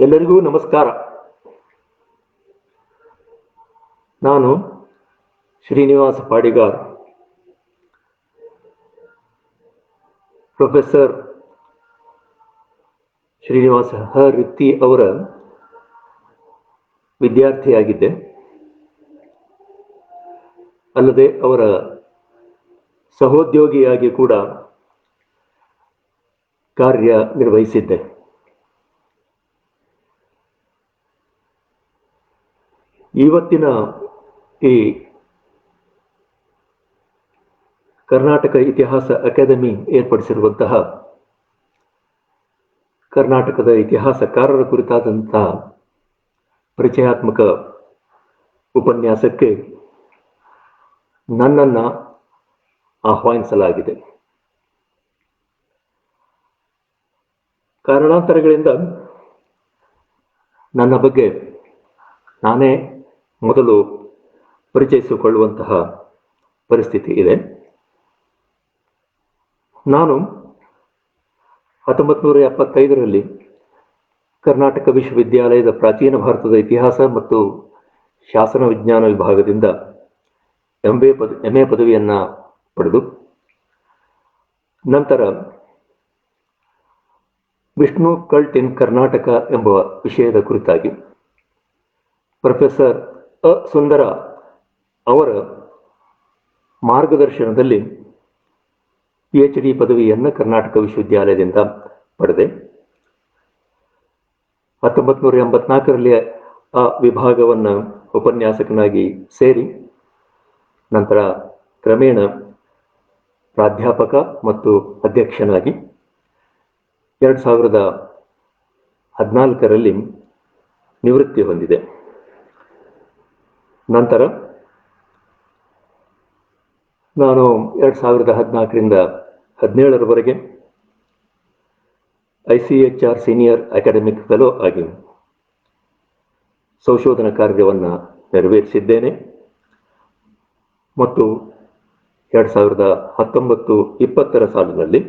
ಎಲ್ಲರಿಗೂ ನಮಸ್ಕಾರ. ನಾನು ಶ್ರೀನಿವಾಸ ಪಾಡಿಗಾರ್, ಪ್ರೊಫೆಸರ್ ಶ್ರೀನಿವಾಸ ರಿತ್ತಿ ಅವರ ವಿದ್ಯಾರ್ಥಿಯಾಗಿದ್ದೆ. ಅಲ್ಲದೆ ಅವರ ಸಹೋದ್ಯೋಗಿಯಾಗಿ ಕೂಡ ಕಾರ್ಯ ನಿರ್ವಹಿಸಿದ್ದೆ. ಇವತ್ತಿನ ಈ ಕರ್ನಾಟಕ ಇತಿಹಾಸ ಅಕಾಡೆಮಿ ಏರ್ಪಡಿಸಿರುವಂತಹ ಕರ್ನಾಟಕದ ಇತಿಹಾಸಕಾರರ ಕುರಿತಾದಂತಹ ಪರಿಚಯಾತ್ಮಕ ಉಪನ್ಯಾಸಕ್ಕೆ ನನ್ನನ್ನು ಆಹ್ವಾನಿಸಲಾಗಿದೆ. ಕಾರಣಾಂತರಗಳಿಂದ ನನ್ನ ಬಗ್ಗೆ ನಾನೇ ಮೊದಲು ಪರಿಚಯಿಸಿಕೊಳ್ಳುವಂತಹ ಪರಿಸ್ಥಿತಿ ಇದೆ. ನಾನು 1975ರಲ್ಲಿ ಕರ್ನಾಟಕ ವಿಶ್ವವಿದ್ಯಾಲಯದ ಪ್ರಾಚೀನ ಭಾರತದ ಇತಿಹಾಸ ಮತ್ತು ಶಾಸನ ವಿಜ್ಞಾನ ವಿಭಾಗದಿಂದ MA ಪದವಿಯನ್ನು ಪಡೆದು ನಂತರ ವಿಷ್ಣು ಕಲ್ಟ್ ಇನ್ ಕರ್ನಾಟಕ ಎಂಬ ವಿಷಯದ ಕುರಿತಾಗಿ ಪ್ರೊಫೆಸರ್ ಸುಂದರ ಅವರ ಮಾರ್ಗದರ್ಶನದಲ್ಲಿ PhD ಪದವಿಯನ್ನು ಕರ್ನಾಟಕ ವಿಶ್ವವಿದ್ಯಾಲಯದಿಂದ ಪಡೆದೆ. 1984ರಲ್ಲಿ ಆ ವಿಭಾಗವನ್ನು ಉಪನ್ಯಾಸಕನಾಗಿ ಸೇರಿ ನಂತರ ಕ್ರಮೇಣ ಪ್ರಾಧ್ಯಾಪಕ ಮತ್ತು ಅಧ್ಯಕ್ಷನಾಗಿ 2014ರಲ್ಲಿ ನಿವೃತ್ತಿ ಹೊಂದಿದೆ. ನಂತರ ನಾನು 2014ರಿಂದ 2017ರವರೆಗೆ ICHR ಸೀನಿಯರ್ ಅಕಾಡೆಮಿಕ್ ಫೆಲೋ ಆಗಿ ಸಂಶೋಧನಾ ಕಾರ್ಯವನ್ನು ನೆರವೇರಿಸಿದ್ದೇನೆ ಮತ್ತು 2019-20 ಸಾಲಿನಲ್ಲಿ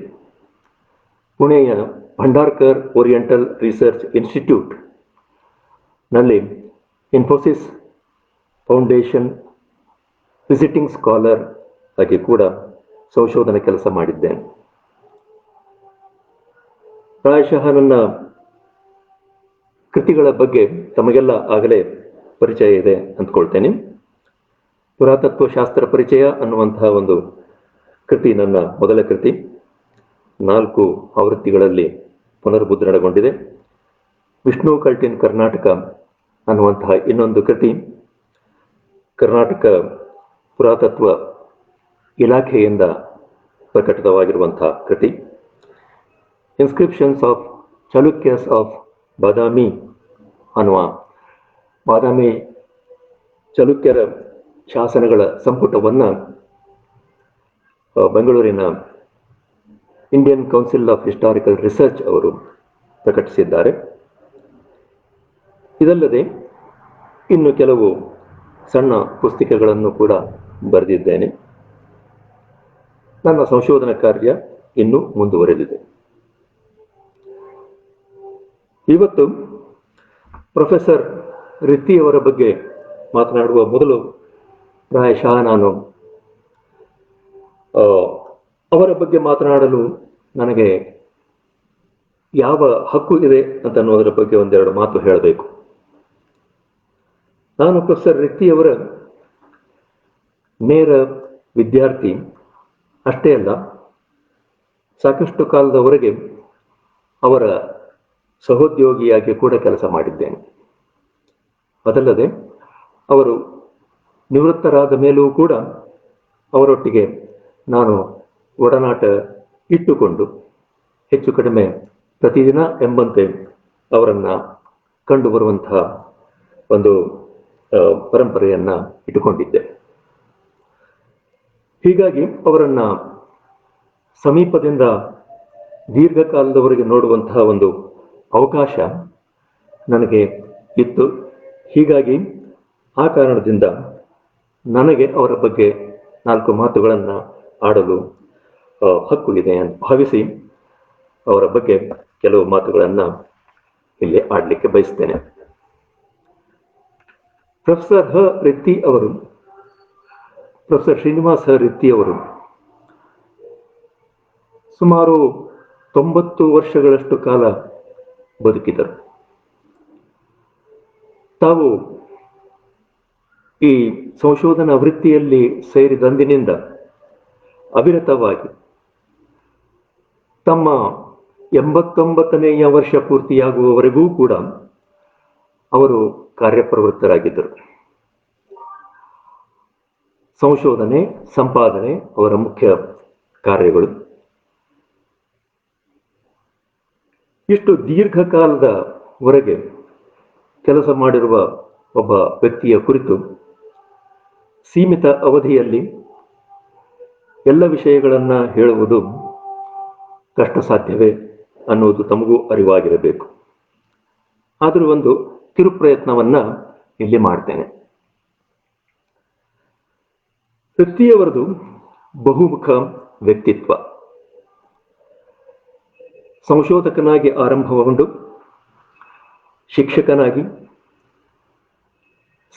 ಪುಣೆಯ ಭಂಡಾರ್ಕರ್ ಓರಿಯೆಂಟಲ್ ರಿಸರ್ಚ್ ಇನ್ಸ್ಟಿಟ್ಯೂಟ್ ನಲ್ಲಿ ಇನ್ಫೋಸಿಸ್ ಫೌಂಡೇಶನ್ ವಿಸಿಟಿಂಗ್ ಸ್ಕಾಲರ್ ಆಗಿ ಕೂಡ ಸಂಶೋಧನಾ ಕೆಲಸ ಮಾಡಿದ್ದೇನೆ. ಪ್ರಾಯಶಃ ನನ್ನ ಕೃತಿಗಳ ಬಗ್ಗೆ ತಮಗೆಲ್ಲ ಆಗಲೇ ಪರಿಚಯ ಇದೆ ಅಂದ್ಕೊಳ್ತೇನೆ. ಪುರಾತತ್ವ ಶಾಸ್ತ್ರ ಪರಿಚಯ ಅನ್ನುವಂತಹ ಒಂದು ಕೃತಿ ನನ್ನ ಮೊದಲ ಕೃತಿ, 4 ಆವೃತ್ತಿಗಳಲ್ಲಿ ಪುನರ್ಮುದ್ರಣಗೊಂಡಿದೆ. ವಿಷ್ಣು ಕಲ್ಟ್ ಇನ್ ಕರ್ನಾಟಕ ಅನ್ನುವಂತಹ ಇನ್ನೊಂದು ಕೃತಿ ಕರ್ನಾಟಕ ಪುರಾತತ್ವ ಇಲಾಖೆಯಿಂದ ಪ್ರಕಟಿತವಾಗಿರುವಂತಹ ಕೃತಿ. Inscriptions of Chalukyas of Badami ಅನ್ನುವ ಬಾದಾಮಿ ಚಾಲುಕ್ಯರ ಶಾಸನಗಳ ಸಂಪುಟವನ್ನು ಬೆಂಗಳೂರಿನ Indian council of historical research ಅವರು ಪ್ರಕಟಿಸಿದ್ದಾರೆ. ಇದಲ್ಲದೆ ಇನ್ನು ಕೆಲವು ಸಣ್ಣ ಪುಸ್ತಿಕೆಗಳನ್ನು ಕೂಡ ಬರೆದಿದ್ದೇನೆ. ನನ್ನ ಸಂಶೋಧನಾ ಕಾರ್ಯ ಇನ್ನೂ ಮುಂದುವರೆದಿದೆ. ಇವತ್ತು ಪ್ರೊಫೆಸರ್ ರಿತ್ತಿಯವರ ಬಗ್ಗೆ ಮಾತನಾಡುವ ಮೊದಲು ಪ್ರಾಯಶಃ ನಾನು ಅವರ ಬಗ್ಗೆ ಮಾತನಾಡಲು ನನಗೆ ಯಾವ ಹಕ್ಕು ಇದೆ ಅಂತ ಅನ್ನೋದರ ಬಗ್ಗೆ ಒಂದೆರಡು ಮಾತು ಹೇಳಬೇಕು. ನಾನು ಪ್ರೊಫೆಸರ್ ರಿತ್ತಿಯವರ ನೇರ ವಿದ್ಯಾರ್ಥಿ ಅಷ್ಟೇ ಅಲ್ಲ, ಸಾಕಷ್ಟು ಕಾಲದವರೆಗೆ ಅವರ ಸಹೋದ್ಯೋಗಿಯಾಗಿ ಕೂಡ ಕೆಲಸ ಮಾಡಿದ್ದೇನೆ. ಅದಲ್ಲದೆ ಅವರು ನಿವೃತ್ತರಾದ ಮೇಲೂ ಕೂಡ ಅವರೊಟ್ಟಿಗೆ ನಾನು ಒಡನಾಟ ಇಟ್ಟುಕೊಂಡು ಹೆಚ್ಚು ಕಡಿಮೆ ಪ್ರತಿದಿನ ಎಂಬಂತೆ ಅವರನ್ನು ಕಂಡು ಬರುವಂತಹ ಒಂದು ಪರಂಪರೆಯನ್ನು ಇಟ್ಟುಕೊಂಡಿದ್ದೆ. ಹೀಗಾಗಿ ಅವರನ್ನು ಸಮೀಪದಿಂದ ದೀರ್ಘಕಾಲದವರೆಗೆ ನೋಡುವಂತಹ ಒಂದು ಅವಕಾಶ ನನಗೆ ಇತ್ತು. ಹೀಗಾಗಿ ಆ ಕಾರಣದಿಂದ ನನಗೆ ಅವರ ಬಗ್ಗೆ 4 ಮಾತುಗಳನ್ನು ಆಡಲು ಹಕ್ಕು ಇದೆ ಅಂತ ಭಾವಿಸಿ ಅವರ ಬಗ್ಗೆ ಕೆಲವು ಮಾತುಗಳನ್ನು ಇಲ್ಲಿ ಆಡ್ಲಿಕ್ಕೆ ಬಯಸ್ತೇನೆ. ಪ್ರೊಫೆಸರ್ ಶ್ರೀನಿವಾಸ ರಿತ್ತಿ ಅವರು ಸುಮಾರು 90 ವರ್ಷಗಳಷ್ಟು ಕಾಲ ಬದುಕಿದರು. ತಾವು ಈ ಸಂಶೋಧನಾ ವೃತ್ತಿಯಲ್ಲಿ ಸೇರಿದಂದಿನಿಂದ ಅವಿರತವಾಗಿ ತಮ್ಮ 89ನೆಯ ವರ್ಷ ಪೂರ್ತಿಯಾಗುವವರೆಗೂ ಕೂಡ ಅವರು ಕಾರ್ಯಪ್ರವೃತ್ತರಾಗಿದ್ದರು. ಸಂಶೋಧನೆ, ಸಂಪಾದನೆ ಅವರ ಮುಖ್ಯ ಕಾರ್ಯಗಳು. ಇಷ್ಟು ದೀರ್ಘಕಾಲದವರೆಗೆ ಕೆಲಸ ಮಾಡಿರುವ ಒಬ್ಬ ವ್ಯಕ್ತಿಯ ಕುರಿತು ಸೀಮಿತ ಅವಧಿಯಲ್ಲಿ ಎಲ್ಲ ವಿಷಯಗಳನ್ನು ಹೇಳುವುದು ಕಷ್ಟ ಸಾಧ್ಯವೇ ಅನ್ನುವುದು ತಮಗೂ ಅರಿವಾಗಿರಬೇಕು. ಆದರೂ ಒಂದು ಕಿರು ಪ್ರಯತ್ನವನ್ನ ಇಲ್ಲಿ ಮಾಡ್ತೇನೆ. ರಿತ್ತಿಯವರದು ಬಹುಮುಖ ವ್ಯಕ್ತಿತ್ವ. ಸಂಶೋಧಕನಾಗಿ ಆರಂಭಗೊಂಡು ಶಿಕ್ಷಕನಾಗಿ,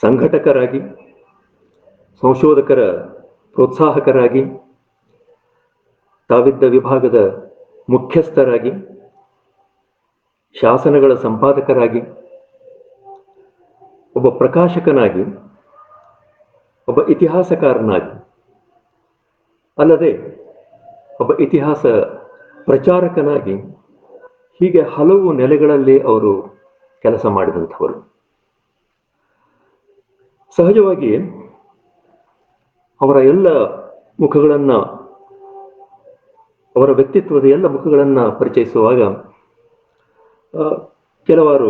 ಸಂಘಟಕರಾಗಿ, ಸಂಶೋಧಕರ ಪ್ರೋತ್ಸಾಹಕರಾಗಿ, ತಾವಿದ್ದ ವಿಭಾಗದ ಮುಖ್ಯಸ್ಥರಾಗಿ, ಶಾಸನಗಳ ಸಂಪಾದಕರಾಗಿ, ಒಬ್ಬ ಪ್ರಕಾಶಕನಾಗಿ, ಒಬ್ಬ ಇತಿಹಾಸಕಾರನಾಗಿ, ಅಲ್ಲದೆ ಒಬ್ಬ ಇತಿಹಾಸ ಪ್ರಚಾರಕನಾಗಿ, ಹೀಗೆ ಹಲವು ನೆಲೆಗಳಲ್ಲಿ ಅವರು ಕೆಲಸ ಮಾಡಿದಂಥವರು. ಸಹಜವಾಗಿ ಅವರ ಎಲ್ಲ ಮುಖಗಳನ್ನ, ಅವರ ವ್ಯಕ್ತಿತ್ವದ ಎಲ್ಲ ಮುಖಗಳನ್ನ ಪರಿಚಯಿಸುವಾಗ ಕೆಲವಾರು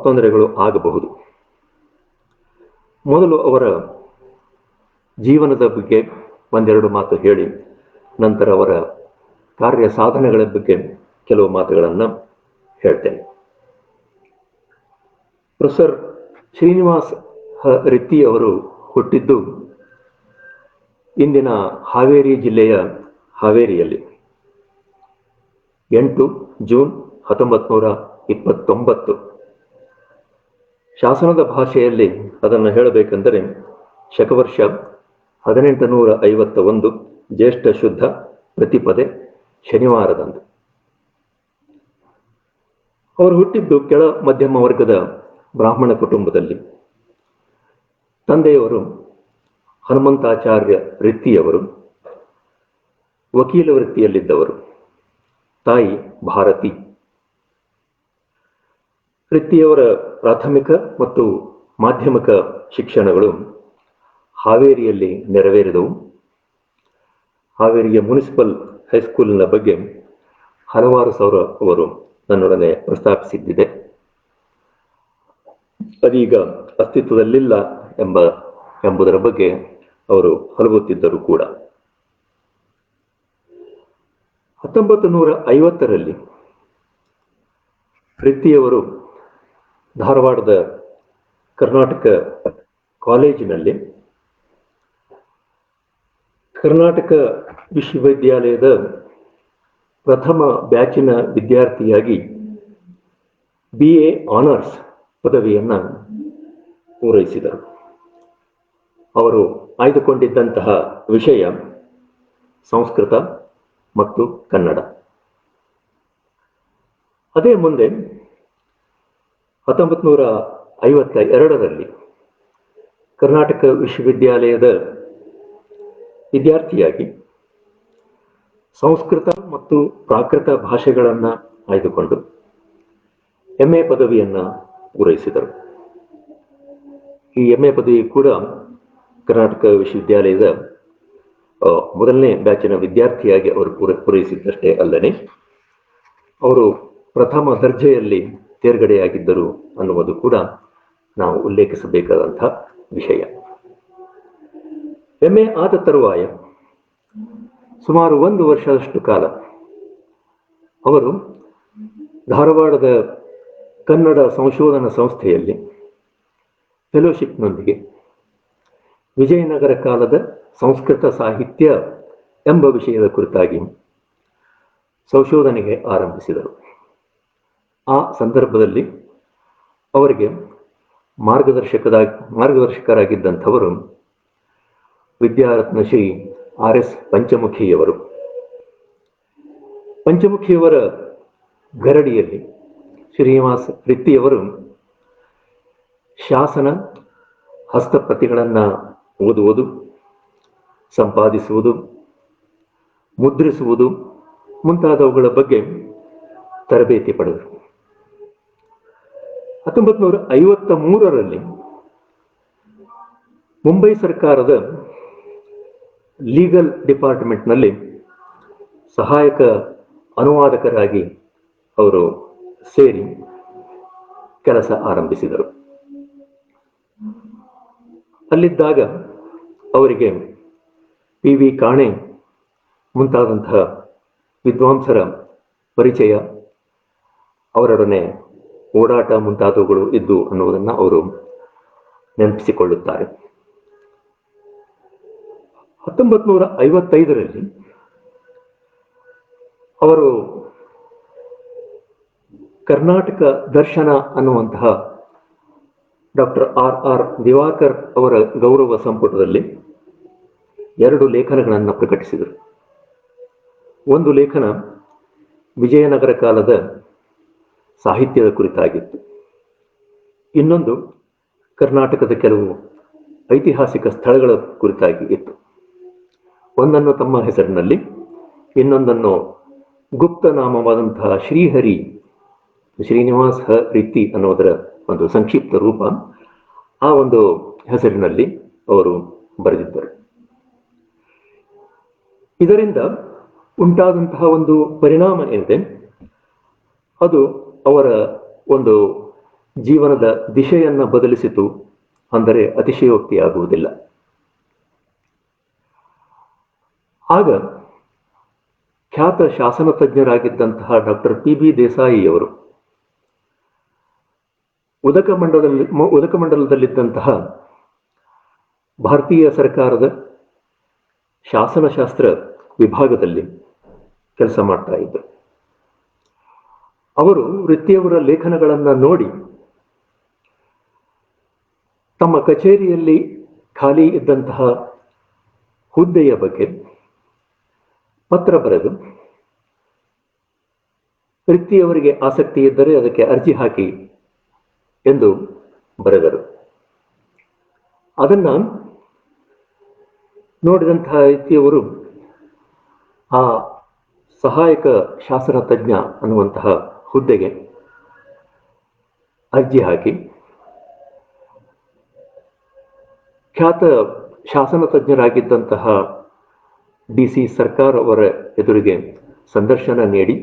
ತೊಂದರೆಗಳು ಆಗಬಹುದು. ಮೊದಲು ಅವರ ಜೀವನದ ಬಗ್ಗೆ ಒಂದೆರಡು ಮಾತು ಹೇಳಿ, ನಂತರ ಅವರ ಕಾರ್ಯ ಸಾಧನೆಗಳ ಬಗ್ಗೆ ಕೆಲವು ಮಾತುಗಳನ್ನು ಹೇಳ್ತೇನೆ. ಪ್ರೊಫೆಸರ್ ಶ್ರೀನಿವಾಸ್ ರಿತ್ತಿ ಅವರು ಹುಟ್ಟಿದ್ದು ಇಂದಿನ ಹಾವೇರಿ ಜಿಲ್ಲೆಯ ಹಾವೇರಿಯಲ್ಲಿ 8 ಜೂನ್ 1929. ಶಾಸನದ ಭಾಷೆಯಲ್ಲಿ ಅದನ್ನು ಹೇಳಬೇಕೆಂದರೆ ಶಕವರ್ಷ 1851 ಜ್ಯೇಷ್ಠ ಶುದ್ಧ ಪ್ರತಿಪದೆ ಶನಿವಾರದಂದು. ಅವರು ಹುಟ್ಟಿದ್ದು ಕೆಳ ಮಧ್ಯಮ ವರ್ಗದ ಬ್ರಾಹ್ಮಣ ಕುಟುಂಬದಲ್ಲಿ. ತಂದೆಯವರು ಹನುಮಂತಾಚಾರ್ಯ ರಿತ್ತಿಯವರು ವಕೀಲ ವೃತ್ತಿಯಲ್ಲಿದ್ದವರು. ತಾಯಿ ಭಾರತಿ. ರಿತ್ತಿಯವರ ಪ್ರಾಥಮಿಕ ಮತ್ತು ಮಾಧ್ಯಮಿಕ ಶಿಕ್ಷಣಗಳು ಹಾವೇರಿಯಲ್ಲಿ ನೆರವೇರಿದವು. ಹಾವೇರಿಯ ಮುನಿಸಿಪಲ್ ಹೈಸ್ಕೂಲಿನ ಬಗ್ಗೆ ಹಲವಾರು ಸಾವಿರ ಅವರು ನನ್ನೊಡನೆ ಪ್ರಸ್ತಾಪಿಸಿದ್ದಿದೆ. ಅದೀಗ ಅಸ್ತಿತ್ವದಲ್ಲಿಲ್ಲ ಎಂಬುದರ ಬಗ್ಗೆ ಅವರು ಹಲವುತ್ತಿದ್ದರು ಕೂಡ. 1950ರಲ್ಲಿ ರಿತ್ತಿಯವರು ಧಾರವಾಡದ ಕರ್ನಾಟಕ ಕಾಲೇಜಿನಲ್ಲಿ ಕರ್ನಾಟಕ ವಿಶ್ವವಿದ್ಯಾಲಯದ ಪ್ರಥಮ ಬ್ಯಾಚಿನ ವಿದ್ಯಾರ್ಥಿಯಾಗಿ BA ಆನರ್ಸ್ ಪದವಿಯನ್ನು ಪೂರೈಸಿದರು. ಅವರು ಆಯ್ದುಕೊಂಡಿದ್ದಂತಹ ವಿಷಯ ಸಂಸ್ಕೃತ ಮತ್ತು ಕನ್ನಡ. ಅದೇ ಮುಂದೆ 1952ರಲ್ಲಿ ಕರ್ನಾಟಕ ವಿಶ್ವವಿದ್ಯಾಲಯದ ವಿದ್ಯಾರ್ಥಿಯಾಗಿ ಸಂಸ್ಕೃತ ಮತ್ತು ಪ್ರಾಕೃತ ಭಾಷೆಗಳನ್ನು ಆಯ್ದುಕೊಂಡು MA ಪದವಿಯನ್ನು ಪೂರೈಸಿದರು. ಈ MA ಪದವಿ ಕೂಡ ಕರ್ನಾಟಕ ವಿಶ್ವವಿದ್ಯಾಲಯದ ಮೊದಲನೇ ಬ್ಯಾಚಿನ ವಿದ್ಯಾರ್ಥಿಯಾಗಿ ಅವರು ಪೂರೈಸಿದ್ದಷ್ಟೇ ಅಲ್ಲದೆ ಅವರು ಪ್ರಥಮ ದರ್ಜೆಯಲ್ಲಿ ತೇರ್ಗಡೆಯಾಗಿದ್ದರು ಅನ್ನುವುದು ಕೂಡ ನಾವು ಉಲ್ಲೇಖಿಸಬೇಕಾದಂಥ ವಿಷಯ. MA ಆದ ತರುವಾಯ ಸುಮಾರು 1 ವರ್ಷದಷ್ಟು ಕಾಲ ಅವರು ಧಾರವಾಡದ ಕನ್ನಡ ಸಂಶೋಧನಾ ಸಂಸ್ಥೆಯಲ್ಲಿ ಫೆಲೋಶಿಪ್ನೊಂದಿಗೆ ವಿಜಯನಗರ ಕಾಲದ ಸಂಸ್ಕೃತ ಸಾಹಿತ್ಯ ಎಂಬ ವಿಷಯದ ಕುರಿತಾಗಿ ಸಂಶೋಧನೆಗೆ ಆರಂಭಿಸಿದರು. ಆ ಸಂದರ್ಭದಲ್ಲಿ ಅವರಿಗೆ ಮಾರ್ಗದರ್ಶಕರಾಗಿದ್ದಂಥವರು ವಿದ್ಯಾರತ್ನ ಶ್ರೀ RS ಪಂಚಮುಖಿಯವರು. ಪಂಚಮುಖಿಯವರ ಗರಡಿಯಲ್ಲಿ ಶ್ರೀನಿವಾಸ ರಿತ್ತಿಯವರು ಶಾಸನ ಹಸ್ತಪ್ರತಿಗಳನ್ನು ಓದುವುದು, ಸಂಪಾದಿಸುವುದು, ಮುದ್ರಿಸುವುದು ಮುಂತಾದವುಗಳ ಬಗ್ಗೆ ತರಬೇತಿ ಪಡೆದರು. 1953ರಲ್ಲಿ ಮುಂಬೈ ಸರ್ಕಾರದ ಲೀಗಲ್ ಡಿಪಾರ್ಟ್ಮೆಂಟ್ನಲ್ಲಿ ಸಹಾಯಕ ಅನುವಾದಕರಾಗಿ ಅವರು ಸೇರಿ ಕೆಲಸ ಆರಂಭಿಸಿದರು. ಅಲ್ಲಿದ್ದಾಗ ಅವರಿಗೆ PV ಕಾಣೆ ಮುಂತಾದಂತಹ ವಿದ್ವಾಂಸರ ಪರಿಚಯ, ಅವರೊಡನೆ ಓಡಾಟ ಮುಂತಾದವುಗಳು ಇದ್ದು ಅನ್ನುವುದನ್ನು ಅವರು ನೆನಪಿಸಿಕೊಳ್ಳುತ್ತಾರೆ. 1955ರಲ್ಲಿ ಅವರು ಕರ್ನಾಟಕ ದರ್ಶನ ಅನ್ನುವಂತಹ ಡಾಕ್ಟರ್ RR ದಿವಾಕರ್ ಅವರ ಗೌರವ ಸಂಪುಟದಲ್ಲಿ 2 ಲೇಖನಗಳನ್ನು ಪ್ರಕಟಿಸಿದರು. ಒಂದು ಲೇಖನ ವಿಜಯನಗರ ಕಾಲದ ಸಾಹಿತ್ಯದ ಕುರಿತಾಗಿತ್ತು, ಇನ್ನೊಂದು ಕರ್ನಾಟಕದ ಕೆಲವು ಐತಿಹಾಸಿಕ ಸ್ಥಳಗಳ ಕುರಿತಾಗಿ ಇತ್ತು. ಒಂದನ್ನು ತಮ್ಮ ಹೆಸರಿನಲ್ಲಿ, ಇನ್ನೊಂದನ್ನು ಗುಪ್ತ ನಾಮವಾದಂತಹ ಶ್ರೀಹರಿ, ಶ್ರೀನಿವಾಸ ರಿತ್ತಿ ಅನ್ನೋದರ ಒಂದು ಸಂಕ್ಷಿಪ್ತ ರೂಪ, ಆ ಒಂದು ಹೆಸರಿನಲ್ಲಿ ಅವರು ಬರೆದಿದ್ದರು. ಇದರಿಂದ ಉಂಟಾದಂತಹ ಒಂದು ಪರಿಣಾಮ ಏನಿದೆ, ಅದು ಅವರ ಒಂದು ಜೀವನದ ದಿಶೆಯನ್ನು ಬದಲಿಸಿತು ಅಂದರೆ ಅತಿಶಯೋಕ್ತಿಯಾಗುವುದಿಲ್ಲ. ಆಗ ಖ್ಯಾತ ಶಾಸನ ತಜ್ಞರಾಗಿದ್ದಂತಹ ಡಾಕ್ಟರ್ PB ದೇಸಾಯಿಯವರು ಉದಕಮಂಡಲದಲ್ಲಿದ್ದಂತಹ ಭಾರತೀಯ ಸರ್ಕಾರದ ಶಾಸನಶಾಸ್ತ್ರ ವಿಭಾಗದಲ್ಲಿ ಕೆಲಸ ಮಾಡ್ತಾ ಇದ್ದರು. ಅವರು ರಿತ್ತಿಯವರ ಲೇಖನಗಳನ್ನು ನೋಡಿ ತಮ್ಮ ಕಚೇರಿಯಲ್ಲಿ ಖಾಲಿ ಇದ್ದಂತಹ ಹುದ್ದೆಯ ಬಗ್ಗೆ ಪತ್ರ ಬರೆದು ರಿತ್ತಿಯವರಿಗೆ ಆಸಕ್ತಿ ಇದ್ದರೆ ಅದಕ್ಕೆ ಅರ್ಜಿ ಹಾಕಿ ಎಂದು ಬರೆದರು. ಅದನ್ನ ನೋಡಿದಂತಹ ರಿತ್ತಿಯವರು ಆ ಸಹಾಯಕ ಶಾಸನ ತಜ್ಞ ಅನ್ನುವಂತಹ ಹುದ್ದೆಗೆ ಅರ್ಜಿ ಹಾಕಿ ಖ್ಯಾತ ಶಾಸನ ತಜ್ಞರಾಗಿದ್ದಂತಹ DC ಸರ್ಕಾರ್ ಅವರ ಎದುರಿಗೆ ಸಂದರ್ಶನ ನೀಡಿ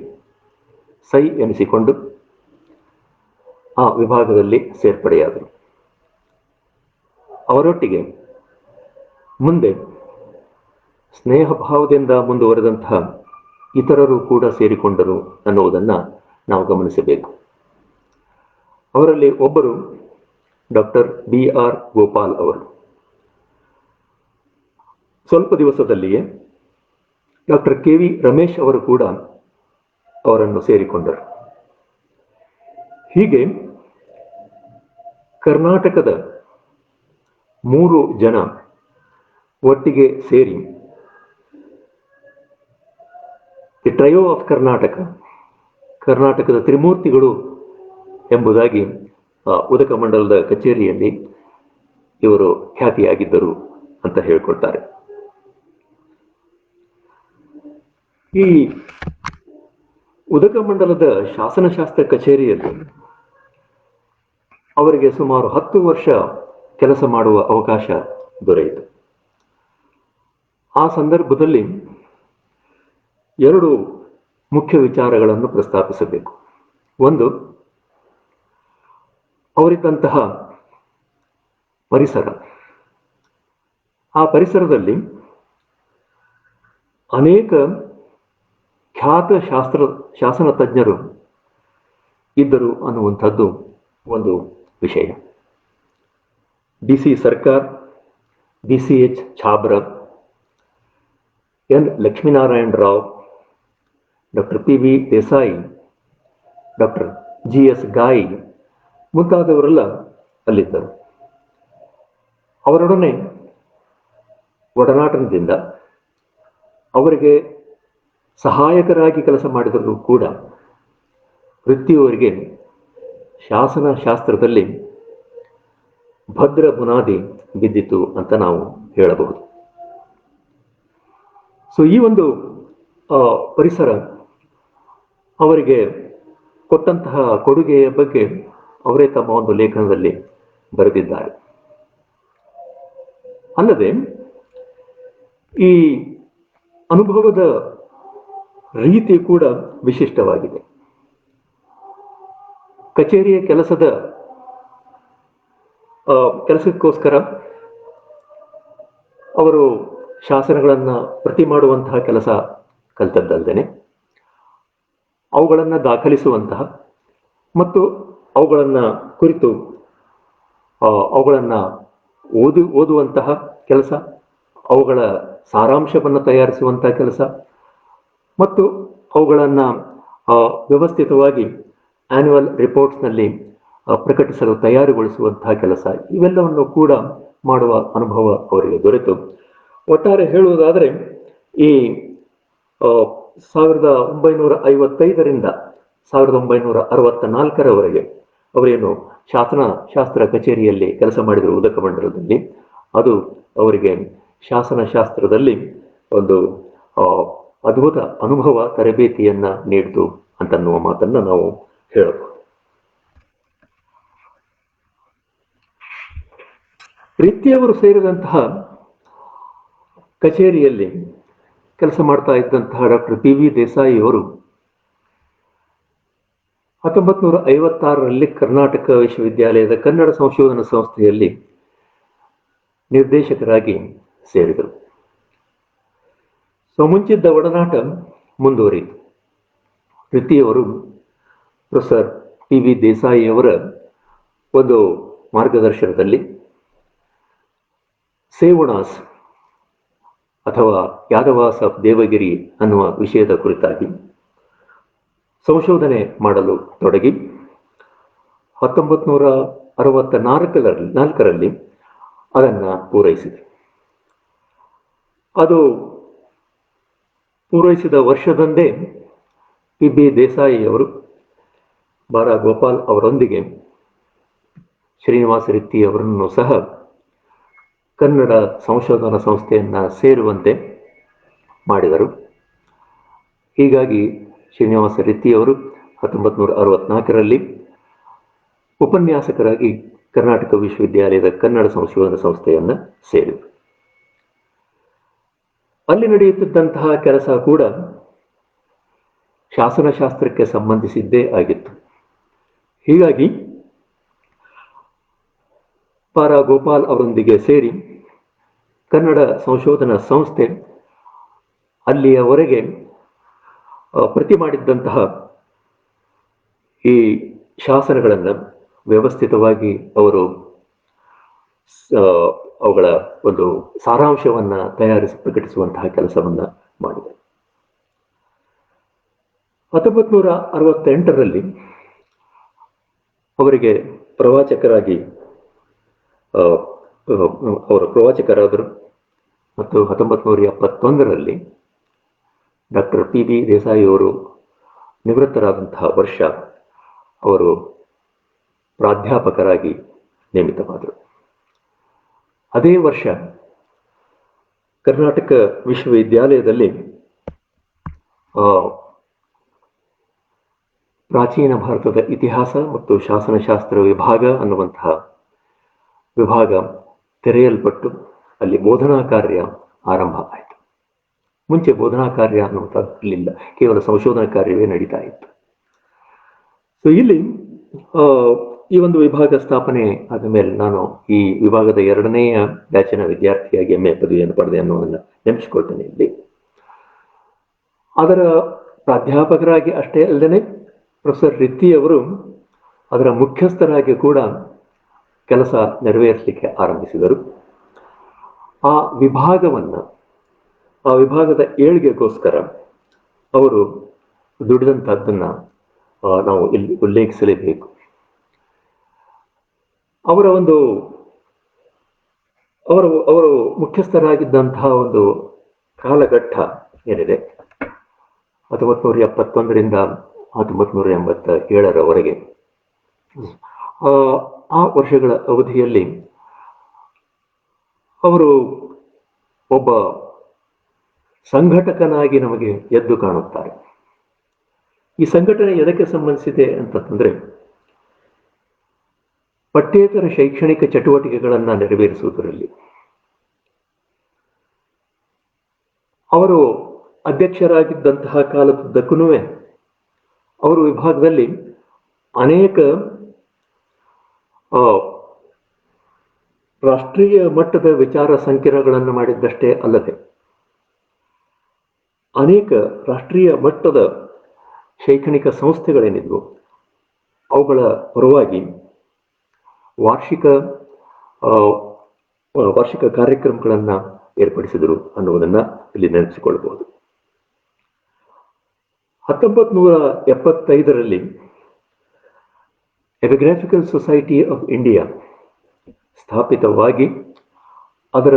ಸೈ ಎನಿಸಿಕೊಂಡು ಆ ವಿಭಾಗದಲ್ಲಿ ಸೇರ್ಪಡೆಯಾದರು. ಅವರೊಟ್ಟಿಗೆ ಮುಂದೆ ಸ್ನೇಹ ಭಾವದಿಂದ ಮುಂದುವರೆದಂತಹ ಇತರರು ಕೂಡ ಸೇರಿಕೊಂಡರು ಅನ್ನುವುದನ್ನು ನಾವು ಗಮನಿಸಬೇಕು. ಅವರಲ್ಲಿ ಒಬ್ಬರು ಡಾಕ್ಟರ್ BR ಗೋಪಾಲ್ ಅವರು. ಸ್ವಲ್ಪ ದಿವಸದಲ್ಲಿಯೇ ಡಾಕ್ಟರ್ KV ರಮೇಶ್ ಅವರು ಕೂಡ ಅವರನ್ನು ಸೇರಿಕೊಂಡರು. ಹೀಗೆ ಕರ್ನಾಟಕದ 3 ಜನ ಒಟ್ಟಿಗೆ ಸೇರಿ ದಿ ಟ್ರಯೋ ಆಫ್ ಕರ್ನಾಟಕದ ತ್ರಿಮೂರ್ತಿಗಳು ಎಂಬುದಾಗಿ ಉದಕಮಂಡಲದ ಕಚೇರಿಯಲ್ಲಿ ಇವರು ಖ್ಯಾತಿಯಾಗಿದ್ದರು ಅಂತ ಹೇಳ್ಕೊಳ್ತಾರೆ. ಈ ಉದಕಮಂಡಲದ ಶಾಸನಶಾಸ್ತ್ರ ಕಚೇರಿಯಲ್ಲಿ ಅವರಿಗೆ ಸುಮಾರು 10 ವರ್ಷ ಕೆಲಸ ಮಾಡುವ ಅವಕಾಶ ದೊರೆಯಿತು. ಆ ಸಂದರ್ಭದಲ್ಲಿ 2 ಮುಖ್ಯ ವಿಚಾರಗಳನ್ನು ಪ್ರಸ್ತಾಪಿಸಬೇಕು. ಒಂದು, ಅವರಿದ್ದಂತಹ ಪರಿಸರ. ಆ ಪರಿಸರದಲ್ಲಿ ಅನೇಕ ಖ್ಯಾತ ಶಾಸನ ತಜ್ಞರು ಇದ್ದರು ಅನ್ನುವಂಥದ್ದು ಒಂದು ವಿಷಯ. DC ಸರ್ಕಾರ್, BCH Chhabra, N Lakshminarayana Rao, doctor PV Desai, doctor GS ಗಾಯಿ ಮುಂತಾದವರೆಲ್ಲ ಅಲ್ಲಿದ್ದರು. ಅವರೊಡನೆ ಒಡನಾಟದಿಂದ ಅವರಿಗೆ ಸಹಾಯಕರಾಗಿ ಕೆಲಸ ಮಾಡಿದರೂ ಕೂಡ ವೃತ್ತಿಯವರಿಗೆ ಶಾಸನಶಾಸ್ತ್ರದಲ್ಲಿ ಭದ್ರ ಬುನಾದಿ ಬಿದ್ದಿತು ಅಂತ ನಾವು ಹೇಳಬಹುದು. ಸೊ ಈ ಒಂದು ಪರಿಸರ ಅವರಿಗೆ ಕೊಟ್ಟಂತಹ ಕೊಡುಗೆಯ ಬಗ್ಗೆ ಅವರೇ ತಮ್ಮ ಒಂದು ಲೇಖನದಲ್ಲಿ ಬರೆದಿದ್ದಾರೆ. ಅಲ್ಲದೆ ಈ ಅನುಭವದ ರೀತಿ ಕೂಡ ವಿಶಿಷ್ಟವಾಗಿದೆ. ಕಚೇರಿಯ ಕೆಲಸಕ್ಕೋಸ್ಕರ ಅವರು ಶಾಸನಗಳನ್ನು ಪ್ರತಿ ಮಾಡುವಂತಹ ಕೆಲಸ ಕಲಿತದ್ದಲ್ಲದೆ ಅವುಗಳನ್ನು ದಾಖಲಿಸುವಂತಹ ಮತ್ತು ಅವುಗಳನ್ನು ಕುರಿತು ಅವುಗಳನ್ನು ಓದುವಂತಹ ಕೆಲಸ, ಅವುಗಳ ಸಾರಾಂಶವನ್ನು ತಯಾರಿಸುವಂತಹ ಕೆಲಸ ಮತ್ತು ಅವುಗಳನ್ನು ವ್ಯವಸ್ಥಿತವಾಗಿ ಆನ್ಯುವಲ್ ರಿಪೋರ್ಟ್ಸ್ನಲ್ಲಿ ಪ್ರಕಟಿಸಲು ತಯಾರುಗೊಳಿಸುವಂತಹ ಕೆಲಸ, ಇವೆಲ್ಲವನ್ನು ಕೂಡ ಮಾಡುವ ಅನುಭವ ಅವರಿಗೆ ದೊರೆತು, ಒಟ್ಟಾರೆ ಹೇಳುವುದಾದರೆ ಈ 1955ರಿಂದ 1964ರವರೆಗೆ ಅವರೇನು ಶಾಸನ ಕಚೇರಿಯಲ್ಲಿ ಕೆಲಸ ಮಾಡಿದರು ಉದಕ ಮಂಡಲದಲ್ಲಿ, ಅದು ಅವರಿಗೆ ಶಾಸನಶಾಸ್ತ್ರದಲ್ಲಿ ಒಂದು ಅದ್ಭುತ ಅನುಭವ ತರಬೇತಿಯನ್ನ ನೀಡಿತು ಅಂತನ್ನುವ ಮಾತನ್ನ ನಾವು ಹೇಳಬಹುದು. ರೀತಿಯವರು ಸೇರಿದಂತಹ ಕಚೇರಿಯಲ್ಲಿ ಕೆಲಸ ಮಾಡ್ತಾ ಇದ್ದಂತಹ ಡಾಕ್ಟರ್ PV ದೇಸಾಯಿ ಅವರು 1956ರಲ್ಲಿ ಕರ್ನಾಟಕ ವಿಶ್ವವಿದ್ಯಾಲಯದ ಕನ್ನಡ ಸಂಶೋಧನಾ ಸಂಸ್ಥೆಯಲ್ಲಿ ನಿರ್ದೇಶಕರಾಗಿ ಸೇರಿದರು. ಮುಂಚಿದ್ದ ಒಡನಾಟ ಮುಂದುವರಿಯಿತು. ವೃತ್ತಿಯವರು ಪ್ರೊಫೆಸರ್ PV ದೇಸಾಯಿ ಅವರ ಒಂದು ಮಾರ್ಗದರ್ಶನದಲ್ಲಿ ಸೇವಣಾಸ್ ಅಥವಾ ಯಾದವಾಸ್ ಆಫ್ ದೇವಗಿರಿ ಅನ್ನುವ ವಿಷಯದ ಕುರಿತಾಗಿ ಸಂಶೋಧನೆ ಮಾಡಲು ತೊಡಗಿ 1964ರಲ್ಲಿ ಅದನ್ನು ಪೂರೈಸಿದೆ. ಅದು ಪೂರೈಸಿದ ವರ್ಷದಂದೇ PB ದೇಸಾಯಿ ಅವರು ಬಾರಾ ಗೋಪಾಲ್ ಅವರೊಂದಿಗೆ ಶ್ರೀನಿವಾಸ ರಿತ್ತಿ ಅವರನ್ನು ಸಹ ಕನ್ನಡ ಸಂಶೋಧನಾ ಸಂಸ್ಥೆಯನ್ನ ಸೇರುವಂತೆ ಮಾಡಿದರು. ಹೀಗಾಗಿ ಶ್ರೀನಿವಾಸ ರಿತ್ತಿ ಅವರು 1964ರಲ್ಲಿ ಉಪನ್ಯಾಸಕರಾಗಿ ಕರ್ನಾಟಕ ವಿಶ್ವವಿದ್ಯಾಲಯದ ಕನ್ನಡ ಸಂಶೋಧನಾ ಸಂಸ್ಥೆಯನ್ನ ಸೇರಿದರು. ಅಲ್ಲಿ ನಡೆಯುತ್ತಿದ್ದಂತಹ ಕೆಲಸ ಕೂಡ ಶಾಸನಶಾಸ್ತ್ರಕ್ಕೆ ಸಂಬಂಧಿಸಿದ್ದೇ ಆಗಿತ್ತು. ಹೀಗಾಗಿ ಬಾರಾ ಗೋಪಾಲ್ ಅವರೊಂದಿಗೆ ಸೇರಿ ಕನ್ನಡ ಸಂಶೋಧನಾ ಸಂಸ್ಥೆ ಅಲ್ಲಿಯವರೆಗೆ ಪ್ರತಿ ಮಾಡಿದ್ದಂತಹ ಈ ಶಾಸನಗಳನ್ನು ವ್ಯವಸ್ಥಿತವಾಗಿ ಅವರು ಅವುಗಳ ಒಂದು ಸಾರಾಂಶವನ್ನ ತಯಾರಿಸಿ ಪ್ರಕಟಿಸುವಂತಹ ಕೆಲಸವನ್ನ ಮಾಡಿದೆ. 1968ರಲ್ಲಿ ಅವರಿಗೆ ಪ್ರವಾಚಕರಾಗಿ ಅವರು ಪ್ರವಾಚಕರಾದರು ಮತ್ತು 1971ರಲ್ಲಿ ಡಾಕ್ಟರ್ PB ದೇಸಾಯಿ ಅವರು ನಿವೃತ್ತರಾದಂತಹ ವರ್ಷ ಅವರು ಪ್ರಾಧ್ಯಾಪಕರಾಗಿ ನೇಮಿತವಾದರು. ಅದೇ ವರ್ಷ ಕರ್ನಾಟಕ ವಿಶ್ವವಿದ್ಯಾಲಯದಲ್ಲಿ ಪ್ರಾಚೀನ ಭಾರತದ ಇತಿಹಾಸ ಮತ್ತು ಶಾಸನಶಾಸ್ತ್ರ ವಿಭಾಗ ಅನ್ನುವಂತಹ ವಿಭಾಗ ತೆರೆಯಲ್ಪಟ್ಟು ಅಲ್ಲಿ ಬೋಧನಾ ಕಾರ್ಯ ಆರಂಭ ಆಯಿತು. ಮುಂಚೆ ಬೋಧನಾ ಕಾರ್ಯ ಅನ್ನುವಂಥದ್ದಿಲ್ಲ, ಕೇವಲ ಸಂಶೋಧನಾ ಕಾರ್ಯವೇ ನಡೀತಾ ಇತ್ತು. ಸೊ ಇಲ್ಲಿ ಈ ಒಂದು ವಿಭಾಗ ಸ್ಥಾಪನೆ ಆದ ಮೇಲೆ ನಾನು ಈ ವಿಭಾಗದ 2ನೆಯ ಬ್ಯಾಚಿನ ವಿದ್ಯಾರ್ಥಿಯಾಗಿ MA ಪದವಿಯನ್ನು ಪಡೆದೆ ಅನ್ನೋದನ್ನು ನೆನಪಿಸಿಕೊಳ್ತೇನೆ. ಇಲ್ಲಿ ಅದರ ಪ್ರಾಧ್ಯಾಪಕರಾಗಿ ಅಷ್ಟೇ ಅಲ್ಲದೆ ಪ್ರೊಫೆಸರ್ ರಿತ್ತಿ ಅವರು ಅದರ ಮುಖ್ಯಸ್ಥರಾಗಿ ಕೂಡ ಕೆಲಸ ನೆರವೇರಿಸಲಿಕ್ಕೆ ಆರಂಭಿಸಿದರು. ಆ ವಿಭಾಗದ ಏಳಿಗೆಗೋಸ್ಕರ ಅವರು ದುಡಿದಂಥದ್ದನ್ನು ನಾವು ಇಲ್ಲಿ ಉಲ್ಲೇಖಿಸಲೇಬೇಕು. ಅವರು ಅವರು ಮುಖ್ಯಸ್ಥರಾಗಿದ್ದಂತಹ ಒಂದು ಕಾಲಘಟ್ಟ ಏನಿದೆ 1971ರಿಂದ 1987ರವರೆಗೆ, ಆ ವರ್ಷಗಳ ಅವಧಿಯಲ್ಲಿ ಅವರು ಒಬ್ಬ ಸಂಘಟಕನಾಗಿ ನಮಗೆ ಎದ್ದು ಕಾಣುತ್ತಾರೆ. ಈ ಸಂಘಟನೆ ಎದಕ್ಕೆ ಸಂಬಂಧಿಸಿದೆ ಅಂತಂದ್ರೆ, ಪಠ್ಯೇತರ ಶೈಕ್ಷಣಿಕ ಚಟುವಟಿಕೆಗಳನ್ನು ನೆರವೇರಿಸುವುದರಲ್ಲಿ. ಅವರು ಅಧ್ಯಕ್ಷರಾಗಿದ್ದಂತಹ ಕಾಲದುದ್ದಕ್ಕೂ ಅವರು ವಿಭಾಗದಲ್ಲಿ ಅನೇಕ ರಾಷ್ಟ್ರೀಯ ಮಟ್ಟದ ವಿಚಾರ ಸಂಕಿರಣಗಳನ್ನು ಮಾಡಿದ್ದಷ್ಟೇ ಅಲ್ಲದೆ ಅನೇಕ ರಾಷ್ಟ್ರೀಯ ಮಟ್ಟದ ಶೈಕ್ಷಣಿಕ ಸಂಸ್ಥೆಗಳೇನಿದ್ವು ಅವುಗಳ ಪರವಾಗಿ ವಾರ್ಷಿಕ ಕಾರ್ಯಕ್ರಮಗಳನ್ನು ಏರ್ಪಡಿಸಿದರು ಅನ್ನುವುದನ್ನು ಇಲ್ಲಿ ನೆನಪಿಸಿಕೊಳ್ಳಬಹುದು. 1975ರಲ್ಲಿ ಎಪಿಗ್ರಾಫಿಕಲ್ ಸೊಸೈಟಿ ಆಫ್ ಇಂಡಿಯಾ ಸ್ಥಾಪಿತವಾಗಿ ಅದರ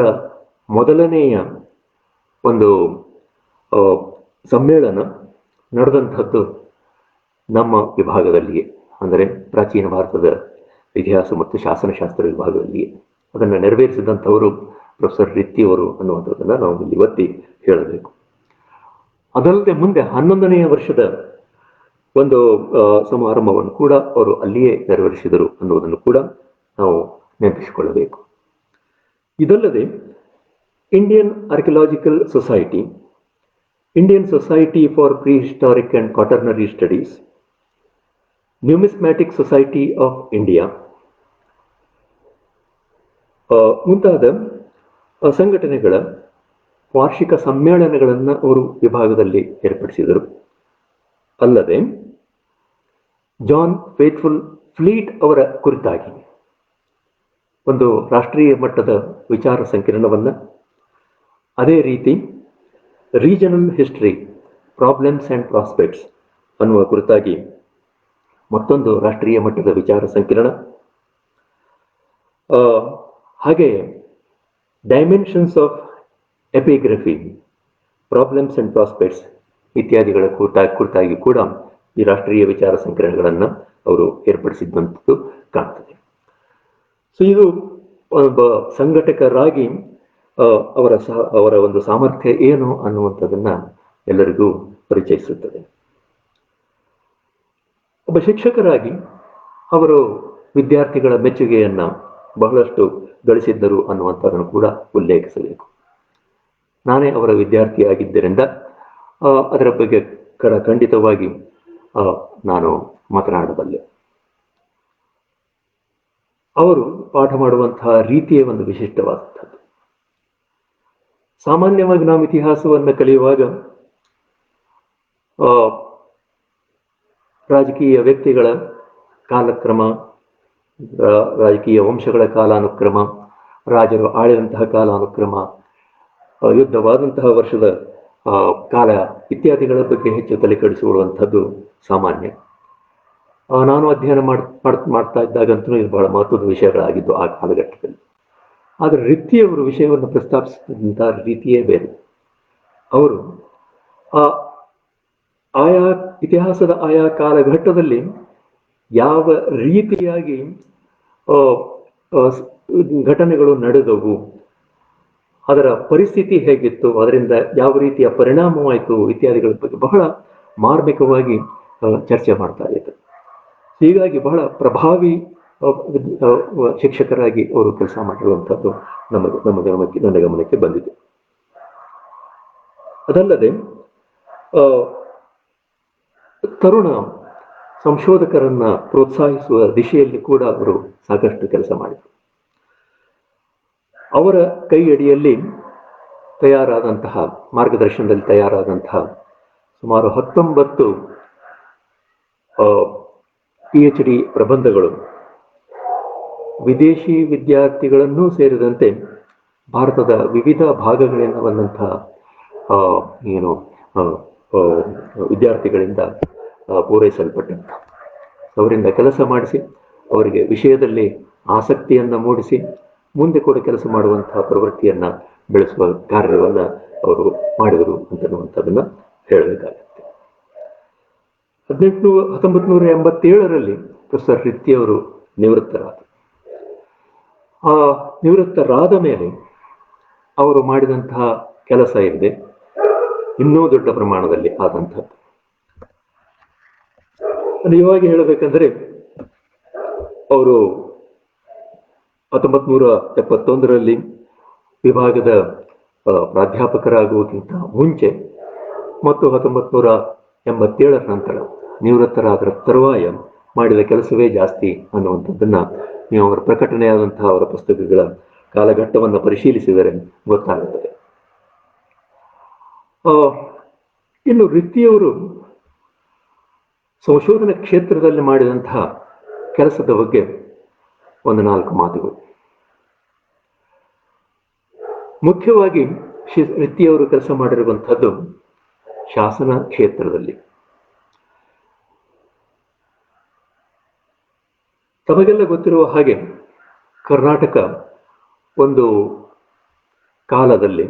ಮೊದಲನೆಯ ಒಂದು ಸಮ್ಮೇಳನ ನಡೆದಂಥದ್ದು ನಮ್ಮ ವಿಭಾಗದಲ್ಲಿಯೇ, ಅಂದರೆ ಪ್ರಾಚೀನ ಭಾರತದ ಇತಿಹಾಸ ಮತ್ತು ಶಾಸನಶಾಸ್ತ್ರ ವಿಭಾಗದಲ್ಲಿಯೇ. ಅದನ್ನು ನೆರವೇರಿಸಿದಂಥವರು ಪ್ರೊಫೆಸರ್ ರಿತ್ತಿ ಅವರು ಅನ್ನುವಂಥದ್ದನ್ನು ನಾವು ಇಲ್ಲಿ ಒತ್ತಿ ಹೇಳಬೇಕು. ಅದಲ್ಲದೆ ಮುಂದೆ 11ನೇ ವರ್ಷದ ಒಂದು ಸಮಾರಂಭವನ್ನು ಕೂಡ ಅವರು ಅಲ್ಲಿಯೇ ನೆರವೇರಿಸಿದರು ಅನ್ನುವುದನ್ನು ಕೂಡ ನಾವು ನೆನಪಿಸಿಕೊಳ್ಳಬೇಕು. ಇದಲ್ಲದೆ Indian archaeological society, Indian society for prehistoric and quaternary studies, numismatic society of India ಮುಂತಾದ ಸಂಘಟನೆಗಳ ವಾರ್ಷಿಕ ಸಮ್ಮೇಳನಗಳನ್ನು ಅವರು ವಿಭಾಗದಲ್ಲಿ ಏರ್ಪಡಿಸಿದರು. ಅಲ್ಲದೆ ಜಾನ್ ಫೇತ್ಫುಲ್ ಫ್ಲೀಟ್ ಅವರ ಕುರಿತಾಗಿ ಒಂದು ರಾಷ್ಟ್ರೀಯ ಮಟ್ಟದ ವಿಚಾರ ಸಂಕಿರಣವನ್ನು, ಅದೇ ರೀತಿ regional history problems and prospects ಅನ್ನುವ ಕುರಿತಾಗಿ ಮತ್ತೊಂದು ರಾಷ್ಟ್ರೀಯ ಮಟ್ಟದ ವಿಚಾರ ಸಂಕಿರಣ, ಹಾಗೆಯೇ dimensions of epigraphy problems and prospects ಇತ್ಯಾದಿಗಳ ಕುರಿತಾಗಿ ಕೂಡ ಈ ರಾಷ್ಟ್ರೀಯ ವಿಚಾರ ಸಂಕಿರಣಗಳನ್ನು ಅವರು ಏರ್ಪಡಿಸಿದಂಥದ್ದು ಕಾಣ್ತದೆ. ಸೊ ಇದು ಒಬ್ಬ ಸಂಘಟಕರಾಗಿ ಅವರ ಒಂದು ಸಾಮರ್ಥ್ಯ ಏನು ಅನ್ನುವಂಥದ್ದನ್ನು ಎಲ್ಲರಿಗೂ ಪರಿಚಯಿಸುತ್ತದೆ. ಒಬ್ಬ ಶಿಕ್ಷಕರಾಗಿ ಅವರು ವಿದ್ಯಾರ್ಥಿಗಳ ಮೆಚ್ಚುಗೆಯನ್ನು ಬಹಳಷ್ಟು ಗಳಿಸಿದ್ದರು ಅನ್ನುವಂಥದ್ದನ್ನು ಕೂಡ ಉಲ್ಲೇಖಿಸಬೇಕು. ನಾನೇ ಅವರ ವಿದ್ಯಾರ್ಥಿಯಾಗಿದ್ದರಿಂದ ಅದರ ಬಗ್ಗೆ ಖಂಡಿತವಾಗಿ ನಾನು ಮಾತನಾಡಬಲ್ಲೆ. ಅವರು ಪಾಠ ಮಾಡುವಂತಹ ರೀತಿಯೇ ಒಂದು ವಿಶಿಷ್ಟವಾದಂಥದ್ದು. ಸಾಮಾನ್ಯವಾಗಿ ನಾವು ಇತಿಹಾಸವನ್ನು ಕಲಿಯುವಾಗ ರಾಜಕೀಯ ವ್ಯಕ್ತಿಗಳ ಕಾಲಕ್ರಮ, ರಾಜಕೀಯ ವಂಶಗಳ ಕಾಲಾನುಕ್ರಮ, ರಾಜರು ಆಳಿದಂತಹ ಕಾಲಾನುಕ್ರಮ, ಯುದ್ಧವಾದಂತಹ ವರ್ಷದ ಕಾಲ ಇತ್ಯಾದಿಗಳ ಬಗ್ಗೆ ಹೆಚ್ಚು ತಲೆ ಕೆಡಿಸಿಕೊಳ್ಳುವಂಥದ್ದು ಸಾಮಾನ್ಯ. ನಾನು ಅಧ್ಯಯನ ಮಾಡ್ತಾ ಇದ್ದಾಗಂತೂ ಇದು ಬಹಳ ಮಹತ್ವದ ವಿಷಯಗಳಾಗಿದ್ದು ಆ ಕಾಲಘಟ್ಟದಲ್ಲಿ. ಆದರೆ ರಿತ್ತಿಯವರು ವಿಷಯವನ್ನು ಪ್ರಸ್ತಾಪಿಸಿದಂಥ ರೀತಿಯೇ ಬೇರೆ. ಅವರು ಆಯಾ ಇತಿಹಾಸದ ಆಯಾ ಕಾಲಘಟ್ಟದಲ್ಲಿ ಯಾವ ರೀತಿಯಾಗಿ ಘಟನೆಗಳು ನಡೆದವು, ಅದರ ಪರಿಸ್ಥಿತಿ ಹೇಗಿತ್ತು, ಅದರಿಂದ ಯಾವ ರೀತಿಯ ಪರಿಣಾಮವಾಯಿತು ಇತ್ಯಾದಿಗಳ ಬಗ್ಗೆ ಬಹಳ ಮಾರ್ಮಿಕವಾಗಿ ಚರ್ಚೆ ಮಾಡ್ತಾ ಇದ್ದಾರೆ. ಹೀಗಾಗಿ ಬಹಳ ಪ್ರಭಾವಿ ಶಿಕ್ಷಕರಾಗಿ ಅವರು ಕೆಲಸ ಮಾಡಿರುವಂಥದ್ದು ನನ್ನ ಗಮನಕ್ಕೆ ಬಂದಿದೆ. ಅದಲ್ಲದೆ ತರುಣ ಸಂಶೋಧಕರನ್ನ ಪ್ರೋತ್ಸಾಹಿಸುವ ದಿಶೆಯಲ್ಲಿ ಕೂಡ ಅವರು ಸಾಕಷ್ಟು ಕೆಲಸ ಮಾಡಿದರು. ಅವರ ಕೈಯಡಿಯಲ್ಲಿ ತಯಾರಾದಂತಹ ಮಾರ್ಗದರ್ಶನದಲ್ಲಿ ತಯಾರಾದಂತಹ ಸುಮಾರು 19 PhD ಪ್ರಬಂಧಗಳು ವಿದೇಶಿ ವಿದ್ಯಾರ್ಥಿಗಳನ್ನೂ ಸೇರಿದಂತೆ ಭಾರತದ ವಿವಿಧ ಭಾಗಗಳಿಂದ ಬಂದಂತಹ ವಿದ್ಯಾರ್ಥಿಗಳಿಂದ ಪೂರೈಸಲ್ಪಟ್ಟಂತ, ಅವರಿಂದ ಕೆಲಸ ಮಾಡಿಸಿ ಅವರಿಗೆ ವಿಷಯದಲ್ಲಿ ಆಸಕ್ತಿಯನ್ನು ಮೂಡಿಸಿ ಮುಂದೆ ಕೂಡ ಕೆಲಸ ಮಾಡುವಂತಹ ಪ್ರವೃತ್ತಿಯನ್ನ ಬೆಳೆಸುವ ಕಾರ್ಯವನ್ನ ಅವರು ಮಾಡಿದರು ಅಂತನ್ನುವಂಥದ್ದನ್ನ ಹೇಳಬೇಕಾಗುತ್ತೆ. 1987ರಲ್ಲಿ ಪ್ರೊಫೆಸರ್ ರಿತ್ತಿ ಅವರು ನಿವೃತ್ತರಾದರು. ಆ ನಿವೃತ್ತರಾದ ಮೇಲೆ ಅವರು ಮಾಡಿದಂತಹ ಕೆಲಸ ಇದೆ ಇನ್ನೂ ದೊಡ್ಡ ಪ್ರಮಾಣದಲ್ಲಿ ಆದಂಥದ್ದು. ನಿಜವಾಗಿ ಹೇಳಬೇಕಂದ್ರೆ ಅವರು 1971ರಲ್ಲಿ ವಿಭಾಗದ ಪ್ರಾಧ್ಯಾಪಕರಾಗುವುದಕ್ಕಿಂತ ಮುಂಚೆ ಮತ್ತು 1987ರ ನಂತರ ನಿವೃತ್ತರಾದ ತರುವಾಯ ಮಾಡಿದ ಕೆಲಸವೇ ಜಾಸ್ತಿ ಅನ್ನುವಂಥದ್ದನ್ನ ನೀವು ಅವರ ಪ್ರಕಟಣೆಯಾದಂತಹ ಅವರ ಪುಸ್ತಕಗಳ ಕಾಲಘಟ್ಟವನ್ನು ಪರಿಶೀಲಿಸಿದರೆ ಗೊತ್ತಾಗುತ್ತದೆ. ಇನ್ನು ರಿತ್ತಿಯವರು ಸಂಶೋಧನಾ ಕ್ಷೇತ್ರದಲ್ಲಿ ಮಾಡಿದಂತಹ ಕೆಲಸದ ಬಗ್ಗೆ ಒಂದು 4 ಮಾತುಗಳು. ಮುಖ್ಯವಾಗಿ ರಿತ್ತಿಯವರು ಕೆಲಸ ಮಾಡಿರುವಂಥದ್ದು ಶಾಸನ ಕ್ಷೇತ್ರದಲ್ಲಿ. ತಮಗೆಲ್ಲ ಗೊತ್ತಿರುವ ಹಾಗೆ ಕರ್ನಾಟಕ ಒಂದು ಕಾಲದಲ್ಲಿ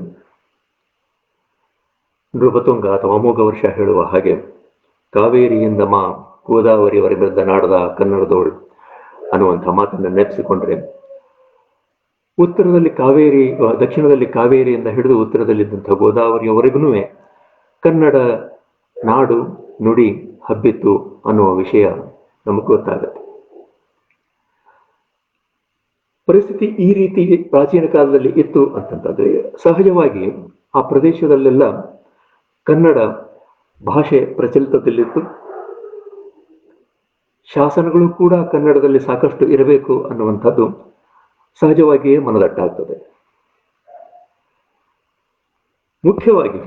ನೃಪತುಂಗ ಅಥವಾ ಅಮೋಘ ವರ್ಷ ಹೇಳುವ ಹಾಗೆ ಕಾವೇರಿಯಿಂದ ಗೋದಾವರಿಯವರೆಗೆ ನಾಡದ ಕನ್ನಡದೋಳು ಅನ್ನುವಂಥ ಮಾತನ್ನು ನೆನಪಿಸಿಕೊಂಡ್ರೆ, ಉತ್ತರದಲ್ಲಿ ಕಾವೇರಿ, ದಕ್ಷಿಣದಲ್ಲಿ ಕಾವೇರಿಯಿಂದ ಹಿಡಿದು ಉತ್ತರದಲ್ಲಿದ್ದಂಥ ಗೋದಾವರಿಯವರೆಗೂ ಕನ್ನಡ ನಾಡು ನುಡಿ ಹಬ್ಬಿತ್ತು ಅನ್ನುವ ವಿಷಯ ನಮಗೆ ಗೊತ್ತಾಗತ್ತೆ. ಪರಿಸ್ಥಿತಿ ಈ ರೀತಿ ಪ್ರಾಚೀನ ಕಾಲದಲ್ಲಿ ಇತ್ತು ಅಂತಂತಂದ್ರೆ ಸಹಜವಾಗಿ ಆ ಪ್ರದೇಶದಲ್ಲೆಲ್ಲ ಕನ್ನಡ ಭಾಷೆ ಪ್ರಚಲಿತದಲ್ಲಿತ್ತು. ಶಾಸನಗಳು ಕೂಡ ಕನ್ನಡದಲ್ಲಿ ಸಾಕಷ್ಟು ಇರಬೇಕು ಅನ್ನುವಂಥದ್ದು ಸಹಜವಾಗಿಯೇ ಮನದಟ್ಟಾಗ್ತದೆ. ಮುಖ್ಯವಾಗಿ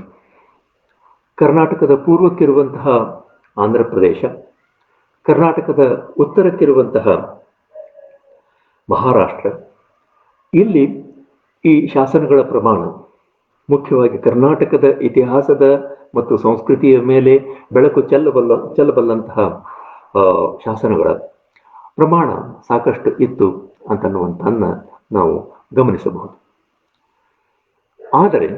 ಕರ್ನಾಟಕದ ಪೂರ್ವಕ್ಕಿರುವಂತಹ ಆಂಧ್ರ ಪ್ರದೇಶ, ಕರ್ನಾಟಕದ ಉತ್ತರಕ್ಕಿರುವಂತಹ ಮಹಾರಾಷ್ಟ್ರ, ಇಲ್ಲಿ ಈ ಶಾಸನಗಳ ಪ್ರಮಾಣ ಮುಖ್ಯವಾಗಿ ಕರ್ನಾಟಕದ ಇತಿಹಾಸದ ಮತ್ತು ಸಂಸ್ಕೃತಿಯ ಮೇಲೆ ಬೆಳಕು ಚೆಲ್ಲಬಲ್ಲಂತಹ ಶಾಸನಗಳ ಪ್ರಮಾಣ ಸಾಕಷ್ಟು ಇತ್ತು ಅಂತನ್ನುವಂಥನ್ನ ನಾವು ಗಮನಿಸಬಹುದು. ಆದರೆ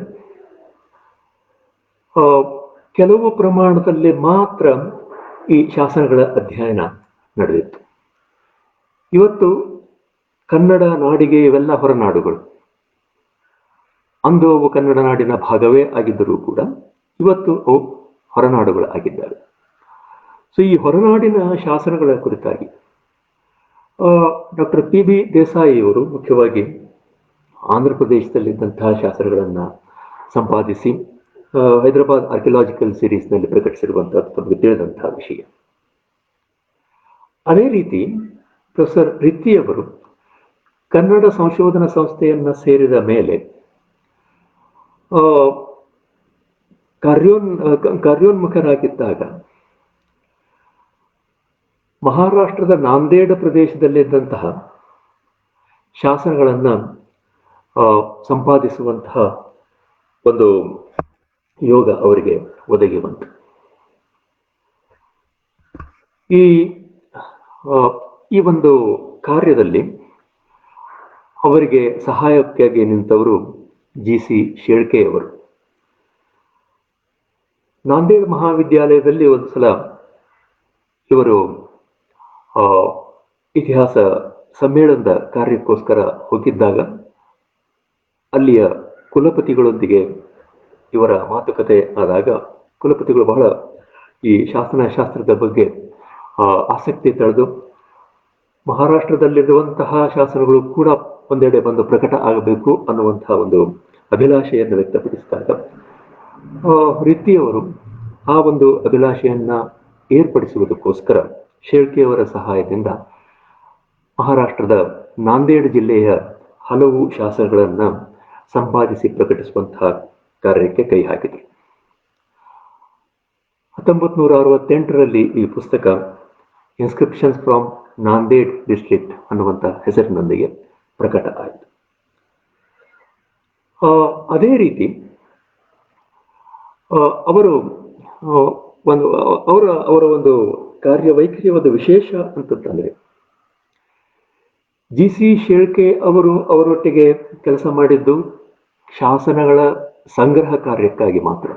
ಕೆಲವು ಪ್ರಮಾಣದಲ್ಲಿ ಮಾತ್ರ ಈ ಶಾಸನಗಳ ಅಧ್ಯಯನ ನಡೆದಿತ್ತು. ಇವತ್ತು ಕನ್ನಡ ನಾಡಿಗೆ ಇವೆಲ್ಲ ಹೊರನಾಡುಗಳು. ಅಂದು ಅವು ಕನ್ನಡ ನಾಡಿನ ಭಾಗವೇ ಆಗಿದ್ದರೂ ಕೂಡ ಇವತ್ತು ಅವು ಹೊರನಾಡುಗಳು ಆಗಿದ್ದಾವೆ. ಸೊ ಈ ಹೊರನಾಡಿನ ಶಾಸನಗಳ ಕುರಿತಾಗಿ ಡಾಕ್ಟರ್ ಪಿ ಬಿ ದೇಸಾಯಿಯವರು ಮುಖ್ಯವಾಗಿ ಆಂಧ್ರ ಪ್ರದೇಶದಲ್ಲಿದ್ದಂತಹ ಶಾಸನಗಳನ್ನು ಸಂಪಾದಿಸಿ ಹೈದರಾಬಾದ್ ಆರ್ಕಿಯಾಲಜಿಕಲ್ ಸೀರೀಸ್ನಲ್ಲಿ ಪ್ರಕಟಿಸಿರುವಂತಹ ತಮಗೆ ತಿಳಿದಂತಹ ವಿಷಯ. ಅದೇ ರೀತಿ ಪ್ರೊಫೆಸರ್ ರಿತ್ತಿಯವರು ಕನ್ನಡ ಸಂಶೋಧನಾ ಸಂಸ್ಥೆಯನ್ನ ಸೇರಿದ ಮೇಲೆ ಕಾರ್ಯೋನ್ಮುಖರಾಗಿದ್ದಾಗ ಮಹಾರಾಷ್ಟ್ರದ ನಾಂದೇಡ ಪ್ರದೇಶದಲ್ಲಿದ್ದಂತಹ ಶಾಸನಗಳನ್ನ ಸಂಪಾದಿಸುವಂತಹ ಒಂದು ಯೋಗ ಅವರಿಗೆ ಒದಗಿ ಬಂತು. ಈ ಒಂದು ಕಾರ್ಯದಲ್ಲಿ ಅವರಿಗೆ ಸಹಾಯಕ್ಕಾಗಿ ನಿಂತವರು ಜಿ.ಸಿ. ಶೇಳ್ಕೆಯವರು. ನಾಂದೇಡ್ ಮಹಾವಿದ್ಯಾಲಯದಲ್ಲಿ ಒಂದು ಸಲ ಇವರು ಇತಿಹಾಸ ಸಮ್ಮೇಳನದ ಕಾರ್ಯಕ್ಕೋಸ್ಕರ ಹೋಗಿದ್ದಾಗ ಅಲ್ಲಿಯ ಕುಲಪತಿಗಳೊಂದಿಗೆ ಇವರ ಮಾತುಕತೆ ಆದಾಗ ಕುಲಪತಿಗಳು ಬಹಳ ಈ ಶಾಸನಶಾಸ್ತ್ರದ ಬಗ್ಗೆ ಆಸಕ್ತಿ ತಳೆದು ಮಹಾರಾಷ್ಟ್ರದಲ್ಲಿರುವಂತಹ ಶಾಸನಗಳು ಕೂಡ ಒಂದೆಡೆ ಬಂದು ಪ್ರಕಟ ಆಗಬೇಕು ಅನ್ನುವಂತಹ ಒಂದು ಅಭಿಲಾಷೆಯನ್ನು ವ್ಯಕ್ತಪಡಿಸಿದಾಗ ರಿತ್ತಿಯವರು ಆ ಒಂದು ಅಭಿಲಾಷೆಯನ್ನ ಏರ್ಪಡಿಸುವುದಕ್ಕೋಸ್ಕರ ಶೇಳ್ಕೆಯವರ ಸಹಾಯದಿಂದ ಮಹಾರಾಷ್ಟ್ರದ ನಾಂದೇಡ್ ಜಿಲ್ಲೆಯ ಹಲವು ಶಾಸನಗಳನ್ನ ಸಂಪಾದಿಸಿ ಪ್ರಕಟಿಸುವಂತಹ ಕಾರ್ಯಕ್ಕೆ ಕೈ ಹಾಕಿದರು. 1968ರಲ್ಲಿ ಈ ಪುಸ್ತಕ ಇನ್ಸ್ಕ್ರಿಪ್ಷನ್ಸ್ ಫ್ರಾಮ್ ನಾಂದೇಡ್ ಡಿಸ್ಟ್ರಿಕ್ಟ್ ಅನ್ನುವಂಥ ಹೆಸರಿನೊಂದಿಗೆ ಪ್ರಕಟ ಆಯಿತು. ಅದೇ ರೀತಿ ಅವರು ಒಂದು ಅವರ ಒಂದು ಕಾರ್ಯವೈಖರಿಯ ಒಂದು ವಿಶೇಷ ಅಂತಂತಂದ್ರೆ, ಜಿ.ಸಿ. ಶೇಳ್ಕೆ ಅವರೊಟ್ಟಿಗೆ ಕೆಲಸ ಮಾಡಿದ್ದು ಶಾಸನಗಳ ಸಂಗ್ರಹ ಕಾರ್ಯಕ್ಕಾಗಿ ಮಾತ್ರ.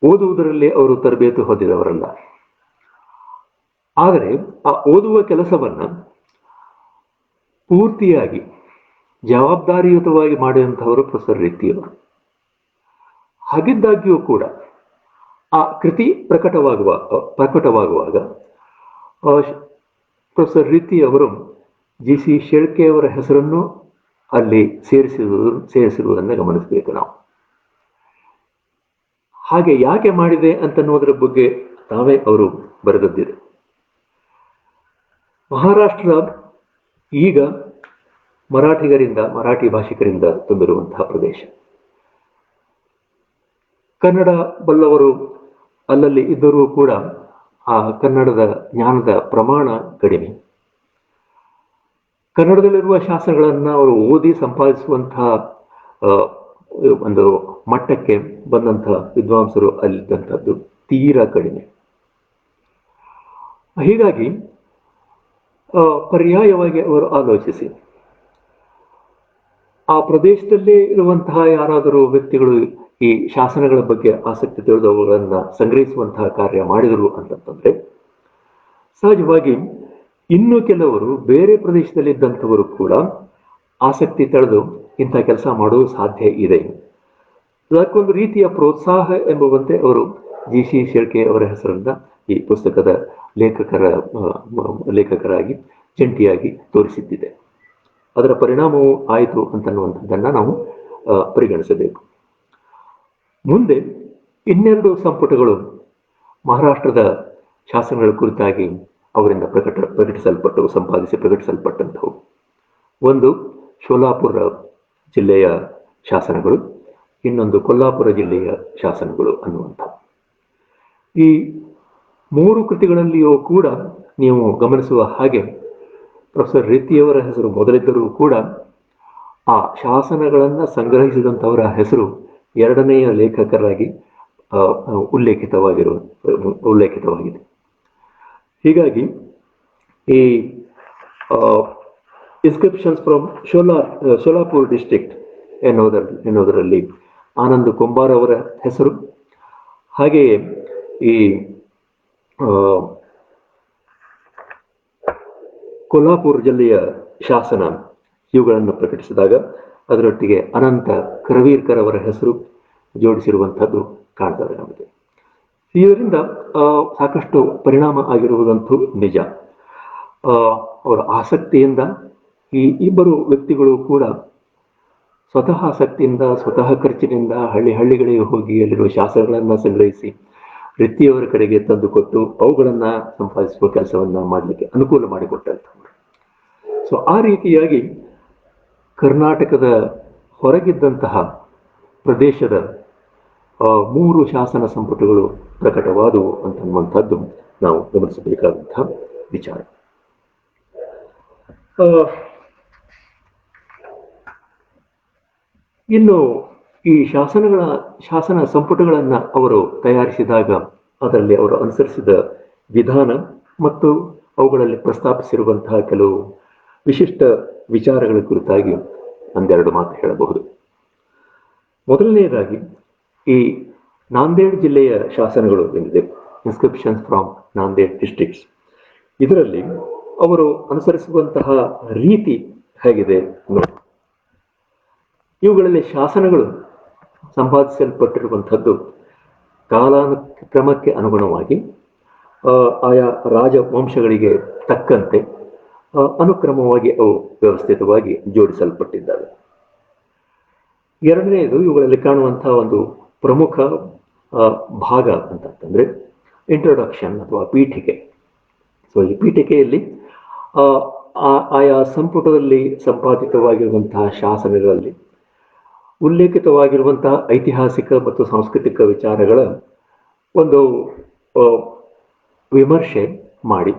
ಓದುವುದರಲ್ಲಿ ಅವರು ತರಬೇತಿ ಹೊಂದಿದವರಲ್ಲ. ಆದರೆ ಆ ಓದುವ ಕೆಲಸವನ್ನ ಪೂರ್ತಿಯಾಗಿ ಜವಾಬ್ದಾರಿಯುತವಾಗಿ ಮಾಡಿದಂಥವರು ಪ್ರೊಫೆಸರ್ ರಿತ್ತಿಯವರು. ಹಾಗಿದ್ದಾಗ್ಯೂ ಕೂಡ ಆ ಕೃತಿ ಪ್ರಕಟವಾಗುವಾಗ ಪ್ರೊಫೆಸರ್ ರಿತ್ತಿ ಅವರು ಜಿ.ಸಿ. ಶೇಳ್ಕೆ ಅವರ ಹೆಸರನ್ನು ಅಲ್ಲಿ ಸೇರಿಸಿರುವುದನ್ನು ಗಮನಿಸಬೇಕು ನಾವು. ಹಾಗೆ ಯಾಕೆ ಮಾಡಿದೆ ಅಂತನ್ನುವುದರ ಬಗ್ಗೆ ತಾವೇ ಅವರು ಬರೆದದ್ದಿದೆ. ಮಹಾರಾಷ್ಟ್ರ ಈಗ ಮರಾಠಿ ಭಾಷಿಕರಿಂದ ತುಂಬಿರುವಂತಹ ಪ್ರದೇಶ. ಕನ್ನಡ ಬಲ್ಲವರು ಅಲ್ಲಲ್ಲಿ ಇದ್ದರೂ ಕೂಡ ಆ ಕನ್ನಡದ ಜ್ಞಾನದ ಪ್ರಮಾಣ ಕಡಿಮೆ. ಕನ್ನಡದಲ್ಲಿರುವ ಶಾಸನಗಳನ್ನು ಅವರು ಓದಿ ಸಂಪಾದಿಸುವಂತಹ ಒಂದು ಮಟ್ಟಕ್ಕೆ ಬಂದಂತಹ ವಿದ್ವಾಂಸರು ಅಲ್ಲಿದ್ದಂಥದ್ದು ತೀರಾ ಕಡಿಮೆ. ಹೀಗಾಗಿ ಪರ್ಯಾಯವಾಗಿ ಅವರು ಆಲೋಚಿಸಿ ಆ ಪ್ರದೇಶದಲ್ಲೇ ಇರುವಂತಹ ಯಾರಾದರೂ ವ್ಯಕ್ತಿಗಳು ಈ ಶಾಸನಗಳ ಬಗ್ಗೆ ಆಸಕ್ತಿ ತಿಳಿದು ಅವುಗಳನ್ನು ಸಂಗ್ರಹಿಸುವಂತಹ ಕಾರ್ಯ ಮಾಡಿದರು ಅಂತಂತಂದ್ರೆ, ಸಹಜವಾಗಿ ಇನ್ನು ಕೆಲವರು ಬೇರೆ ಪ್ರದೇಶದಲ್ಲಿದ್ದಂಥವರು ಕೂಡ ಆಸಕ್ತಿ ತಳೆದು ಇಂಥ ಕೆಲಸ ಮಾಡುವುದು ಸಾಧ್ಯ ಇದೆ. ಅದಕ್ಕೊಂದು ರೀತಿಯ ಪ್ರೋತ್ಸಾಹ ಎಂಬುವಂತೆ ಅವರು ಜಿ.ಸಿ. ಶೇಳ್ಕೆ ಅವರ ಹೆಸರನ್ನ ಈ ಪುಸ್ತಕದ ಲೇಖಕರಾಗಿ ಜಂಟಿಯಾಗಿ ತೋರಿಸಿದ್ದಿದೆ. ಅದರ ಪರಿಣಾಮವೂ ಆಯಿತು ಅಂತನ್ನುವಂಥದ್ದನ್ನು ನಾವು ಪರಿಗಣಿಸಬೇಕು. ಮುಂದೆ 12 ಸಂಪುಟಗಳು ಮಹಾರಾಷ್ಟ್ರದ ಶಾಸನಗಳ ಕುರಿತಾಗಿ ಅವರಿಂದ ಪ್ರಕಟಿಸಲ್ಪಟ್ಟಂಥವು. ಒಂದು ಶೋಲಾಪುರ ಜಿಲ್ಲೆಯ ಶಾಸನಗಳು, ಇನ್ನೊಂದು ಕೊಲ್ಲಾಪುರ ಜಿಲ್ಲೆಯ ಶಾಸನಗಳು ಅನ್ನುವಂಥ ಈ 3 ಕೃತಿಗಳಲ್ಲಿಯೂ ಕೂಡ ನೀವು ಗಮನಿಸುವ ಹಾಗೆ ಪ್ರೊಫೆಸರ್ ರಿತ್ತಿಯವರ ಹೆಸರು ಮೊದಲಿದ್ದರೂ ಕೂಡ ಆ ಶಾಸನಗಳನ್ನು ಸಂಗ್ರಹಿಸಿದಂಥವರ ಹೆಸರು ಎರಡನೆಯ ಲೇಖಕರಾಗಿ ಉಲ್ಲೇಖಿತವಾಗಿದೆ. ಹೀಗಾಗಿ ಈ ಇನ್ಸ್ಕ್ರಿಪ್ಷನ್ಸ್ ಫ್ರಮ್ ಶೋಲಾಪುರ್ ಡಿಸ್ಟ್ರಿಕ್ಟ್ ಎನ್ನುವುದರಲ್ಲಿ ಆನಂದ್ ಕುಂಬಾರ್ ಅವರ ಹೆಸರು, ಹಾಗೆಯೇ ಈ ಕೊಲ್ಹಾಪುರ ಜಿಲ್ಲೆಯ ಶಾಸನ ಇವುಗಳನ್ನು ಪ್ರಕಟಿಸಿದಾಗ ಅದರೊಟ್ಟಿಗೆ ಅನಂತ ಕರವೀರ್ಕರ್ ಅವರ ಹೆಸರು ಜೋಡಿಸಿರುವಂಥದ್ದು ಕಾಣ್ತದೆ ನಮಗೆ. ಇದರಿಂದ ಸಾಕಷ್ಟು ಪರಿಣಾಮ ಆಗಿರುವುದಂತೂ ನಿಜ. ಅವರ ಆಸಕ್ತಿಯಿಂದ ಈ ಇಬ್ಬರು ವ್ಯಕ್ತಿಗಳು ಕೂಡ ಸ್ವತಃ ಆಸಕ್ತಿಯಿಂದ, ಸ್ವತಃ ಖರ್ಚಿನಿಂದ ಹಳ್ಳಿಗಳಿಗೆ ಹೋಗಿ ಅಲ್ಲಿರುವ ಶಾಸನಗಳನ್ನು ಸಂಗ್ರಹಿಸಿ ರಿತ್ತಿಯವರ ಕಡೆಗೆ ತಂದುಕೊಟ್ಟು ಅವುಗಳನ್ನು ಸಂಪಾದಿಸುವ ಕೆಲಸವನ್ನ ಮಾಡಲಿಕ್ಕೆ ಅನುಕೂಲ ಮಾಡಿಕೊಟ್ಟಂಥವ್ರು. ಸೊ ಆ ರೀತಿಯಾಗಿ ಕರ್ನಾಟಕದ ಹೊರಗಿದ್ದಂತಹ ಪ್ರದೇಶದ 3 ಶಾಸನ ಸಂಪುಟಗಳು ಪ್ರಕಟವಾದವು ಅಂತನ್ನುವಂಥದ್ದು ನಾವು ಗಮನಿಸಬೇಕಾದಂತಹ ವಿಚಾರ. ಇನ್ನು ಈ ಶಾಸನ ಸಂಪುಟಗಳನ್ನು ಅವರು ತಯಾರಿಸಿದಾಗ ಅದರಲ್ಲಿ ಅವರು ಅನುಸರಿಸಿದ ವಿಧಾನ ಮತ್ತು ಅವುಗಳಲ್ಲಿ ಪ್ರಸ್ತಾಪಿಸಿರುವಂತಹ ಕೆಲವು ವಿಶಿಷ್ಟ ವಿಚಾರಗಳ ಕುರಿತಾಗಿ ಒಂದೆರಡು ಮಾತು ಹೇಳಬಹುದು. ಮೊದಲನೆಯದಾಗಿ ಈ ನಾಂದೇಡ್ ಜಿಲ್ಲೆಯ ಶಾಸನಗಳು ಏನಿದೆ, ಇನ್ಸ್ಕ್ರಿಪ್ಷನ್ಸ್ ಫ್ರಾಮ್ ನಾಂದೇಡ್ ಡಿಸ್ಟ್ರಿಕ್ಟ್ಸ್, ಇದರಲ್ಲಿ ಅವರು ಅನುಸರಿಸುವಂತಹ ರೀತಿ ಹೇಗಿದೆ ನೋಡಿ. ಇವುಗಳಲ್ಲಿ ಶಾಸನಗಳು ಸಂಪಾದಿಸಲ್ಪಟ್ಟಿರುವಂಥದ್ದು ಕಾಲಾನುಕ್ರಮಕ್ಕೆ ಅನುಗುಣವಾಗಿ ಆಯಾ ರಾಜವಂಶಗಳಿಗೆ ತಕ್ಕಂತೆ ಅನುಕ್ರಮವಾಗಿ ಅವು ವ್ಯವಸ್ಥಿತವಾಗಿ ಜೋಡಿಸಲ್ಪಟ್ಟಿದ್ದಾವೆ. ಎರಡನೆಯದು, ಇವುಗಳಲ್ಲಿ ಕಾಣುವಂತಹ ಒಂದು ಪ್ರಮುಖ ಭಾಗ ಅಂತಂದ್ರೆ ಇಂಟ್ರೊಡಕ್ಷನ್ ಅಥವಾ ಪೀಠಿಕೆ. ಸೊ ಈ ಪೀಠಿಕೆಯಲ್ಲಿ ಆಯಾ ಸಂಪುಟದಲ್ಲಿ ಸಂಪಾದಿತವಾಗಿರುವಂತಹ ಶಾಸನಗಳಲ್ಲಿ ಉಲ್ಲೇಖಿತವಾಗಿರುವಂತಹ ಐತಿಹಾಸಿಕ ಮತ್ತು ಸಾಂಸ್ಕೃತಿಕ ವಿಚಾರಗಳ ಒಂದು ವಿಮರ್ಶೆ ಮಾಡಿ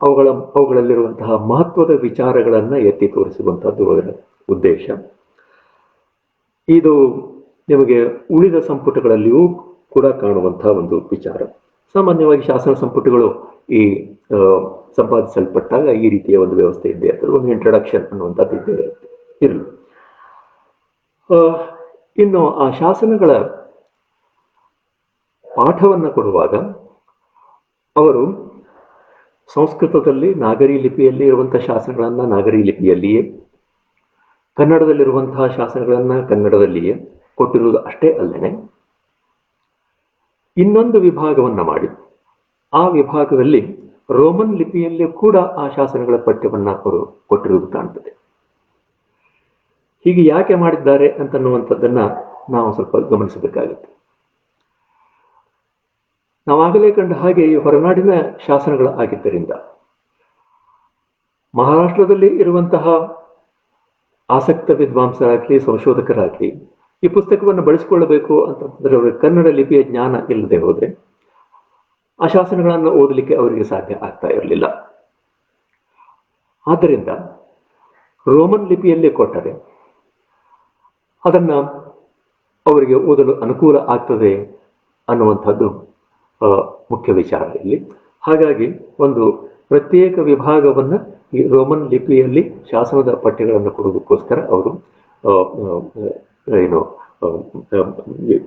ಅವುಗಳಲ್ಲಿರುವಂತಹ ಮಹತ್ವದ ವಿಚಾರಗಳನ್ನು ಎತ್ತಿ ತೋರಿಸುವಂತಹದ್ದು ಅದರ ಉದ್ದೇಶ. ಇದು ನಿಮಗೆ ಉಳಿದ ಸಂಪುಟಗಳಲ್ಲಿಯೂ ಕೂಡ ಕಾಣುವಂತಹ ಒಂದು ವಿಚಾರ. ಸಾಮಾನ್ಯವಾಗಿ ಶಾಸನ ಸಂಪುಟಗಳು ಈ ಸಂಪಾದಿಸಲ್ಪಟ್ಟಾಗ ಈ ರೀತಿಯ ಒಂದು ವ್ಯವಸ್ಥೆ ಇದ್ದೇ ಇರ್ತದೆ, ಒಂದು ಇಂಟ್ರಡಕ್ಷನ್ ಅನ್ನುವಂಥದ್ದು ಇದ್ದೇ ಇರಲಿ. ಇನ್ನು ಆ ಶಾಸನಗಳ ಪಾಠವನ್ನು ಕೊಡುವಾಗ ಅವರು ಸಂಸ್ಕೃತದಲ್ಲಿ ನಾಗರಿ ಲಿಪಿಯಲ್ಲಿ ಇರುವಂತಹ ಶಾಸನಗಳನ್ನ ನಾಗರಿ ಲಿಪಿಯಲ್ಲಿಯೇ, ಕನ್ನಡದಲ್ಲಿರುವಂತಹ ಶಾಸನಗಳನ್ನ ಕನ್ನಡದಲ್ಲಿಯೇ ಕೊಟ್ಟಿರುವುದು ಅಷ್ಟೇ ಅಲ್ಲದೆ ಇನ್ನೊಂದು ವಿಭಾಗವನ್ನ ಮಾಡಿ ಆ ವಿಭಾಗದಲ್ಲಿ ರೋಮನ್ ಲಿಪಿಯಲ್ಲಿ ಕೂಡ ಆ ಶಾಸನಗಳ ಪಠ್ಯವನ್ನ ಅವರು ಕೊಟ್ಟಿರುವುದು ಕಾಣ್ತದೆ. ಹೀಗೆ ಯಾಕೆ ಮಾಡಿದ್ದಾರೆ ಅಂತನ್ನುವಂಥದ್ದನ್ನ ನಾವು ಸ್ವಲ್ಪ ಗಮನಿಸಬೇಕಾಗುತ್ತೆ. ನಾವಾಗಲೇ ಕಂಡ ಹಾಗೆ ಈ ಹೊರನಾಡಿನ ಶಾಸನಗಳು ಆಗಿದ್ದರಿಂದ ಮಹಾರಾಷ್ಟ್ರದಲ್ಲಿ ಇರುವಂತಹ ಆಸಕ್ತ ವಿದ್ವಾಂಸರಾಗ್ಲಿ ಸಂಶೋಧಕರಾಗ್ಲಿ ಈ ಪುಸ್ತಕವನ್ನು ಬಳಸಿಕೊಳ್ಳಬೇಕು ಅಂತಂದ್ರೆ ಅವರಿಗೆ ಕನ್ನಡ ಲಿಪಿಯ ಜ್ಞಾನ ಇಲ್ಲದೆ ಹೋದ್ರೆ ಆ ಶಾಸನಗಳನ್ನು ಓದಲಿಕ್ಕೆ ಅವರಿಗೆ ಸಾಧ್ಯ ಆಗ್ತಾ ಇರಲಿಲ್ಲ. ಆದ್ದರಿಂದ ರೋಮನ್ ಲಿಪಿಯಲ್ಲೇ ಕೊಟ್ಟರೆ ಅದನ್ನ ಅವರಿಗೆ ಓದಲು ಅನುಕೂಲ ಆಗ್ತದೆ ಅನ್ನುವಂಥದ್ದು ಮುಖ್ಯ ವಿಚಾರ ಇಲ್ಲಿ. ಹಾಗಾಗಿ ಒಂದು ಪ್ರತ್ಯೇಕ ವಿಭಾಗವನ್ನ ಈ ರೋಮನ್ ಲಿಪಿಯಲ್ಲಿ ಶಾಸನದ ಪಠ್ಯಗಳನ್ನು ಕೊಡುವುದಕ್ಕೋಸ್ಕರ ಅವರು ಏನು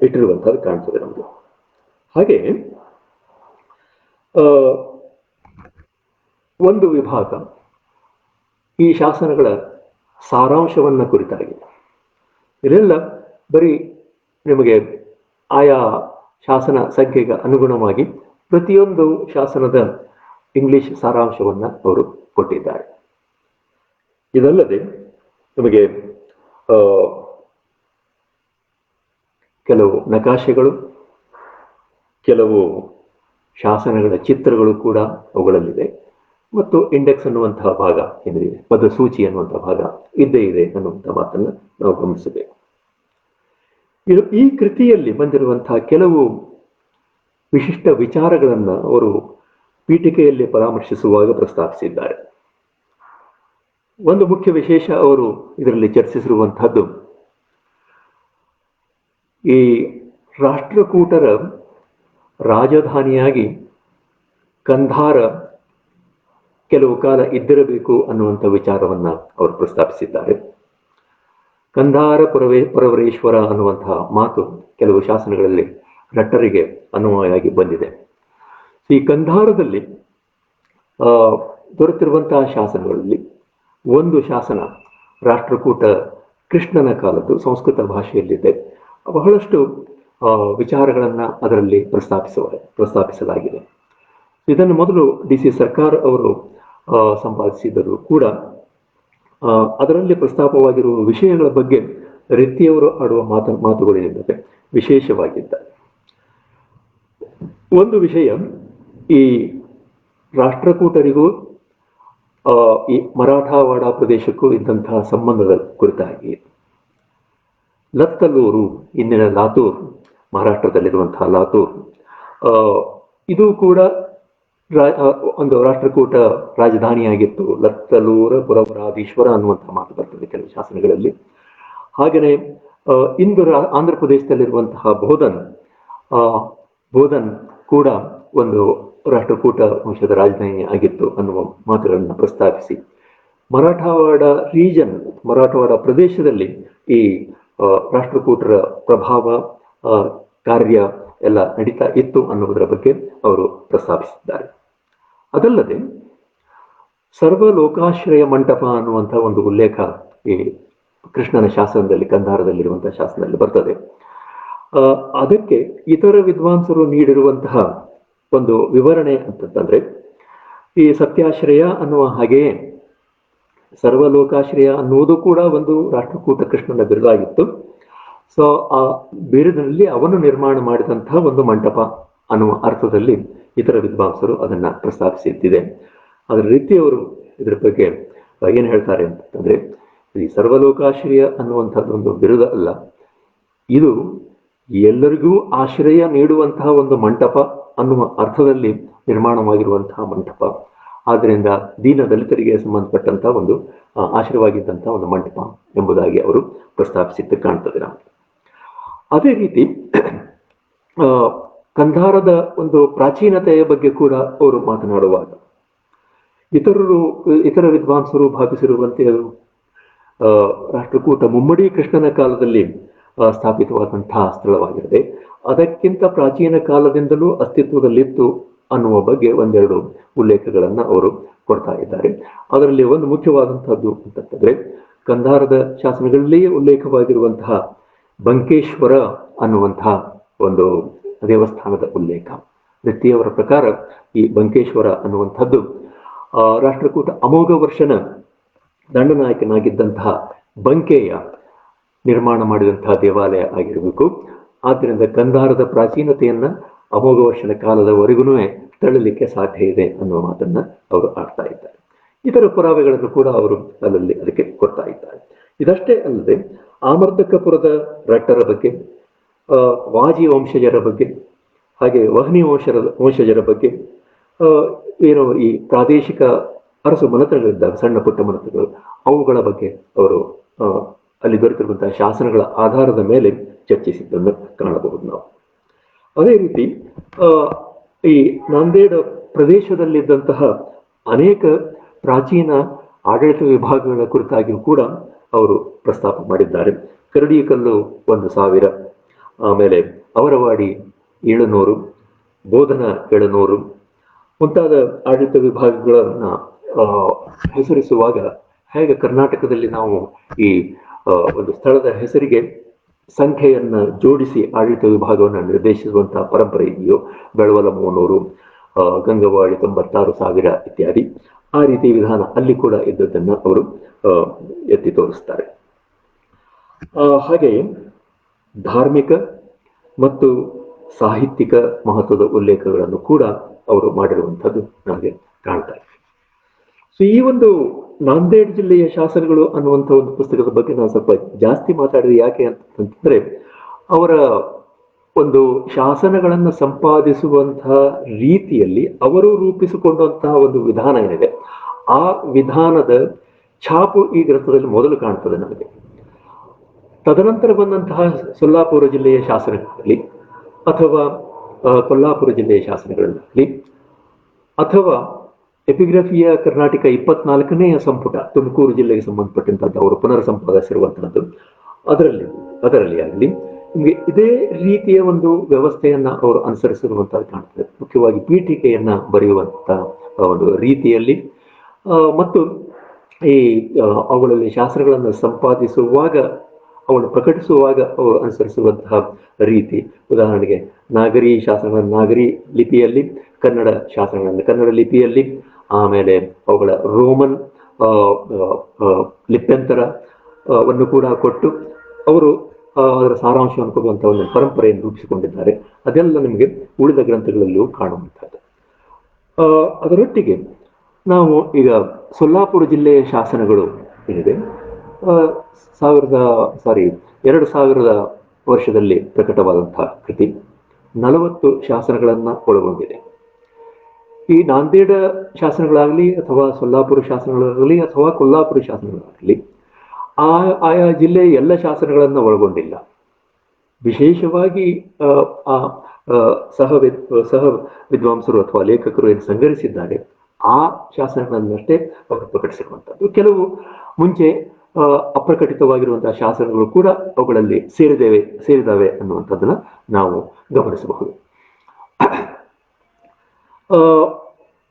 ಇಟ್ಟಿರುವಂತದ್ದು ಕಾಣ್ತದೆ ನಮಗೆ. ಹಾಗೆ ಒಂದು ವಿಭಾಗ ಈ ಶಾಸನಗಳ ಸಾರಾಂಶವನ್ನ ಕುರಿತಾಗಿ. ಇದೆಲ್ಲ ಬರೀ ನಿಮಗೆ ಆಯಾ ಶಾಸನ ಸಂಖ್ಯೆಗೆ ಅನುಗುಣವಾಗಿ ಪ್ರತಿಯೊಂದು ಶಾಸನದ ಇಂಗ್ಲಿಷ್ ಸಾರಾಂಶವನ್ನ ಅವರು ಕೊಟ್ಟಿದ್ದಾರೆ. ಇದಲ್ಲದೆ ನಿಮಗೆ ಕೆಲವು ನಕಾಶೆಗಳು, ಕೆಲವು ಶಾಸನಗಳ ಚಿತ್ರಗಳು ಕೂಡ ಅವುಗಳಲ್ಲಿದೆ, ಮತ್ತು ಇಂಡೆಕ್ಸ್ ಅನ್ನುವಂತಹ ಭಾಗ ಏನಿದೆ, ಪದಸೂಚಿ ಅನ್ನುವಂತಹ ಭಾಗ ಇದ್ದೇ ಇದೆ ಅನ್ನುವಂತಹ ಮಾತನ್ನು ನಾವು ಗಮನಿಸಬೇಕು. ಈ ಕೃತಿಯಲ್ಲಿ ಬಂದಿರುವಂತಹ ಕೆಲವು ವಿಶಿಷ್ಟ ವಿಚಾರಗಳನ್ನ ಅವರು ಪೀಠಿಕೆಯಲ್ಲಿ ಪರಾಮರ್ಶಿಸುವಾಗ ಪ್ರಸ್ತಾಪಿಸಿದ್ದಾರೆ. ಒಂದು ಮುಖ್ಯ ವಿಶೇಷ ಅವರು ಇದರಲ್ಲಿ ಚರ್ಚಿಸಿರುವಂತಹದ್ದು ಈ ರಾಷ್ಟ್ರಕೂಟರ ರಾಜಧಾನಿಯಾಗಿ ಕಂಧಾರ ಕೆಲವು ಕಾಲ ಇದ್ದಿರಬೇಕು ಅನ್ನುವಂಥ ವಿಚಾರವನ್ನ ಅವರು ಪ್ರಸ್ತಾಪಿಸಿದ್ದಾರೆ. ಕಂಧಾರ ಪುರವರೇಶ್ವರ ಅನ್ನುವಂತಹ ಮಾತು ಕೆಲವು ಶಾಸನಗಳಲ್ಲಿ ರಟ್ಟರಿಗೆ ಅನ್ವಯವಾಗಿ ಬಂದಿದೆ. ಈ ಕಂಧಾರದಲ್ಲಿ ದೊರೆತಿರುವಂತಹ ಶಾಸನಗಳಲ್ಲಿ ಒಂದು ಶಾಸನ ರಾಷ್ಟ್ರಕೂಟ ಕೃಷ್ಣನ ಕಾಲದ್ದು, ಸಂಸ್ಕೃತ ಭಾಷೆಯಲ್ಲಿದೆ. ಬಹಳಷ್ಟು ವಿಚಾರಗಳನ್ನ ಅದರಲ್ಲಿ ಪ್ರಸ್ತಾಪಿಸಲಾಗಿದೆ. ಇದನ್ನು ಮೊದಲು DC ಸರ್ಕಾರ್ ಅವರು ಸಂಪಾದಿಸಿದರೂ ಕೂಡ ಅದರಲ್ಲಿ ಪ್ರಸ್ತಾಪವಾಗಿರುವ ವಿಷಯಗಳ ಬಗ್ಗೆ ರೀತಿಯವರು ಆಡುವ ಮಾತುಗಳೇನಿದ್ದಾರೆ ವಿಶೇಷವಾಗಿದ್ದ ಒಂದು ವಿಷಯ, ಈ ರಾಷ್ಟ್ರಕೂಟರಿಗೂ ಈ ಮರಾಠವಾಡ ಪ್ರದೇಶಕ್ಕೂ ಇದ್ದಂತಹ ಸಂಬಂಧದ ಕುರಿತಾಗಿ. ಲತ್ತಲೂರು, ಇಂದಿನ ಲಾತೂರ್, ಮಹಾರಾಷ್ಟ್ರದಲ್ಲಿರುವಂತಹ ಲಾತೂರ್, ಇದು ಕೂಡ ಒಂದು ರಾಷ್ಟ್ರಕೂಟ ರಾಜಧಾನಿಯಾಗಿತ್ತು. ಲತ್ತಲೂರ ಪುರವರಾಧೀಶ್ವರ ಅನ್ನುವಂತಹ ಮಾತು ಬರ್ತದೆ ಕೆಲವು ಶಾಸನಗಳಲ್ಲಿ. ಹಾಗೆಯೇ ಇಂದು ಆಂಧ್ರ ಪ್ರದೇಶದಲ್ಲಿರುವಂತಹ ಬೋಧನ್ ಕೂಡ ಒಂದು ರಾಷ್ಟ್ರಕೂಟ ವಂಶದ ರಾಜಧಾನಿ ಆಗಿತ್ತು ಅನ್ನುವ ಮಾತುಗಳನ್ನು ಪ್ರಸ್ತಾಪಿಸಿ ಮರಾಠವಾಡ ಪ್ರದೇಶದಲ್ಲಿ ಈ ರಾಷ್ಟ್ರಕೂಟರ ಪ್ರಭಾವ ಕಾರ್ಯ ಎಲ್ಲ ನಡೀತಾ ಇತ್ತು ಅನ್ನುವುದರ ಬಗ್ಗೆ ಅವರು ಪ್ರಸ್ತಾಪಿಸಿದ್ದಾರೆ. ಅದಲ್ಲದೆ ಸರ್ವಲೋಕಾಶ್ರಯ ಮಂಟಪ ಅನ್ನುವಂತಹ ಒಂದು ಉಲ್ಲೇಖ ಈ ಕೃಷ್ಣನ ಶಾಸನದಲ್ಲಿ, ಕಂಧಾರದಲ್ಲಿರುವಂತಹ ಶಾಸನದಲ್ಲಿ ಬರ್ತದೆ. ಅದಕ್ಕೆ ಇತರ ವಿದ್ವಾಂಸರು ನೀಡಿರುವಂತಹ ಒಂದು ವಿವರಣೆ ಅಂತಂದ್ರೆ, ಈ ಸತ್ಯಾಶ್ರಯ ಅನ್ನುವ ಹಾಗೆಯೇ ಸರ್ವಲೋಕಾಶ್ರಯ ಅನ್ನುವುದು ಕೂಡ ಒಂದು ರಾಷ್ಟ್ರಕೂಟ ಕೃಷ್ಣನ ಬಿರುದಾಗಿತ್ತು. ಸೊ ಆ ಬಿರುದಿನಲ್ಲಿ ಅವನು ನಿರ್ಮಾಣ ಮಾಡಿದಂತಹ ಒಂದು ಮಂಟಪ ಅನ್ನುವ ಅರ್ಥದಲ್ಲಿ ಇತರ ವಿದ್ವಾಂಸರು ಅದನ್ನ ಪ್ರಸ್ತಾಪಿಸಿದ್ದಿದೆ. ಅದರ ರೀತಿಯವರು ಇದರ ಬಗ್ಗೆ ಏನ್ ಹೇಳ್ತಾರೆ ಅಂತಂದ್ರೆ, ಈ ಸರ್ವಲೋಕಾಶ್ರಯ ಅನ್ನುವಂಥದ್ದು ಒಂದು ಬಿರುದ ಅಲ್ಲ, ಇದು ಎಲ್ಲರಿಗೂ ಆಶ್ರಯ ನೀಡುವಂತಹ ಒಂದು ಮಂಟಪ ಅನ್ನುವ ಅರ್ಥದಲ್ಲಿ ನಿರ್ಮಾಣವಾಗಿರುವಂತಹ ಮಂಟಪ. ಆದ್ದರಿಂದ ದೀನ ದಲಿತರಿಗೆ ಸಂಬಂಧಪಟ್ಟಂತಹ ಒಂದು ಆಶ್ರಯವಾಗಿದ್ದಂತಹ ಒಂದು ಮಂಟಪ ಎಂಬುದಾಗಿ ಅವರು ಪ್ರಸ್ತಾಪಿಸಿದ್ದು ಕಾಣ್ತದೆ ನಮಗೆ. ಅದೇ ರೀತಿ ಕಂಧಾರದ ಒಂದು ಪ್ರಾಚೀನತೆಯ ಬಗ್ಗೆ ಕೂಡ ಅವರು ಮಾತನಾಡುವಾಗ ಇತರ ವಿದ್ವಾಂಸರು ಭಾವಿಸಿರುವಂತೆ ಅದು ರಾಷ್ಟ್ರಕೂಟ ಮುಮ್ಮಡಿ ಕೃಷ್ಣನ ಕಾಲದಲ್ಲಿ ಸ್ಥಾಪಿತವಾದಂತಹ ಸ್ಥಳವಾಗಿರದೆ ಅದಕ್ಕಿಂತ ಪ್ರಾಚೀನ ಕಾಲದಿಂದಲೂ ಅಸ್ತಿತ್ವದಲ್ಲಿತ್ತು ಅನ್ನುವ ಬಗ್ಗೆ ಒಂದೆರಡು ಉಲ್ಲೇಖಗಳನ್ನ ಅವರು ಕೊಡ್ತಾ ಇದ್ದಾರೆ. ಅದರಲ್ಲಿ ಒಂದು ಮುಖ್ಯವಾದಂತಹದ್ದು ಅಂತಂದ್ರೆ ಕಂಧಾರದ ಶಾಸನಗಳಲ್ಲಿಯೇ ಉಲ್ಲೇಖವಾಗಿರುವಂತಹ ಬಂಕೇಶ್ವರ ಅನ್ನುವಂತಹ ಒಂದು ದೇವಸ್ಥಾನದ ಉಲ್ಲೇಖ. ವ್ಯಕ್ತಿಯವರ ಪ್ರಕಾರ ಈ ಬಂಕೇಶ್ವರ ಅನ್ನುವಂಥದ್ದು ರಾಷ್ಟ್ರಕೂಟ ಅಮೋಘ ವರ್ಷನ ದಂಡನಾಯಕನಾಗಿದ್ದಂತಹ ಬಂಕೆಯ ನಿರ್ಮಾಣ ಮಾಡಿದಂತಹ ದೇವಾಲಯ ಆಗಿರಬೇಕು. ಆದ್ದರಿಂದ ಕಂಧಾರದ ಪ್ರಾಚೀನತೆಯನ್ನ ಅಮೋಘ ವರ್ಷದ ಕಾಲದವರೆಗೂ ತಳ್ಳಲಿಕ್ಕೆ ಸಾಧ್ಯ ಇದೆ ಅನ್ನುವ ಮಾತನ್ನ ಅವರು ಆಡ್ತಾ ಇದ್ದಾರೆ. ಇತರ ಪುರಾವೆಗಳನ್ನು ಕೂಡ ಅವರು ಅಲ್ಲಲ್ಲಿ ಅದಕ್ಕೆ ಕೊಡ್ತಾ ಇದ್ದಾರೆ. ಇದಷ್ಟೇ ಅಲ್ಲದೆ ಆಮರ್ದಕಪುರದ ರಟ್ಟರ ಬಗ್ಗೆ, ವಾಜಿ ವಂಶಜರ ಬಗ್ಗೆ, ಹಾಗೆ ವಹ್ನಿ ವಂಶಜರ ಬಗ್ಗೆ, ಏನೋ ಈ ಪ್ರಾದೇಶಿಕ ಅರಸು ಮನೆತನಗಳಿದ್ದಾಗ ಸಣ್ಣ ಪುಟ್ಟ ಮನೆತನಗಳು ಅವುಗಳ ಬಗ್ಗೆ ಅವರು ಅಲ್ಲಿ ದೊರೆತಿರುವಂತಹ ಶಾಸನಗಳ ಆಧಾರದ ಮೇಲೆ ಚರ್ಚಿಸಿದ್ದನ್ನು ಕಾಣಬಹುದು ನಾವು. ಅದೇ ರೀತಿ ಈ ನಾಂದೇಡ ಪ್ರದೇಶದಲ್ಲಿದ್ದಂತಹ ಅನೇಕ ಪ್ರಾಚೀನ ಆಡಳಿತ ವಿಭಾಗಗಳ ಕುರಿತಾಗಿಯೂ ಕೂಡ ಅವರು ಪ್ರಸ್ತಾಪ ಮಾಡಿದ್ದಾರೆ. ಕರಡಿಕಲ್ಲು 1000, ಆಮೇಲೆ ಅವರವಾಡಿ 700, ಬೋಧನ 700 ಮುಂತಾದ ಆಡಳಿತ ವಿಭಾಗಗಳನ್ನ ಹೆಸರಿಸುವಾಗ ಹೇಗೆ ಕರ್ನಾಟಕದಲ್ಲಿ ನಾವು ಈ ಒಂದು ಸ್ಥಳದ ಹೆಸರಿಗೆ ಸಂಖ್ಯೆಯನ್ನ ಜೋಡಿಸಿ ಆಡಳಿತ ವಿಭಾಗವನ್ನು ನಿರ್ದೇಶಿಸುವಂತಹ ಪರಂಪರೆ ಇದೆಯೋ, ಬೆಳವಲ 300, ಗಂಗವಾಡಿ 96,000 ಇತ್ಯಾದಿ, ಆ ರೀತಿ ವಿಧಾನ ಅಲ್ಲಿ ಕೂಡ ಇದ್ದದ್ದನ್ನ ಅವರು ಎತ್ತಿ ತೋರಿಸ್ತಾರೆ. ಹಾಗೆಯೇ ಧಾರ್ಮಿಕ ಮತ್ತು ಸಾಹಿತ್ಯಿಕ ಮಹತ್ವದ ಉಲ್ಲೇಖಗಳನ್ನು ಕೂಡ ಅವರು ಮಾಡಿರುವಂಥದ್ದು ನಮಗೆ ಕಾಣ್ತಾ ಇದೆ. ಸೊ ಈ ಒಂದು ನಾಂದೇಡ್ ಜಿಲ್ಲೆಯ ಶಾಸನಗಳು ಅನ್ನುವಂಥ ಒಂದು ಪುಸ್ತಕದ ಬಗ್ಗೆ ನಾನು ಸ್ವಲ್ಪ ಜಾಸ್ತಿ ಮಾತಾಡಿದೆ. ಯಾಕೆ ಅಂತಂದ್ರೆ ಅವರ ಒಂದು ಶಾಸನಗಳನ್ನು ಸಂಪಾದಿಸುವಂತಹ ರೀತಿಯಲ್ಲಿ ಅವರು ರೂಪಿಸಿಕೊಂಡಂತಹ ಒಂದು ವಿಧಾನ ಏನಿದೆ, ಆ ವಿಧಾನದ ಛಾಪು ಈ ಗ್ರಂಥದಲ್ಲಿ ಮೊದಲು ಕಾಣ್ತದೆ ನಮಗೆ. ತದನಂತರ ಬಂದಂತಹ ಸೊಲ್ಲಾಪುರ ಜಿಲ್ಲೆಯ ಶಾಸನಗಳಲ್ಲಿ ಅಥವಾ ಕೊಲ್ಲಾಪುರ ಜಿಲ್ಲೆಯ ಶಾಸನಗಳಲ್ಲಿ ಅಥವಾ ಎಪಿಗ್ರಫಿಯ ಕರ್ನಾಟಕ 24ನೇ ಸಂಪುಟ ತುಮಕೂರು ಜಿಲ್ಲೆಗೆ ಸಂಬಂಧಪಟ್ಟಂತದ್ದು ಅವರು ಪುನರ್ ಸಂಪಾದಿಸಿರುವಂತಹದ್ದು, ಅದರಲ್ಲಿ ಆಗಲಿ ನಿಮಗೆ ಇದೇ ರೀತಿಯ ಒಂದು ವ್ಯವಸ್ಥೆಯನ್ನ ಅವರು ಅನುಸರಿಸಿರುವಂತದ್ದು ಕಾಣ್ತದೆ. ಮುಖ್ಯವಾಗಿ ಪೀಠಿಕೆಯನ್ನ ಬರೆಯುವಂತ ಒಂದು ರೀತಿಯಲ್ಲಿ ಮತ್ತು ಈ ಅವುಗಳಲ್ಲಿ ಶಾಸ್ತ್ರಗಳನ್ನು ಸಂಪಾದಿಸುವಾಗ ಅವಳು ಪ್ರಕಟಿಸುವಾಗ ಅವರು ಅನುಸರಿಸುವಂತಹ ರೀತಿ, ಉದಾಹರಣೆಗೆ ನಾಗರಿ ಶಾಸನಗಳನ್ನು ನಾಗರಿ ಲಿಪಿಯಲ್ಲಿ, ಕನ್ನಡ ಶಾಸನಗಳನ್ನು ಕನ್ನಡ ಲಿಪಿಯಲ್ಲಿ, ಆಮೇಲೆ ಅವುಗಳ ರೋಮನ್ ಲಿಪ್ಯಂತರವನ್ನು ಕೂಡ ಕೊಟ್ಟು ಅವರು ಅದರ ಸಾರಾಂಶವನ್ನು ಕೊಡುವಂತಹ ಒಂದು ಪರಂಪರೆಯನ್ನು ರೂಪಿಸಿಕೊಂಡಿದ್ದಾರೆ. ಅದೆಲ್ಲ ನಿಮಗೆ ಉಳಿದ ಗ್ರಂಥಗಳಲ್ಲಿಯೂ ಕಾಣುವಂಥದ್ದು. ಅದರೊಟ್ಟಿಗೆ ನಾವು ಈಗ ಸೊಲ್ಲಾಪುರ ಜಿಲ್ಲೆಯ ಶಾಸನಗಳು ಏನಿದೆ 2000 ವರ್ಷದಲ್ಲಿ ಪ್ರಕಟವಾದಂತಹ ಕೃತಿ 40 ಶಾಸನಗಳನ್ನ ಒಳಗೊಂಡಿದೆ. ಈ ನಾಂದೇಡ ಶಾಸನಗಳಾಗಲಿ ಅಥವಾ ಸೊಲ್ಲಾಪುರ ಶಾಸನಗಳಾಗಲಿ ಅಥವಾ ಕೊಲ್ಲಾಪುರ ಶಾಸನಗಳಾಗಲಿ ಆಯಾ ಜಿಲ್ಲೆಯ ಎಲ್ಲ ಶಾಸನಗಳನ್ನ ಒಳಗೊಂಡಿಲ್ಲ. ವಿಶೇಷವಾಗಿ ಸಹ ವಿದ್ವಾಂಸರು ಅಥವಾ ಲೇಖಕರು ಏನು ಸಂಗ್ರಹಿಸಿದ್ದಾರೆ ಆ ಶಾಸನಗಳನ್ನಷ್ಟೇ ಅವರು ಪ್ರಕಟಿಸಿರುವಂಥದ್ದು. ಕೆಲವು ಮುಂಚೆ ಅಪ್ರಕಟಿತವಾಗಿರುವಂತಹ ಶಾಸನಗಳು ಕೂಡ ಅವುಗಳಲ್ಲಿ ಸೇರಿದಾವೆ ಅನ್ನುವಂಥದ್ದನ್ನ ನಾವು ಗಮನಿಸಬಹುದು.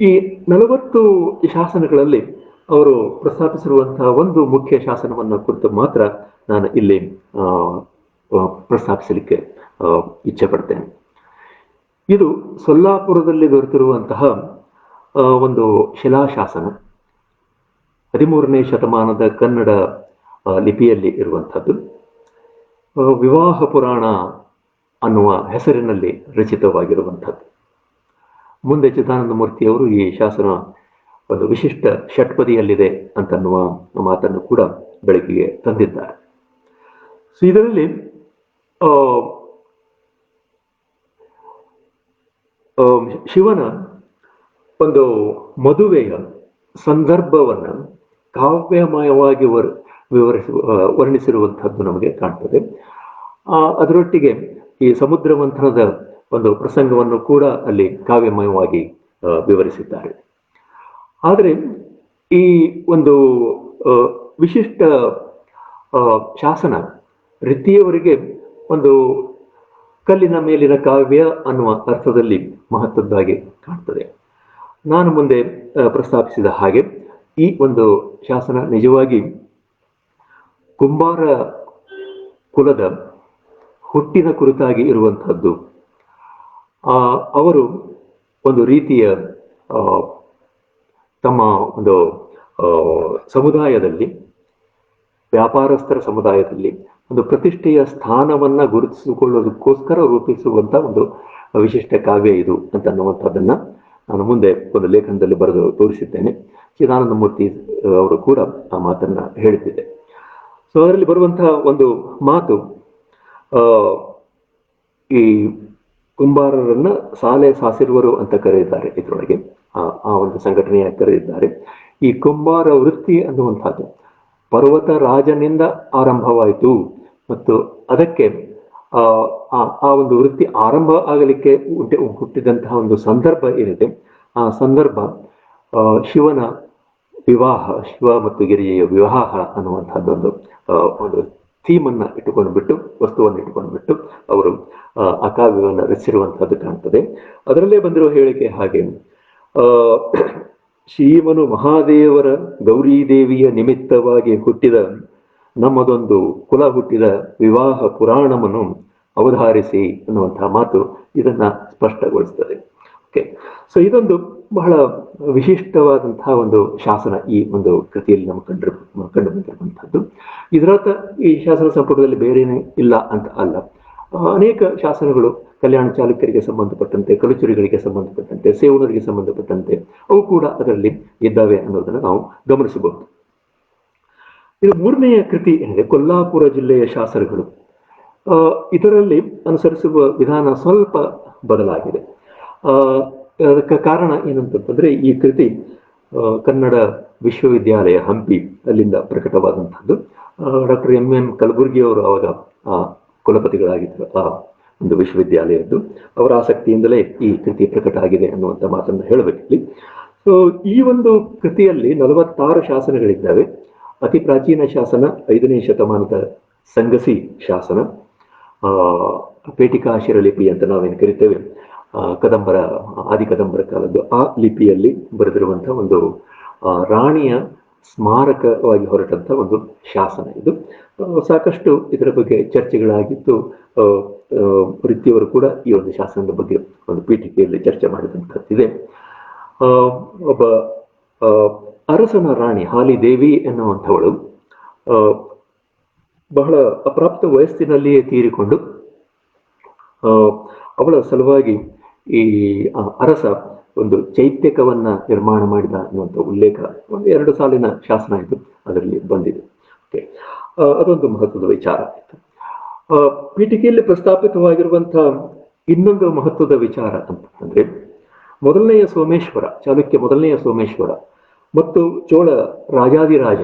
ಈ 40 ಶಾಸನಗಳಲ್ಲಿ ಅವರು ಪ್ರಸ್ತಾಪಿಸಿರುವಂತಹ ಒಂದು ಮುಖ್ಯ ಶಾಸನವನ್ನ ಕುರಿತು ಮಾತ್ರ ನಾನು ಇಲ್ಲಿ ಪ್ರಸ್ತಾಪಿಸಲಿಕ್ಕೆ ಇಚ್ಛೆ ಪಡ್ತೇನೆ. ಇದು ಸೊಲ್ಲಾಪುರದಲ್ಲಿ ದೊರೆತಿರುವಂತಹ ಒಂದು ಶಿಲಾಶಾಸನ, 13ನೇ ಶತಮಾನದ ಕನ್ನಡ ಲಿಪಿಯಲ್ಲಿ ಇರುವಂಥದ್ದು. ವಿವಾಹ ಪುರಾಣ ಅನ್ನುವ ಹೆಸರಿನಲ್ಲಿ ರಚಿತವಾಗಿರುವಂಥದ್ದು. ಮುಂದೆ ಚಿದಾನಂದ ಮೂರ್ತಿಯವರು ಈ ಶಾಸನ ಒಂದು ವಿಶಿಷ್ಟ ಷಟ್ಪದಿಯಲ್ಲಿದೆ ಅಂತನ್ನುವ ಮಾತನ್ನು ಕೂಡ ಬೆಳಕಿಗೆ ತಂದಿದ್ದಾರೆ. ಸೊ ಇದರಲ್ಲಿ ಶಿವನ ಒಂದು ಮದುವೆಯ ಸಂದರ್ಭವನ್ನ ಕಾವ್ಯಮಯವಾಗಿ ವರ್ಣಿಸಿರುವಂಥದ್ದು ನಮಗೆ ಕಾಣ್ತದೆ. ಅದರೊಟ್ಟಿಗೆ ಈ ಸಮುದ್ರ ಮಂಥನದ ಒಂದು ಪ್ರಸಂಗವನ್ನು ಕೂಡ ಅಲ್ಲಿ ಕಾವ್ಯಮಯವಾಗಿ ವಿವರಿಸಿದ್ದಾರೆ. ಆದರೆ ಈ ಒಂದು ವಿಶಿಷ್ಟ ಶಾಸನ ರಿತ್ತಿಯವರಿಗೆ ಒಂದು ಕಲ್ಲಿನ ಮೇಲಿನ ಕಾವ್ಯ ಅನ್ನುವ ಅರ್ಥದಲ್ಲಿ ಮಹತ್ವದ್ದಾಗಿ ಕಾಣ್ತದೆ. ನಾನು ಮುಂದೆ ಪ್ರಸ್ತಾಪಿಸಿದ ಹಾಗೆ ಈ ಒಂದು ಶಾಸನ ನಿಜವಾಗಿ ಕುಂಬಾರ ಕುಲದ ಹುಟ್ಟಿನ ಕುರಿತಾಗಿ ಇರುವಂತಹದ್ದು. ಅವರು ಒಂದು ರೀತಿಯ ತಮ್ಮ ಒಂದು ಸಮುದಾಯದಲ್ಲಿ, ವ್ಯಾಪಾರಸ್ಥರ ಸಮುದಾಯದಲ್ಲಿ ಒಂದು ಪ್ರತಿಷ್ಠೆಯ ಸ್ಥಾನವನ್ನ ಗುರುತಿಸಿಕೊಳ್ಳೋದಕ್ಕೋಸ್ಕರ ರೂಪಿಸುವಂತ ಒಂದು ವಿಶಿಷ್ಟ ಕಾವ್ಯ ಇದು ಅಂತ ಅನ್ನುವಂಥದ್ದನ್ನ ನಾನು ಮುಂದೆ ಒಂದು ಲೇಖನದಲ್ಲಿ ಬರೆದು ತೋರಿಸಿದ್ದೇನೆ. ಚಿದಾನಂದ ಮೂರ್ತಿ ಅವರು ಕೂಡ ಆ ಮಾತನ್ನ ಹೇಳಿದ್ದೆ. ಸೊ ಅದರಲ್ಲಿ ಬರುವಂತಹ ಒಂದು ಮಾತು, ಈ ಕುಂಬಾರರನ್ನ ಸಾಲೆ ಸಾಸಿರುವರು ಅಂತ ಕರೆದಿದ್ದಾರೆ. ಇದರೊಳಗೆ ಆ ಒಂದು ಸಂಘಟನೆಯ ಕರೆದಿದ್ದಾರೆ. ಈ ಕುಂಬಾರ ವೃತ್ತಿ ಅನ್ನುವಂಥದ್ದು ಪರ್ವತ ರಾಜನಿಂದ ಆರಂಭವಾಯಿತು ಮತ್ತು ಅದಕ್ಕೆ ಆ ಒಂದು ವೃತ್ತಿ ಆರಂಭ ಆಗಲಿಕ್ಕೆ ಹುಟ್ಟಿದಂತಹ ಒಂದು ಸಂದರ್ಭ ಏನಿದೆ, ಆ ಸಂದರ್ಭ ಶಿವನ ವಿವಾಹ, ಶಿವ ಮತ್ತು ಗಿರಿಜೆಯ ವಿವಾಹ ಅನ್ನುವಂಥದ್ದೊಂದು ಒಂದು ಥೀಮನ್ನ ಇಟ್ಟುಕೊಂಡು ಬಿಟ್ಟು, ವಸ್ತುವನ್ನು ಇಟ್ಟುಕೊಂಡು ಬಿಟ್ಟು ಅವರು ಆ ಕಾವ್ಯವನ್ನು ರಚಿಸಿರುವಂತಹದ್ದು ಕಾಣ್ತದೆ. ಅದರಲ್ಲೇ ಬಂದಿರೋ ಹೇಳಿಕೆ ಹಾಗೆ, ಶಿವನು ಮಹಾದೇವರ ಗೌರೀದೇವಿಯ ನಿಮಿತ್ತವಾಗಿ ಹುಟ್ಟಿದ ನಮ್ಮದೊಂದು ಕುಲ ಹುಟ್ಟಿದ ವಿವಾಹ ಪುರಾಣವನ್ನು ಅವಧಾರಿಸಿ ಅನ್ನುವಂತಹ ಮಾತು ಇದನ್ನ ಸ್ಪಷ್ಟಗೊಳಿಸ್ತದೆ. ಓಕೆ, ಸೊ ಇದೊಂದು ಬಹಳ ವಿಶಿಷ್ಟವಾದಂತಹ ಒಂದು ಶಾಸನ ಈ ಒಂದು ಕೃತಿಯಲ್ಲಿ ನಾವು ಕಂಡು ಬಂದಿರುವಂತಹದ್ದು. ಇದರರ್ಥ ಈ ಶಾಸನ ಸಂಪುಟದಲ್ಲಿ ಬೇರೆನೇ ಇಲ್ಲ ಅಂತ ಅಲ್ಲ. ಅನೇಕ ಶಾಸನಗಳು ಕಲ್ಯಾಣ ಚಾಲುಕ್ಯರಿಗೆ ಸಂಬಂಧಪಟ್ಟಂತೆ, ಕಲುಚುರಿಗಳಿಗೆ ಸಂಬಂಧಪಟ್ಟಂತೆ, ಸೇವನರಿಗೆ ಸಂಬಂಧಪಟ್ಟಂತೆ ಅವು ಕೂಡ ಅದರಲ್ಲಿ ಇದ್ದಾವೆ ಅನ್ನೋದನ್ನು ನಾವು ಗಮನಿಸಬಹುದು. ಇದು ಮೂರನೆಯ ಕೃತಿ ಏನಿದೆ, ಕೊಲ್ಲಾಪುರ ಜಿಲ್ಲೆಯ ಶಾಸನಗಳು. ಇದರಲ್ಲಿ ಅನುಸರಿಸುವ ವಿಧಾನ ಸ್ವಲ್ಪ ಬದಲಾಗಿದೆ. ಅದಕ್ಕೆ ಕಾರಣ ಏನಂತಂದ್ರೆ, ಈ ಕೃತಿ ಕನ್ನಡ ವಿಶ್ವವಿದ್ಯಾಲಯ ಹಂಪಿ ಅಲ್ಲಿಂದ ಪ್ರಕಟವಾದಂಥದ್ದು. ಡಾಕ್ಟರ್ ಎಂ ಕಲಬುರ್ಗಿ ಅವರು ಅವಾಗ ಕುಲಪತಿಗಳಾಗಿದ್ದರು ಆ ಒಂದು ವಿಶ್ವವಿದ್ಯಾಲಯದ್ದು. ಅವರ ಆಸಕ್ತಿಯಿಂದಲೇ ಈ ಕೃತಿ ಪ್ರಕಟ ಆಗಿದೆ ಅನ್ನುವಂಥ ಮಾತನ್ನು ಹೇಳಬೇಕಿಲ್ಲಿ. ಸೊ ಈ ಒಂದು ಕೃತಿಯಲ್ಲಿ 46 ಶಾಸನಗಳಿದ್ದಾವೆ. ಅತಿ ಪ್ರಾಚೀನ ಶಾಸನ 5ನೇ ಶತಮಾನದ ಸಂಗಸಿ ಶಾಸನ, ಪೇಟಿಕಾ ಶಿರಲಿಪಿ ಅಂತ ನಾವೇನು ಕರಿತೇವೆ, ಕದಂಬರ ಆದಿಕದಂಬರ ಕಾಲದ್ದು. ಆ ಲಿಪಿಯಲ್ಲಿ ಬರೆದಿರುವಂತಹ ಒಂದು ರಾಣಿಯ ಸ್ಮಾರಕವಾಗಿ ಹೊರಟಂತ ಒಂದು ಶಾಸನ ಇದು. ಸಾಕಷ್ಟು ಇದರ ಬಗ್ಗೆ ಚರ್ಚೆಗಳಾಗಿತ್ತು. ವೃತ್ತಿಯವರು ಕೂಡ ಈ ಒಂದು ಶಾಸನದ ಬಗ್ಗೆ ಒಂದು ಪೀಠಿಕೆಯಲ್ಲಿ ಚರ್ಚೆ ಮಾಡಿದಂಥದ್ದಿದೆ. ಒಬ್ಬ ಅರಸನ ರಾಣಿ ಹಾಲಿದೇವಿ ಎನ್ನುವಂಥವಳು ಬಹಳ ಅಪ್ರಾಪ್ತ ವಯಸ್ಸಿನಲ್ಲಿಯೇ ತೀರಿಕೊಂಡು, ಅವಳ ಸಲುವಾಗಿ ಈ ಅರಸ ಒಂದು ಚೈತ್ಯಕವನ್ನ ನಿರ್ಮಾಣ ಮಾಡಿದ ಅನ್ನುವಂಥ ಉಲ್ಲೇಖ 1-2 ಸಾಲಿನ ಶಾಸನ ಇದು ಅದರಲ್ಲಿ ಬಂದಿದೆ. ಓಕೆ, ಅದೊಂದು ಮಹತ್ವದ ವಿಚಾರ ಆಯಿತು. ಪೀಠಿಕೆಯಲ್ಲಿ ಪ್ರಸ್ತಾಪಿತವಾಗಿರುವಂತಹ ಇನ್ನೊಂದು ಮಹತ್ವದ ವಿಚಾರ ಅಂತಂದ್ರೆ, ಮೊದಲನೆಯ ಸೋಮೇಶ್ವರ, ಚಾಲುಕ್ಯ ಮೊದಲನೆಯ ಸೋಮೇಶ್ವರ ಮತ್ತು ಚೋಳ ರಾಜಾದಿರಾಜ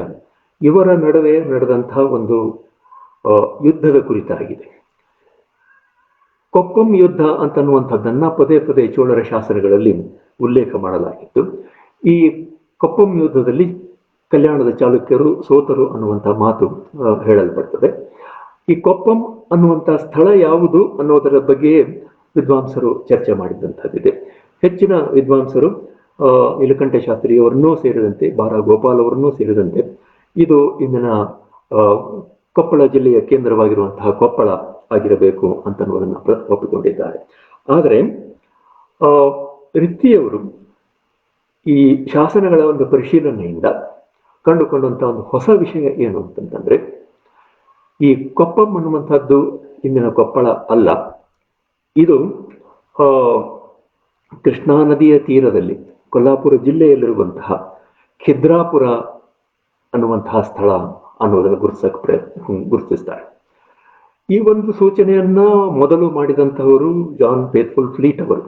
ಇವರ ನಡುವೆ ನಡೆದಂತಹ ಒಂದು ಯುದ್ಧದ ಕುರಿತಾಗಿದೆ. ಕೊಪ್ಪಂ ಯುದ್ಧ ಅಂತನ್ನುವಂಥದ್ದನ್ನ ಪದೇ ಪದೇ ಚೋಳರ ಶಾಸನಗಳಲ್ಲಿ ಉಲ್ಲೇಖ ಮಾಡಲಾಗಿತ್ತು. ಈ ಕೊಪ್ಪಂ ಯುದ್ಧದಲ್ಲಿ ಕಲ್ಯಾಣದ ಚಾಲುಕ್ಯರು ಸೋತರು ಅನ್ನುವಂಥ ಮಾತು ಹೇಳಲ್ಪಡ್ತದೆ. ಈ ಕೊಪ್ಪಂ ಅನ್ನುವಂಥ ಸ್ಥಳ ಯಾವುದು ಅನ್ನೋದರ ಬಗ್ಗೆ ವಿದ್ವಾಂಸರು ಚರ್ಚೆ ಮಾಡಿದಂಥದ್ದಿದೆ. ಹೆಚ್ಚಿನ ವಿದ್ವಾಂಸರು ನೀಲಕಂಠ ಶಾಸ್ತ್ರಿಯವರನ್ನೂ ಸೇರಿದಂತೆ, ಬಾರಾ ಗೋಪಾಲ್ ಅವರನ್ನೂ ಸೇರಿದಂತೆ ಇದು ಇಂದಿನ ಕೊಪ್ಪಳ ಜಿಲ್ಲೆಯ ಕೇಂದ್ರವಾಗಿರುವಂತಹ ಕೊಪ್ಪಳ ಆಗಿರಬೇಕು ಅಂತನ್ನುವುದನ್ನು ಒಪ್ಪಿಕೊಂಡಿದ್ದಾರೆ. ಆದರೆ ರಿತ್ತಿಯವರು ಈ ಶಾಸನಗಳ ಒಂದು ಪರಿಶೀಲನೆಯಿಂದ ಕಂಡುಕೊಂಡಂತಹ ಒಂದು ಹೊಸ ವಿಷಯ ಏನು ಅಂತಂತಂದ್ರೆ, ಈ ಕೊಪ್ಪಂ ಅನ್ನುವಂಥದ್ದು ಇಂದಿನ ಕೊಪ್ಪಳ ಅಲ್ಲ. ಇದು ಕೃಷ್ಣಾ ನದಿಯ ತೀರದಲ್ಲಿ ಕೊಲ್ಲಾಪುರ ಜಿಲ್ಲೆಯಲ್ಲಿರುವಂತಹ ಖಿದ್ರಾಪುರ ಅನ್ನುವಂತಹ ಸ್ಥಳ ಅನ್ನೋದನ್ನು ಗುರುತಿಸ್ತಾರೆ. ಈ ಒಂದು ಸೂಚನೆಯನ್ನ ಮೊದಲು ಮಾಡಿದಂತಹವರು ಜಾನ್ ಫೇತ್ಫುಲ್ ಫ್ಲೀಟ್ ಅವರು.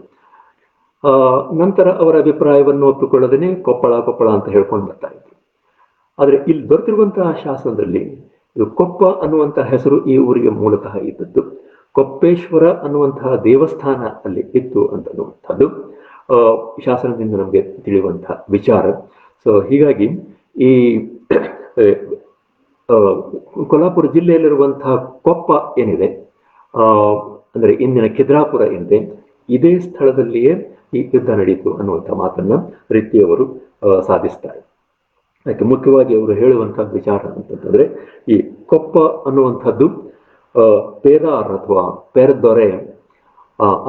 ನಂತರ ಅವರ ಅಭಿಪ್ರಾಯವನ್ನು ಒಪ್ಪಿಕೊಳ್ಳದೇನೆ ಕೊಪ್ಪಳ ಅಂತ ಹೇಳ್ಕೊಂಡು ಬರ್ತಾ ಇದ್ರು. ಆದರೆ ಇಲ್ಲಿ ಬರ್ತಿರುವಂತಹ ಶಾಸನದಲ್ಲಿ ಇದು ಕೊಪ್ಪ ಅನ್ನುವಂತಹ ಹೆಸರು ಈ ಊರಿಗೆ ಮೂಲತಃ ಇದ್ದದ್ದು. ಕೊಪ್ಪೇಶ್ವರ ಅನ್ನುವಂತಹ ದೇವಸ್ಥಾನ ಅಲ್ಲಿ ಇತ್ತು ಅಂತನ್ನುವಂಥದ್ದು ಶಾಸನದಿಂದ ನಮಗೆ ತಿಳಿಯುವಂತಹ ವಿಚಾರ. ಸೊ ಹೀಗಾಗಿ ಈ ಕೊಲ್ಹಾಪುರ ಜಿಲ್ಲೆಯಲ್ಲಿರುವಂತಹ ಕೊಪ್ಪ ಏನಿದೆ, ಅಂದ್ರೆ ಇಂದಿನ ಖಿದ್ರಾಪುರ ಏನಿದೆ, ಇದೇ ಸ್ಥಳದಲ್ಲಿಯೇ ಈ ಯುದ್ಧ ನಡೆಯಿತು ಅನ್ನುವಂಥ ಮಾತನ್ನ ರಿತ್ತಿಯವರು ಸಾಧಿಸ್ತಾರೆ. ಯಾಕೆ ಮುಖ್ಯವಾಗಿ ಅವರು ಹೇಳುವಂತಹ ವಿಚಾರ ಅಂತಂದ್ರೆ, ಈ ಕೊಪ್ಪ ಅನ್ನುವಂಥದ್ದು ಪೇದಾರ್ ಅಥವಾ ಪೇರದೊರೆ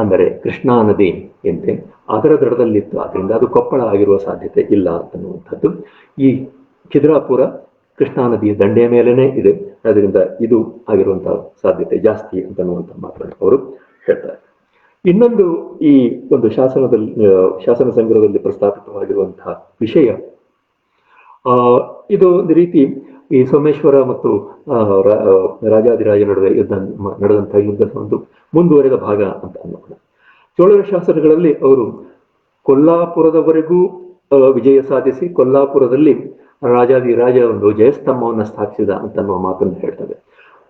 ಅಂದರೆ ಕೃಷ್ಣಾ ನದಿ ಎಂತೆ ಅದರ ದಡದಲ್ಲಿತ್ತು. ಆದ್ರಿಂದ ಅದು ಕೊಪ್ಪಳ ಆಗಿರುವ ಸಾಧ್ಯತೆ ಇಲ್ಲ ಅಂತನ್ನುವಂಥದ್ದು. ಈ ಖಿದ್ರಾಪುರ ಕೃಷ್ಣಾ ನದಿಯ ದಂಡೆಯ ಮೇಲೇನೆ ಇದೆ, ಅದರಿಂದ ಇದು ಆಗಿರುವಂತಹ ಸಾಧ್ಯತೆ ಜಾಸ್ತಿ ಅಂತನ್ನುವಂಥ ಮಾತನ್ನು ಅವರು ಹೇಳ್ತಾರೆ. ಇನ್ನೊಂದು ಈ ಒಂದು ಶಾಸನ ಸಂಗ್ರಹದಲ್ಲಿ ಪ್ರಸ್ತಾಪಿತವಾಗಿರುವಂತಹ ವಿಷಯ, ಇದು ಒಂದು ರೀತಿ ಈ ಸೋಮೇಶ್ವರ ಮತ್ತು ರಾಜಾದಿರಾಜ ನಡುವೆ ನಡೆದಂತಹ ಯುದ್ಧದ ಒಂದು ಮುಂದುವರೆದ ಭಾಗ ಅಂತ ಅನ್ನೋಣ. ಚೋಳರ ಶಾಸನಗಳಲ್ಲಿ ಅವರು ಕೊಲ್ಲಾಪುರದವರೆಗೂ ವಿಜಯ ಸಾಧಿಸಿ ಕೊಲ್ಲಾಪುರದಲ್ಲಿ ರಾಜಾದಿರಾಜ ಒಂದು ಜಯಸ್ತಂಭವನ್ನು ಸ್ಥಾಪಿಸಿದ ಅಂತನ್ನುವ ಮಾತನ್ನು ಹೇಳ್ತವೆ.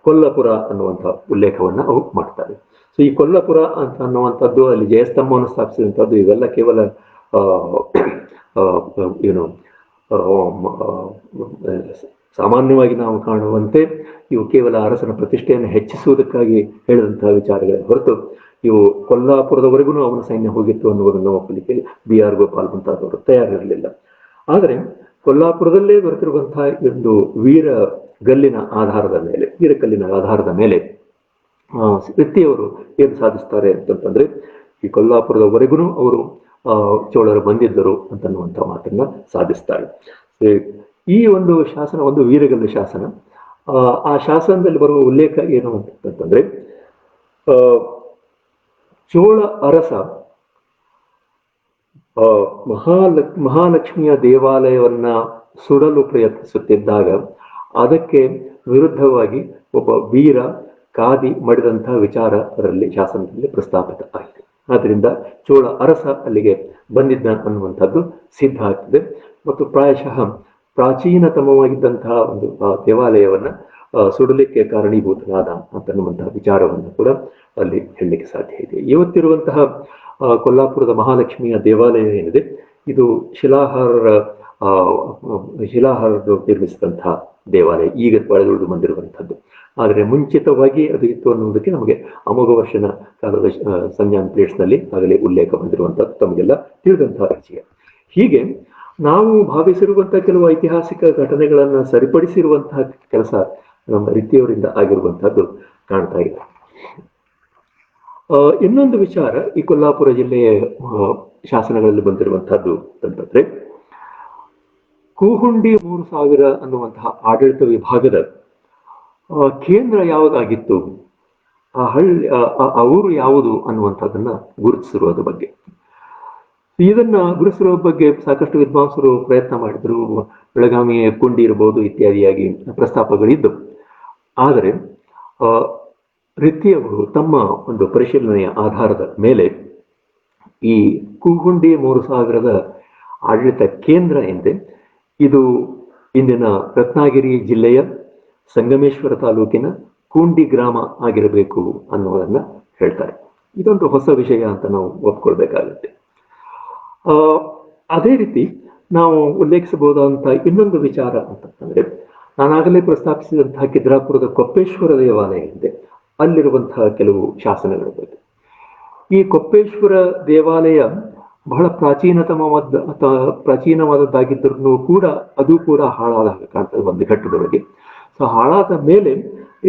ಕೊಲ್ಲಾಪುರ ಅನ್ನುವಂಥ ಉಲ್ಲೇಖವನ್ನ ಅವರು ಮಾಡ್ತಾರೆ. ಸೊ ಈ ಕೊಲ್ಲಾಪುರ ಅಂತ ಅನ್ನುವಂಥದ್ದು, ಅಲ್ಲಿ ಜಯಸ್ತಂಭವನ್ನು ಸ್ಥಾಪಿಸಿದಂಥದ್ದು, ಇವೆಲ್ಲ ಕೇವಲ ಏನು ಸಾಮಾನ್ಯವಾಗಿ ನಾವು ಕಾಣುವಂತೆ ಇವು ಕೇವಲ ಅರಸನ ಪ್ರತಿಷ್ಠೆಯನ್ನು ಹೆಚ್ಚಿಸುವುದಕ್ಕಾಗಿ ಹೇಳಿದಂತಹ ವಿಚಾರಗಳೇ ಹೊರತು ಇವು ಕೊಲ್ಲಾಪುರದವರೆಗೂ ಅವನ ಸೈನ್ಯ ಹೋಗಿತ್ತು ಅನ್ನುವುದನ್ನು ಒಪ್ಪಲಿಕ್ಕೆ ಬಿ ಆರ್ ಗೋಪಾಲ್ ಮುಂತಾದವರು ತಯಾರಿರಲಿಲ್ಲ. ಆದರೆ ಕೊಲ್ಲಾಪುರದಲ್ಲೇ ದೊರೆತಿರುವಂತಹ ಒಂದು ವೀರಕಲ್ಲಿನ ಆಧಾರದ ಮೇಲೆ ರಿತ್ತಿಯವರು ಏನು ಸಾಧಿಸ್ತಾರೆ ಅಂತಂದ್ರೆ, ಈ ಕೊಲ್ಲಾಪುರದವರೆಗೂ ಅವರು ಚೋಳರು ಬಂದಿದ್ದರು ಅಂತನ್ನುವಂಥ ಮಾತನ್ನ ಸಾಧಿಸ್ತಾರೆ. ಈ ಒಂದು ಶಾಸನ ಒಂದು ವೀರಗಲ್ಲು ಶಾಸನ. ಆ ಶಾಸನದಲ್ಲಿ ಬರುವ ಉಲ್ಲೇಖ ಏನು ಅಂತಂದ್ರೆ, ಚೋಳ ಅರಸ ಮಹಾಲಕ್ಷ್ಮಿಯ ದೇವಾಲಯವನ್ನ ಸುಡಲು ಪ್ರಯತ್ನಿಸುತ್ತಿದ್ದಾಗ ಅದಕ್ಕೆ ವಿರುದ್ಧವಾಗಿ ಒಬ್ಬ ವೀರ ಕಾದಿ ಮಾಡಿದಂತಹ ವಿಚಾರ ಅದರಲ್ಲಿ ಶಾಸನದಲ್ಲಿ ಪ್ರಸ್ತಾಪಿತ ಆಗಿದೆ. ಆದ್ದರಿಂದ ಚೋಳ ಅರಸ ಅಲ್ಲಿಗೆ ಬಂದಿದ್ದ ಅನ್ನುವಂಥದ್ದು ಸಿದ್ಧ ಆಗ್ತದೆ. ಮತ್ತು ಪ್ರಾಯಶಃ ಪ್ರಾಚೀನತಮವಾಗಿದ್ದಂತಹ ಒಂದು ದೇವಾಲಯವನ್ನ ಸುಡಲಿಕ್ಕೆ ಕಾರಣೀಭೂತನಾದ ಅಂತನ್ನುವಂತಹ ವಿಚಾರವನ್ನು ಕೂಡ ಅಲ್ಲಿ ಹೇಳಲಿಕ್ಕೆ ಸಾಧ್ಯ ಇದೆ. ಇವತ್ತಿರುವಂತಹ ಕೊಲ್ಲಾಪುರದ ಮಹಾಲಕ್ಷ್ಮಿಯ ದೇವಾಲಯ ಏನಿದೆ, ಇದು ಶಿಲಾಹಾರರು ನಿರ್ಮಿಸಿದಂತಹ ದೇವಾಲಯ, ಈಗ ಬಳದುಳಿದು ಬಂದಿರುವಂಥದ್ದು. ಆದರೆ ಮುಂಚಿತವಾಗಿ ಅದು ಇತ್ತು ಅನ್ನುವುದಕ್ಕೆ ನಮಗೆ ಅಮೋಘ ವರ್ಷನ ಕಾಲದ ಸಂಜಾನ್ ಪ್ಲೇಟ್ಸ್ನಲ್ಲಿ ಆಗಲೇ ಉಲ್ಲೇಖ ಬಂದಿರುವಂಥದ್ದು ತಮಗೆಲ್ಲ ತಿಳಿದಂತಹ ವಿಷಯ. ಹೀಗೆ ನಾವು ಭಾವಿಸಿರುವಂತಹ ಕೆಲವು ಐತಿಹಾಸಿಕ ಘಟನೆಗಳನ್ನು ಸರಿಪಡಿಸಿರುವಂತಹ ಕೆಲಸ ನಮ್ಮ ರಿತ್ತಿಯವರಿಂದ ಆಗಿರುವಂತಹದ್ದು ಕಾಣ್ತಾ ಇದೆ. ಇನ್ನೊಂದು ವಿಚಾರ ಈ ಕೊಲ್ಲಾಪುರ ಜಿಲ್ಲೆಯ ಶಾಸನಗಳಲ್ಲಿ ಬಂದಿರುವಂತಹದ್ದು ಅಂತಂದ್ರೆ, ಕೂಹುಂಡಿ 3000 ಅನ್ನುವಂತಹ ಆಡಳಿತ ವಿಭಾಗದ ಕೇಂದ್ರ ಯಾವುದಾಗಿತ್ತು, ಆ ಊರು ಯಾವುದು ಅನ್ನುವಂಥದ್ದನ್ನ ಗುರುತಿಸಿರುವುದ್ರ ಬಗ್ಗೆ. ಇದನ್ನ ಗುರುತಿಸಿರುವ ಬಗ್ಗೆ ಸಾಕಷ್ಟು ವಿದ್ವಾಂಸರು ಪ್ರಯತ್ನ ಮಾಡಿದ್ರು. ಬೆಳಗಾವಿಯ ಕುಂಡಿ ಇರಬಹುದು ಇತ್ಯಾದಿಯಾಗಿ ಪ್ರಸ್ತಾಪಗಳಿದ್ದು. ಆದರೆ ರಿತ್ತಿಯವರು ತಮ್ಮ ಒಂದು ಪರಿಶೀಲನೆಯ ಆಧಾರದ ಮೇಲೆ ಈ ಕೂಹುಂಡಿ 3000ದ ಆಡಳಿತ ಕೇಂದ್ರ ಎಂದೆ ಇದು ಇಂದಿನ ರತ್ನಗಿರಿ ಜಿಲ್ಲೆಯ ಸಂಗಮೇಶ್ವರ ತಾಲೂಕಿನ ಕೂಂಡಿ ಗ್ರಾಮ ಆಗಿರಬೇಕು ಅನ್ನೋದನ್ನ ಹೇಳ್ತಾರೆ. ಇದೊಂದು ಹೊಸ ವಿಷಯ ಅಂತ ನಾವು ಒಪ್ಕೊಳ್ಬೇಕಾಗುತ್ತೆ. ಅದೇ ರೀತಿ ನಾವು ಉಲ್ಲೇಖಿಸಬಹುದಾದಂತಹ ಇನ್ನೊಂದು ವಿಚಾರ ಅಂತಂದ್ರೆ, ನಾನಾಗಲೇ ಪ್ರಸ್ತಾಪಿಸಿದಂತಹ ಖಿದ್ರಾಪುರದ ಕೊಪ್ಪೇಶ್ವರ ದೇವಾಲಯ ಇದೆ, ಅಲ್ಲಿರುವಂತಹ ಕೆಲವು ಶಾಸನಗಳ ಬಗ್ಗೆ. ಈ ಕೊಪ್ಪೇಶ್ವರ ದೇವಾಲಯ ಬಹಳ ಪ್ರಾಚೀನವಾದದ್ದಾಗಿದ್ದರೂ ಕೂಡ ಅದು ಕೂಡ ಹಾಳಾದಾಗ ಕಾಣ್ತದೆ ಒಂದು ಘಟ್ಟದೊಳಗೆ. ಸೊ ಹಾಳಾದ ಮೇಲೆ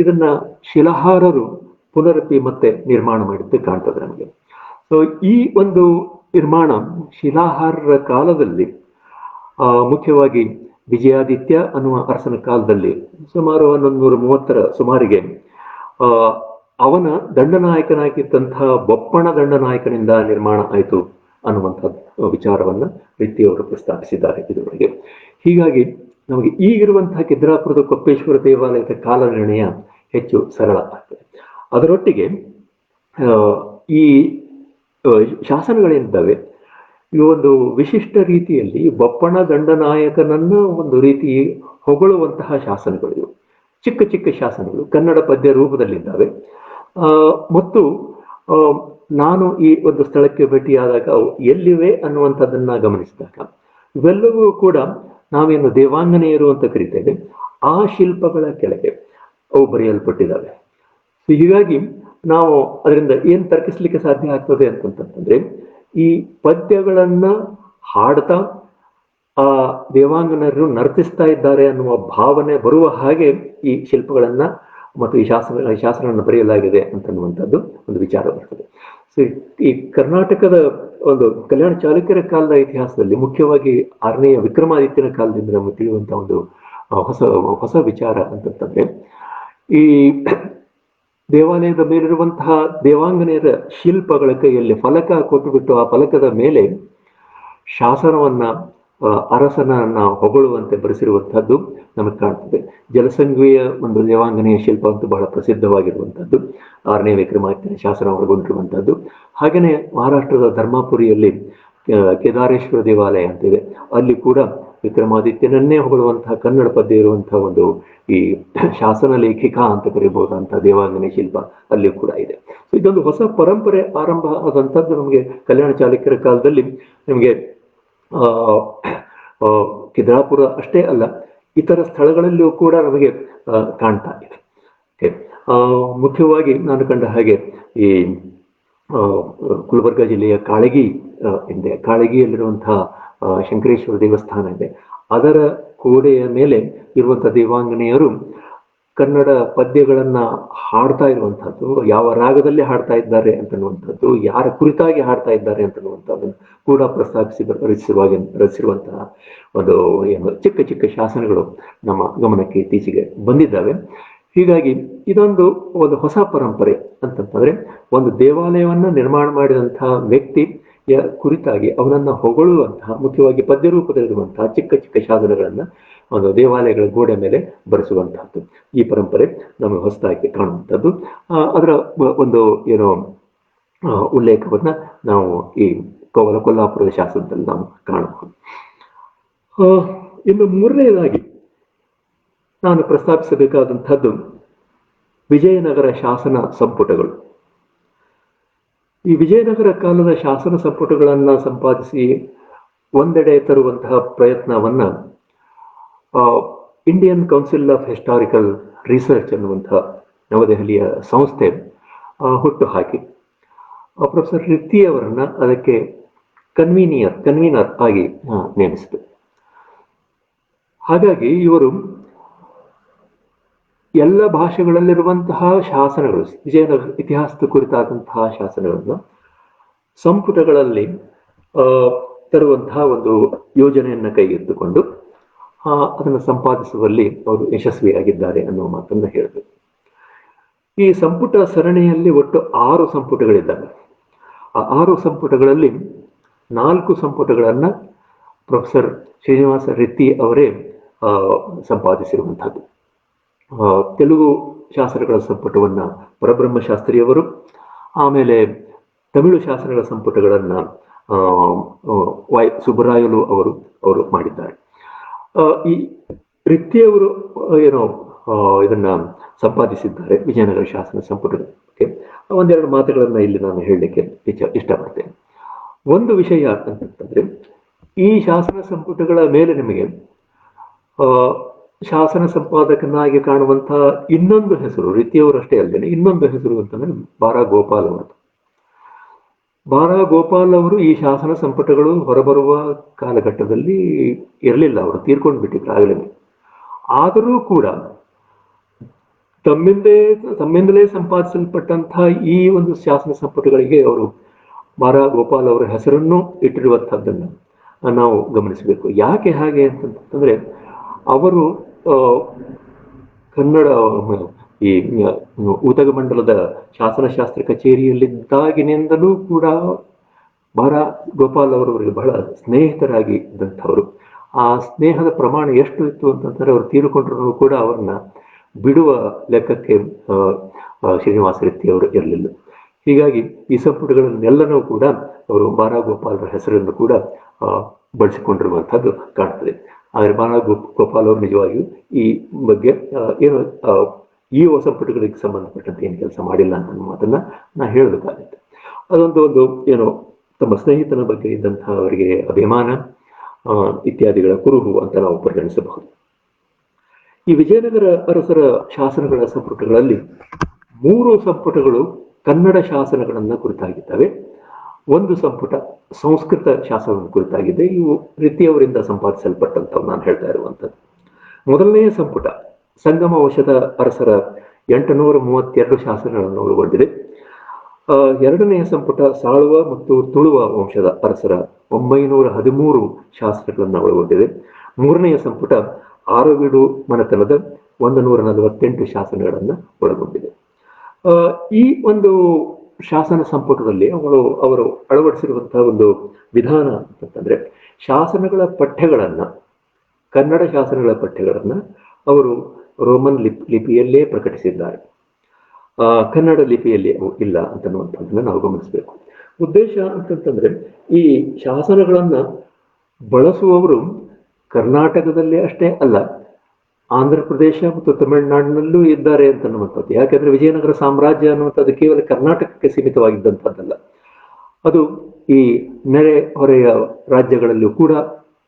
ಇದನ್ನ ಶಿಲಾಹಾರರು ಪುನರಪಿ ಮತ್ತೆ ನಿರ್ಮಾಣ ಮಾಡಿದ್ದು ಕಾಣ್ತದೆ ನಮಗೆ. ಸೊ ಈ ಒಂದು ನಿರ್ಮಾಣ ಶಿಲಾಹಾರರ ಕಾಲದಲ್ಲಿ, ಮುಖ್ಯವಾಗಿ ವಿಜಯಾದಿತ್ಯ ಅನ್ನುವ ಅರಸನ ಕಾಲದಲ್ಲಿ ಸುಮಾರು 1130 ಸುಮಾರಿಗೆ ಅವನ ದಂಡನಾಯಕನಾಗಿದ್ದಂತಹ ಬೊಪ್ಪಣ ದಂಡನಾಯಕನಿಂದ ನಿರ್ಮಾಣ ಆಯಿತು ಅನ್ನುವಂಥ ವಿಚಾರವನ್ನ ರಿತ್ತಿಯವರು ಪ್ರಸ್ತಾಪಿಸಿದ್ದಾರೆ ಇದರೊಳಗೆ. ಹೀಗಾಗಿ ನಮಗೆ ಈಗಿರುವಂತಹ ಖಿದ್ರಾಪುರದ ಕೊಪ್ಪೇಶ್ವರ ದೇವಾಲಯದ ಕಾಲ ನಿರ್ಣಯ ಹೆಚ್ಚು ಸರಳ ಆಗ್ತದೆ. ಅದರೊಟ್ಟಿಗೆ ಈ ಶಾಸನಗಳೇನಿದ್ದಾವೆ ಈ ಒಂದು ವಿಶಿಷ್ಟ ರೀತಿಯಲ್ಲಿ ಬೊಪ್ಪಣ ದಂಡನಾಯಕನನ್ನ ಒಂದು ರೀತಿ ಹೊಗಳುವಂತಹ ಶಾಸನಗಳು, ಚಿಕ್ಕ ಚಿಕ್ಕ ಶಾಸನಗಳು ಕನ್ನಡ ಪದ್ಯ ರೂಪದಲ್ಲಿದ್ದಾವೆ. ಮತ್ತು ಆ, ನಾನು ಈ ಒಂದು ಸ್ಥಳಕ್ಕೆ ಭೇಟಿಯಾದಾಗ ಅವು ಎಲ್ಲಿವೆ ಅನ್ನುವಂಥದ್ದನ್ನ ಗಮನಿಸಿದಾಗ ಇವೆಲ್ಲವೂ ಕೂಡ ನಾವೇನು ದೇವಾಂಗನೆಯರು ಅಂತ ಕರಿತೇವೆ ಆ ಶಿಲ್ಪಗಳ ಕೆಳಗೆ ಅವು ಬರೆಯಲ್ಪಟ್ಟಿದ್ದಾವೆ. ಹೀಗಾಗಿ ನಾವು ಅದರಿಂದ ಏನ್ ತರ್ಕಿಸ್ಲಿಕ್ಕೆ ಸಾಧ್ಯ ಆಗ್ತದೆ ಅಂತಂತಂದ್ರೆ ಈ ಪದ್ಯಗಳನ್ನ ಹಾಡ್ತಾ ಆ ದೇವಾಂಗನರು ನರ್ತಿಸ್ತಾ ಇದ್ದಾರೆ ಅನ್ನುವ ಭಾವನೆ ಬರುವ ಹಾಗೆ ಈ ಶಿಲ್ಪಗಳನ್ನ ಮತ್ತು ಈ ಶಾಸನಗಳನ್ನು ಬರೆಯಲಾಗಿದೆ ಅಂತನ್ನುವಂಥದ್ದು ಒಂದು ವಿಚಾರ ಬರ್ತದೆ. ಸೊ ಈ ಕರ್ನಾಟಕದ ಒಂದು ಕಲ್ಯಾಣ ಚಾಲುಕ್ಯರ ಕಾಲದ ಇತಿಹಾಸದಲ್ಲಿ ಮುಖ್ಯವಾಗಿ 6ನೇ ವಿಕ್ರಮಾದಿತ್ಯನ ಕಾಲದಿಂದ ನಮಗೆ ತಿಳಿಯುವಂತಹ ಒಂದು ಹೊಸ ಹೊಸ ವಿಚಾರ ಅಂತಂತಂದ್ರೆ ಈ ದೇವಾಲಯದ ಮೇಲಿರುವಂತಹ ದೇವಾಂಗನೆಯರ ಶಿಲ್ಪಗಳ ಕೈಯಲ್ಲಿ ಫಲಕ ಕೊಟ್ಟುಬಿಟ್ಟು ಆ ಫಲಕದ ಮೇಲೆ ಶಾಸನವನ್ನ ಅರಸನನ್ನ ಹೊಗಳುವಂತೆ ಬರೆಸಿರುವಂತಹದ್ದು ನಮಗೆ ಕಾಣ್ತದೆ. ಜಲಸಂಘಿಯ ಒಂದು ದೇವಾಂಗನೆಯ ಶಿಲ್ಪ ಅಂತೂ ಬಹಳ ಪ್ರಸಿದ್ಧವಾಗಿರುವಂತಹದ್ದು 6ನೇ ವಿಕ್ರಮಾದಿತ್ಯನ ಶಾಸನ ಹೊರಗೊಂಡಿರುವಂತಹದ್ದು. ಹಾಗೆಯೇ ಮಹಾರಾಷ್ಟ್ರದ ಧರ್ಮಾಪುರಿಯಲ್ಲಿ ಕೇದಾರೇಶ್ವರ ದೇವಾಲಯ ಅಂತಿದೆ, ಅಲ್ಲಿ ಕೂಡ ವಿಕ್ರಮಾದಿತ್ಯನನ್ನೇ ಹೊಗಳುವಂತಹ ಕನ್ನಡ ಪದ್ಯ ಇರುವಂತಹ ಒಂದು ಈ ಶಾಸನ ಲೇಖಿಕಾ ಅಂತ ಕರೀಬಹುದಂತಹ ದೇವಾಂಗನೆ ಶಿಲ್ಪ ಅಲ್ಲಿ ಕೂಡ ಇದೆ. ಸೊ ಇದೊಂದು ಹೊಸ ಪರಂಪರೆ ಆರಂಭ ಆದಂತದ್ದು ನಮಗೆ ಕಲ್ಯಾಣ ಚಾಲುಕ್ಯರ ಕಾಲದಲ್ಲಿ ನಿಮಗೆ ಕಿದ್ರಾಪುರ ಅಷ್ಟೇ ಅಲ್ಲ ಇತರ ಸ್ಥಳಗಳಲ್ಲಿಯೂ ಕೂಡ ನಮಗೆ ಕಾಣ್ತಾ ಇದೆ. ಮುಖ್ಯವಾಗಿ ನಾನು ಕಂಡ ಹಾಗೆ ಈ ಗುಲ್ಬರ್ಗ ಜಿಲ್ಲೆಯ ಕಾಳಗಿ ಇದೆ, ಕಾಳಗಿಯಲ್ಲಿರುವಂತಹ ಶಂಕರೇಶ್ವರ ದೇವಸ್ಥಾನ ಇದೆ, ಅದರ ಗೋಡೆಯ ಮೇಲೆ ಇರುವಂತಹ ದೇವಾಂಗನೆಯರು ಕನ್ನಡ ಪದ್ಯಗಳನ್ನ ಹಾಡ್ತಾ ಇರುವಂತಹದ್ದು, ಯಾವ ರಾಗದಲ್ಲಿ ಹಾಡ್ತಾ ಇದ್ದಾರೆ ಅಂತನ್ನುವಂಥದ್ದು, ಯಾರ ಕುರಿತಾಗಿ ಹಾಡ್ತಾ ಇದ್ದಾರೆ ಅಂತನ್ನುವಂಥದ್ದನ್ನು ಕೂಡ ಪ್ರಸ್ತಾಪಿಸಿ ರಚಿಸಿರುವಂತಹ ಒಂದು ಏನು ಚಿಕ್ಕ ಚಿಕ್ಕ ಶಾಸನಗಳು ನಮ್ಮ ಗಮನಕ್ಕೆ ಇತ್ತೀಚೆಗೆ ಬಂದಿದ್ದಾವೆ. ಹೀಗಾಗಿ ಇದೊಂದು ಹೊಸ ಪರಂಪರೆ ಅಂತಂತಂದ್ರೆ ಒಂದು ದೇವಾಲಯವನ್ನ ನಿರ್ಮಾಣ ಮಾಡಿದಂತಹ ವ್ಯಕ್ತಿಯ ಕುರಿತಾಗಿ ಅವನನ್ನ ಹೊಗಳುವಂತಹ ಮುಖ್ಯವಾಗಿ ಪದ್ಯ ರೂಪದಲ್ಲಿರುವಂತಹ ಚಿಕ್ಕ ಚಿಕ್ಕ ಶಾಸನಗಳನ್ನ ಒಂದು ದೇವಾಲಯಗಳ ಗೋಡೆ ಮೇಲೆ ಬರೆಸುವಂತಹದ್ದು ಈ ಪರಂಪರೆ ನಮಗೆ ಹೊಸದಾಗಿ ಕಾಣುವಂಥದ್ದು. ಅದರ ಒಂದು ಏನೋ ಉಲ್ಲೇಖವನ್ನ ನಾವು ಈ ಕೊಲ್ಲಾಪುರದ ಶಾಸನದಲ್ಲಿ ನಾವು ಕಾಣಬಹುದು. ಇನ್ನು ಮೂರನೆಯದಾಗಿ ನಾನು ಪ್ರಸ್ತಾಪಿಸಬೇಕಾದಂಥದ್ದು ವಿಜಯನಗರ ಶಾಸನ ಸಂಪುಟಗಳು. ಈ ವಿಜಯನಗರ ಕಾಲದ ಶಾಸನ ಸಂಪುಟಗಳನ್ನ ಸಂಪಾದಿಸಿ ಒಂದೆಡೆ ತರುವಂತಹ ಪ್ರಯತ್ನವನ್ನ Indian council of historical research ಅನ್ನುವಂತಹ ನವದೆಹಲಿಯ ಸಂಸ್ಥೆ ಹುಟ್ಟು ಹಾಕಿ ಪ್ರೊಫೆಸರ್ ರಿತ್ತಿ ಅವರನ್ನ ಅದಕ್ಕೆ ಕನ್ವೀನರ್ ಆಗಿ ನೇಮಿಸಿತು. ಹಾಗಾಗಿ ಇವರು ಎಲ್ಲ ಭಾಷೆಗಳಲ್ಲಿರುವಂತಹ ಶಾಸನಗಳು, ವಿಜಯನಗರ ಇತಿಹಾಸದ ಕುರಿತಾದಂತಹ ಶಾಸನಗಳನ್ನು ಸಂಪುಟಗಳಲ್ಲಿ ತರುವಂತಹ ಒಂದು ಯೋಜನೆಯನ್ನ ಕೈಗೆತ್ತಿಕೊಂಡು ಅದನ್ನು ಸಂಪಾದಿಸುವಲ್ಲಿ ಅವರು ಯಶಸ್ವಿಯಾಗಿದ್ದಾರೆ ಅನ್ನುವ ಮಾತನ್ನು ಹೇಳಬೇಕು. ಈ ಸಂಪುಟ ಸರಣಿಯಲ್ಲಿ ಒಟ್ಟು 6 ಸಂಪುಟಗಳಿದ್ದಾವೆ. ಆ 6 ಸಂಪುಟಗಳಲ್ಲಿ 4 ಸಂಪುಟಗಳನ್ನ ಪ್ರೊಫೆಸರ್ ಶ್ರೀನಿವಾಸ ರೆತ್ತಿ ಅವರೇ ಸಂಪಾದಿಸಿರುವಂಥದ್ದು. ತೆಲುಗು ಶಾಸನಗಳ ಸಂಪುಟವನ್ನ ಪರಬ್ರಹ್ಮಶಾಸ್ತ್ರಿಯವರು, ಆಮೇಲೆ ತಮಿಳು ಶಾಸನಗಳ ಸಂಪುಟಗಳನ್ನ ಸುಬ್ಬರಾಯಲು ಅವರು ಮಾಡಿದ್ದಾರೆ. ಈ ರಿತ್ತಿಯವರು ಏನೋ ಇದನ್ನ ಸಂಪಾದಿಸಿದ್ದಾರೆ ವಿಜಯನಗರ ಶಾಸನ ಸಂಪುಟಕ್ಕೆ. ಒಂದೆರಡು ಮಾತುಗಳನ್ನ ಇಲ್ಲಿ ನಾನು ಹೇಳಲಿಕ್ಕೆ ಇಷ್ಟಪಡ್ತೇನೆ. ಒಂದು ವಿಷಯ ಅಂತಂತಂದ್ರೆ ಈ ಶಾಸನ ಸಂಪುಟಗಳ ಮೇಲೆ ನಿಮಗೆ ಶಾಸನ ಸಂಪಾದಕನಾಗಿ ಕಾಣುವಂತಹ ಇನ್ನೊಂದು ಹೆಸರು, ರಿತ್ತಿಯವರಷ್ಟೇ ಅಲ್ಲದೆ ಇನ್ನೊಂದು ಹೆಸರು ಅಂತಂದ್ರೆ ಬಾರಾ ಗೋಪಾಲ್ ಅವರದ್ದು. ಬಾರಾ ಗೋಪಾಲ್ ಅವರು ಈ ಶಾಸನ ಸಂಪುಟಗಳು ಹೊರಬರುವ ಕಾಲಘಟ್ಟದಲ್ಲಿ ಇರಲಿಲ್ಲ, ಅವರು ತೀರ್ಕೊಂಡು ಬಿಟ್ಟಿದ್ರು ಆಗಲೇ. ಆದರೂ ಕೂಡ ತಮ್ಮಿಂದಲೇ ಸಂಪಾದಿಸಲ್ಪಟ್ಟಂತಹ ಈ ಒಂದು ಶಾಸನ ಸಂಪುಟಗಳಿಗೆ ಅವರು ಬಾರಾ ಗೋಪಾಲ್ ಅವರ ಹೆಸರನ್ನು ಇಟ್ಟಿರುವಂತಹದ್ದನ್ನ ನಾವು ಗಮನಿಸಬೇಕು. ಯಾಕೆ ಹಾಗೆ ಅಂತಂದ್ರೆ ಅವರು ಕನ್ನಡ ಈ ಉದಗಮಂಡಲದ ಶಾಸನಶಾಸ್ತ್ರ ಕಚೇರಿಯಲ್ಲಿದ್ದಾಗಿನಿಂದಲೂ ಕೂಡ ಬಾರಾ ಗೋಪಾಲ್ ಅವರವರಿಗೆ ಬಹಳ ಸ್ನೇಹಿತರಾಗಿ ಇದ್ದಂಥವರು. ಆ ಸ್ನೇಹದ ಪ್ರಮಾಣ ಎಷ್ಟು ಇತ್ತು ಅಂತಂದ್ರೆ ಅವರು ತೀರಿಕೊಂಡ್ರೂ ಕೂಡ ಅವ್ರನ್ನ ಬಿಡುವ ಲೆಕ್ಕಕ್ಕೆ ಶ್ರೀನಿವಾಸ ರೆತ್ತಿ ಅವರು ಇರಲಿಲ್ಲ. ಹೀಗಾಗಿ ಈ ಸಂಪುಟಗಳನ್ನೆಲ್ಲನೂ ಕೂಡ ಅವರು ಬಾರಾ ಗೋಪಾಲರ ಹೆಸರನ್ನು ಕೂಡ ಬಳಸಿಕೊಂಡಿರುವಂಥದ್ದು ಕಾಣ್ತದೆ. ಆದರೆ ಬಾರಾ ಗೋಪಾಲ್ ಅವರು ನಿಜವಾಗಿಯೂ ಈ ಬಗ್ಗೆ ಏನು ಈ ಸಂಪುಟಗಳಿಗೆ ಸಂಬಂಧಪಟ್ಟಂತೆ ಏನು ಕೆಲಸ ಮಾಡಿಲ್ಲ ಅಂತ ಮಾತನ್ನ ನಾ ಹೇಳಬೇಕಾಗುತ್ತೆ. ಅದೊಂದು ಏನೋ ತಮ್ಮ ಸ್ನೇಹಿತನ ಬಗ್ಗೆ ಇದ್ದಂತಹ ಅವರಿಗೆ ಅಭಿಮಾನ ಇತ್ಯಾದಿಗಳ ಕುರುಹು ಅಂತ ನಾವು ಪರಿಗಣಿಸಬಹುದು. ಈ ವಿಜಯನಗರ ಅರಸರ ಶಾಸನಗಳ ಸಂಪುಟಗಳಲ್ಲಿ 3 ಸಂಪುಟಗಳು ಕನ್ನಡ ಶಾಸನಗಳನ್ನ ಕುರಿತಾಗಿದ್ದಾವೆ. ಒಂದು ಸಂಪುಟ ಸಂಸ್ಕೃತ ಶಾಸನವನ್ನು ಕುರಿತಾಗಿದೆ. ಇವು ರೀತಿಯವರಿಂದ ಸಂಪಾದಿಸಲ್ಪಟ್ಟಂತವು ನಾನು ಹೇಳ್ತಾ ಇರುವಂಥದ್ದು. ಮೊದಲನೆಯ ಸಂಪುಟ ಸಂಗಮ ವಂಶದ ಅರಸರ 832 ಶಾಸನಗಳನ್ನು ಒಳಗೊಂಡಿದೆ. ಎರಡನೆಯ ಸಂಪುಟ ಸಾಳುವ ಮತ್ತು ತುಳುವ ವಂಶದ ಅರಸರ 913 ಶಾಸನಗಳನ್ನು ಒಳಗೊಂಡಿದೆ. ಮೂರನೆಯ ಸಂಪುಟ ಆರವೀಡು ಮನೆತನದ 148 ಶಾಸನಗಳನ್ನು ಒಳಗೊಂಡಿದೆ. ಈ ಒಂದು ಶಾಸನ ಸಂಪುಟದಲ್ಲಿ ಅವರು ಅಳವಡಿಸಿರುವಂತಹ ಒಂದು ವಿಧಾನ ಅಂತಂದ್ರೆ ಶಾಸನಗಳ ಪಠ್ಯಗಳನ್ನ, ಕನ್ನಡ ಶಾಸನಗಳ ಪಠ್ಯಗಳನ್ನ ಅವರು ರೋಮನ್ ಲಿಪಿಯಲ್ಲೇ ಪ್ರಕಟಿಸಿದ್ದಾರೆ. ಕನ್ನಡ ಲಿಪಿಯಲ್ಲಿ ಅವು ಇಲ್ಲ ಅಂತನ್ನುವಂಥದ್ದನ್ನ ನಾವು ಗಮನಿಸಬೇಕು. ಉದ್ದೇಶ ಅಂತಂತಂದ್ರೆ ಈ ಶಾಸನಗಳನ್ನ ಬಳಸುವವರು ಕರ್ನಾಟಕದಲ್ಲೇ ಅಷ್ಟೇ ಅಲ್ಲ, ಆಂಧ್ರ ಪ್ರದೇಶ ಮತ್ತು ತಮಿಳುನಾಡಿನಲ್ಲೂ ಇದ್ದಾರೆ ಅಂತನ್ನುವಂಥದ್ದು. ಯಾಕಂದ್ರೆ ವಿಜಯನಗರ ಸಾಮ್ರಾಜ್ಯ ಅನ್ನುವಂಥದ್ದು ಕೇವಲ ಕರ್ನಾಟಕಕ್ಕೆ ಸೀಮಿತವಾಗಿದ್ದಂಥದ್ದಲ್ಲ, ಅದು ಈ ನೆರೆ ಹೊರೆಯ ರಾಜ್ಯಗಳಲ್ಲೂ ಕೂಡ